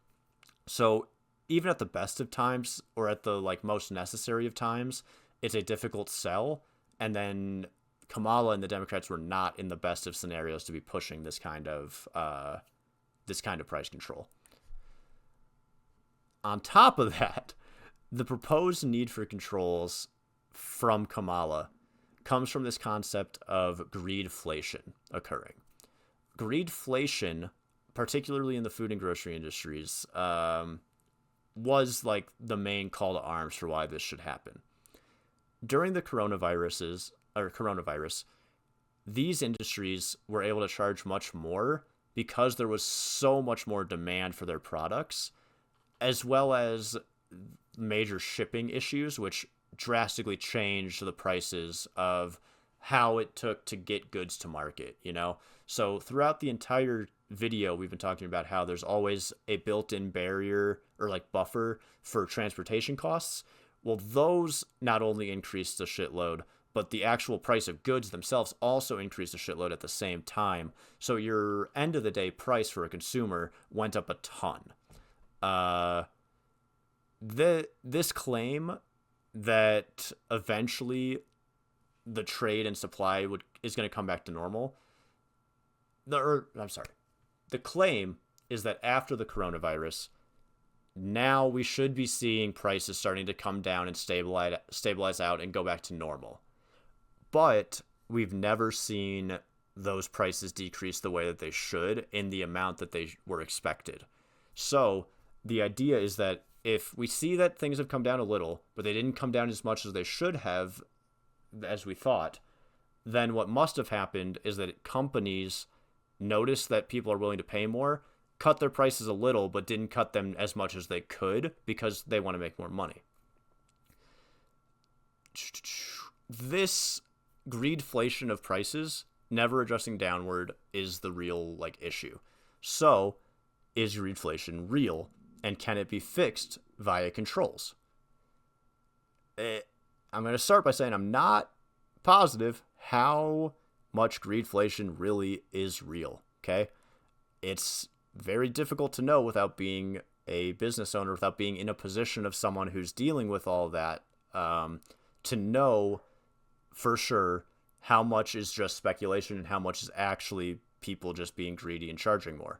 So even at the best of times, or at the, like, most necessary of times, it's a difficult sell. And then Kamala and the Democrats were not in the best of scenarios to be pushing this kind of price control. On top of that, the proposed need for controls from Kamala comes from this concept of greedflation occurring. Greedflation, particularly in the food and grocery industries, was, like, the main call to arms for why this should happen. During the coronavirus, these industries were able to charge much more because there was so much more demand for their products, as well as major shipping issues, which drastically changed the prices of how it took to get goods to market, you know? So throughout the entire video, we've been talking about how there's always a built-in barrier or, like, buffer for transportation costs. Well, those not only increased a shitload, but the actual price of goods themselves also increased a shitload at the same time. So your end-of-the-day price for a consumer went up a ton. This claim that eventually the trade and supply is going to come back to normal. The claim is that after the coronavirus, now we should be seeing prices starting to come down and stabilize out and go back to normal. But we've never seen those prices decrease the way that they should in the amount that they were expected. So the idea is that if we see that things have come down a little, but they didn't come down as much as they should have, as we thought, then what must have happened is that companies noticed that people are willing to pay more, cut their prices a little, but didn't cut them as much as they could because they want to make more money. This greedflation of prices, never adjusting downward, is the real, like, issue. So, is greedflation real, and can it be fixed via controls? I'm going to start by saying I'm not positive how much greedflation really is real, okay? It's very difficult to know without being a business owner, without being in a position of someone who's dealing with all that, to know for sure how much is just speculation and how much is actually people just being greedy and charging more.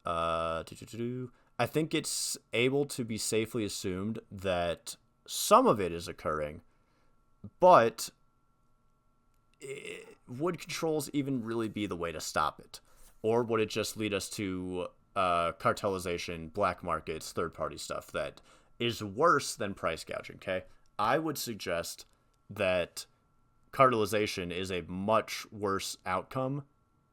I think it's able to be safely assumed that some of it is occurring, but would controls even really be the way to stop it? Or would it just lead us to cartelization, black markets, third-party stuff that is worse than price gouging, okay? I would suggest that cartelization is a much worse outcome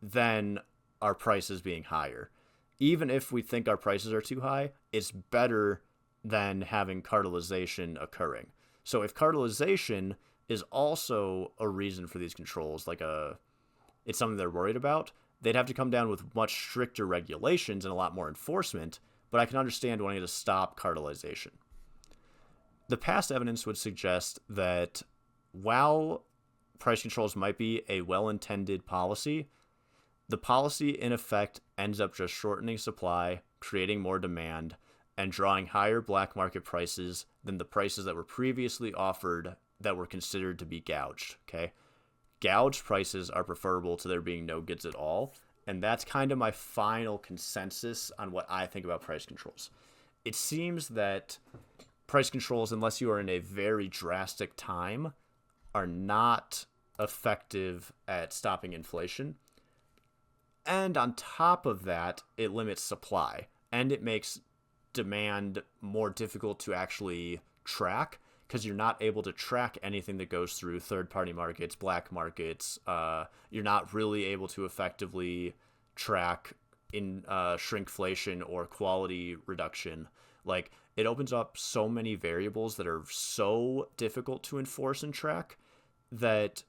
than our prices being higher. Even if we think our prices are too high, it's better than having cartelization occurring. So if cartelization is also a reason for these controls, it's something they're worried about, they'd have to come down with much stricter regulations and a lot more enforcement, but I can understand wanting to stop cartelization. The past evidence would suggest that while price controls might be a well-intended policy, the policy in effect ends up just shortening supply, creating more demand, and drawing higher black market prices than the prices that were previously offered that were considered to be gouged, okay? Gouged prices are preferable to there being no goods at all, and that's kind of my final consensus on what I think about price controls. It seems that price controls, unless you are in a very drastic time, are not effective at stopping inflation. And on top of that, it limits supply, and it makes demand more difficult to actually track, because you're not able to track anything that goes through third-party markets, black markets. You're not really able to effectively track in shrinkflation or quality reduction. Like, it opens up so many variables that are so difficult to enforce and track that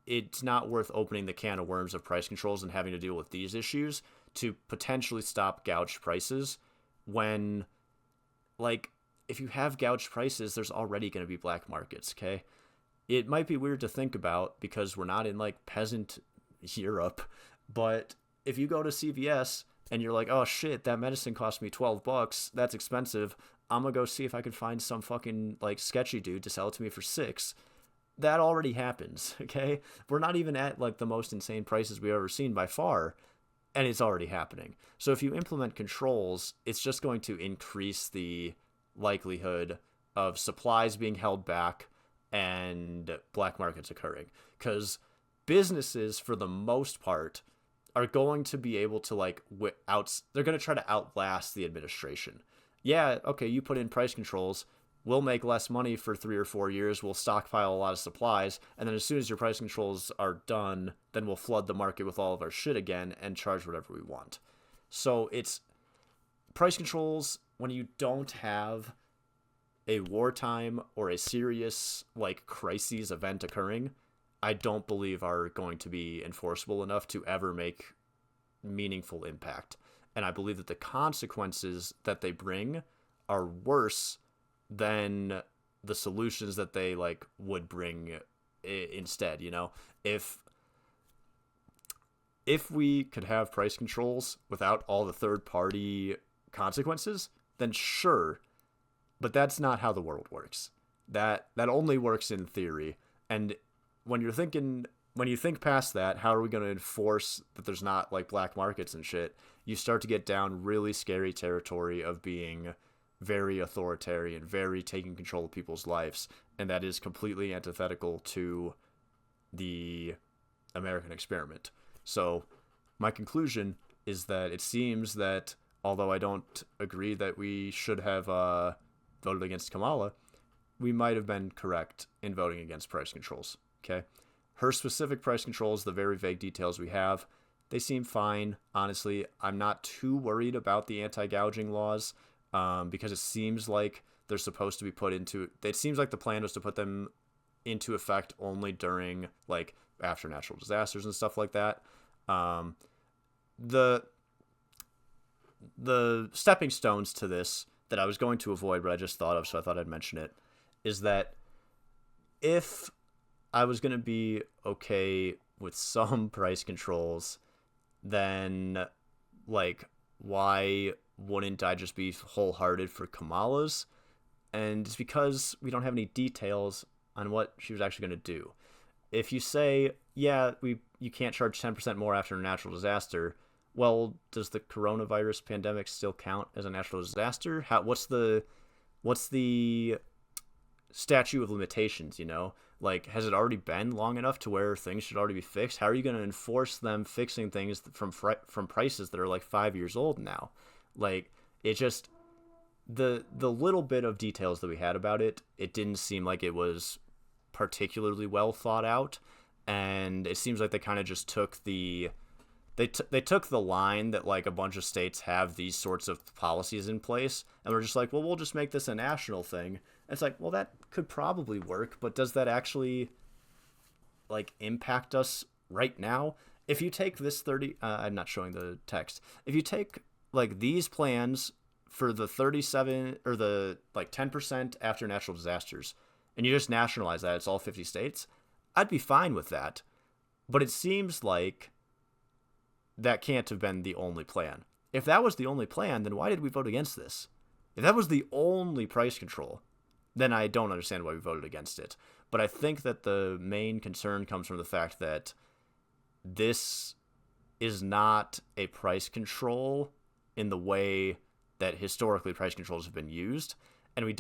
it's not worth opening the can of worms of price controls and having to deal with these issues to potentially stop gouged prices when, like, if you have gouged prices, there's already going to be black markets, okay? It might be weird to think about because we're not in, like, peasant Europe, but if you go to CVS and you're like, oh, shit, that medicine cost me $12, that's expensive, I'm going to go see if I can find some fucking, like, sketchy dude to sell it to me for $6. That already happens, okay? We're not even at, like, the most insane prices we've ever seen by far, and it's already happening. So if you implement controls, it's just going to increase the likelihood of supplies being held back and black markets occurring, because businesses, for the most part, are going to be able to, like, they're going to try to outlast the administration. Yeah, okay, you put in price controls, we'll make less money for 3 or 4 years, we'll stockpile a lot of supplies, and then as soon as your price controls are done, then we'll flood the market with all of our shit again and charge whatever we want. So it's price controls when you don't have a wartime or a serious, like, crises event occurring, I don't believe are going to be enforceable enough to ever make meaningful impact. And I believe that the consequences that they bring are worse than the solutions that they, like, would bring instead, you know? If we could have price controls without all the third-party consequences, then sure, but that's not how the world works. That only works in theory. And when you think past that, how are we going to enforce that there's not, like, black markets and shit? You start to get down really scary territory of being very authoritarian, very taking control of people's lives, and that is completely antithetical to the American experiment. So my conclusion is that it seems that, although I don't agree that we should have voted against Kamala, we might have been correct in voting against price controls, okay? Her specific price controls, the very vague details we have, they seem fine. Honestly, I'm not too worried about the anti-gouging laws because it seems like they're supposed to be put into... It seems like the plan was to put them into effect only during, like, after natural disasters and stuff like that. The stepping stones to this that I was going to avoid, but I just thought of, so I thought I'd mention it, is that if I was going to be okay with some price controls, then, like, why wouldn't I just be wholehearted for Kamala's? And it's because we don't have any details on what she was actually going to do. If you say, yeah, you can't charge 10% more after a natural disaster, well, does the coronavirus pandemic still count as a natural disaster? What's the statute of limitations, you know? Like, has it already been long enough to where things should already be fixed? How are you going to enforce them fixing things from prices that are, like, 5 years old now? Like, it just... the little bit of details that we had about it, it didn't seem like it was particularly well thought out, and it seems like they kind of just took they took the line that like a bunch of states have these sorts of policies in place, and we're just like, well, we'll just make this a national thing. And it's like, well, that could probably work, but does that actually like impact us right now? If you take this 30, I'm not showing the text. If you take like these plans for the 37 or the like 10% after natural disasters, and you just nationalize that, it's all 50 states, I'd be fine with that. But it seems like that can't have been the only plan. If that was the only plan, then why did we vote against this? If that was the only price control, then I don't understand why we voted against it. But I think that the main concern comes from the fact that this is not a price control in the way that historically price controls have been used, and we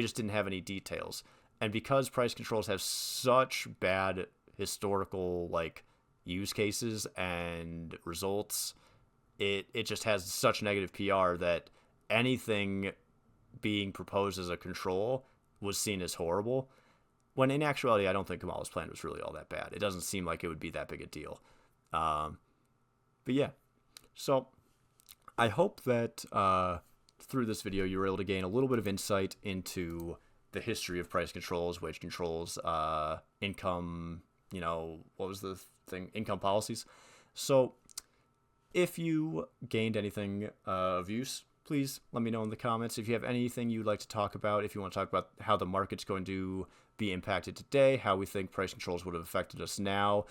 just didn't have any details. And because price controls have such bad historical like use cases and results, it just has such negative PR that anything being proposed as a control was seen as horrible, when in actuality I don't think Kamala's plan was really all that bad. It doesn't seem like it would be that big a deal. But yeah, so I hope that through this video you were able to gain a little bit of insight into the history of price controls, wage controls, income, what was the thing? Income policies. So if you gained anything of use, please let me know in the comments. If you have anything you'd like to talk about, if you want to talk about how the market's going to be impacted today, how we think price controls would have affected us now,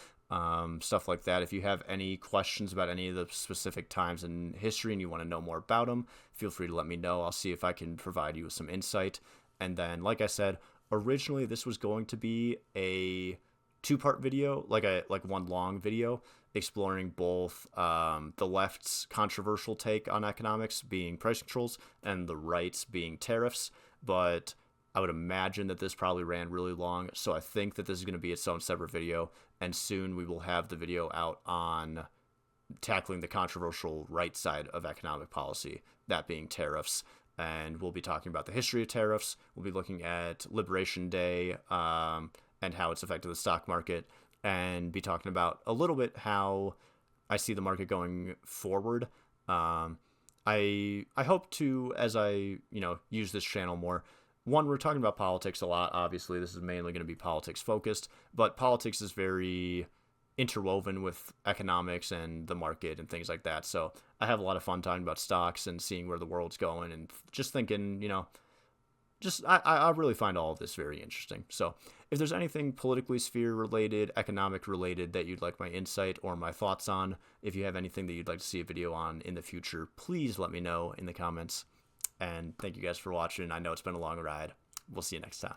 stuff like that. If you have any questions about any of the specific times in history and you want to know more about them, feel free to let me know. I'll see if I can provide you with some insight. And then, like I said, originally this was going to be a two-part video, like one long video, exploring both the left's controversial take on economics being price controls and the right's being tariffs. But I would imagine that this probably ran really long, so I think that this is going to be its own separate video, and soon we will have the video out on tackling the controversial right side of economic policy, that being tariffs. And we'll be talking about the history of tariffs. We'll be looking at Liberation Day and how it's affected the stock market, and be talking about a little bit how I see the market going forward. I hope to, as I use this channel more, one, we're talking about politics a lot. Obviously, this is mainly going to be politics focused, but politics is very interwoven with economics and the market and things like that. So I have a lot of fun talking about stocks and seeing where the world's going, and just thinking, I really find all of this very interesting. So if there's anything politically sphere related, economic related that you'd like my insight or my thoughts on, if you have anything that you'd like to see a video on in the future, please let me know in the comments. And thank you guys for watching. I know it's been a long ride. We'll see you next time.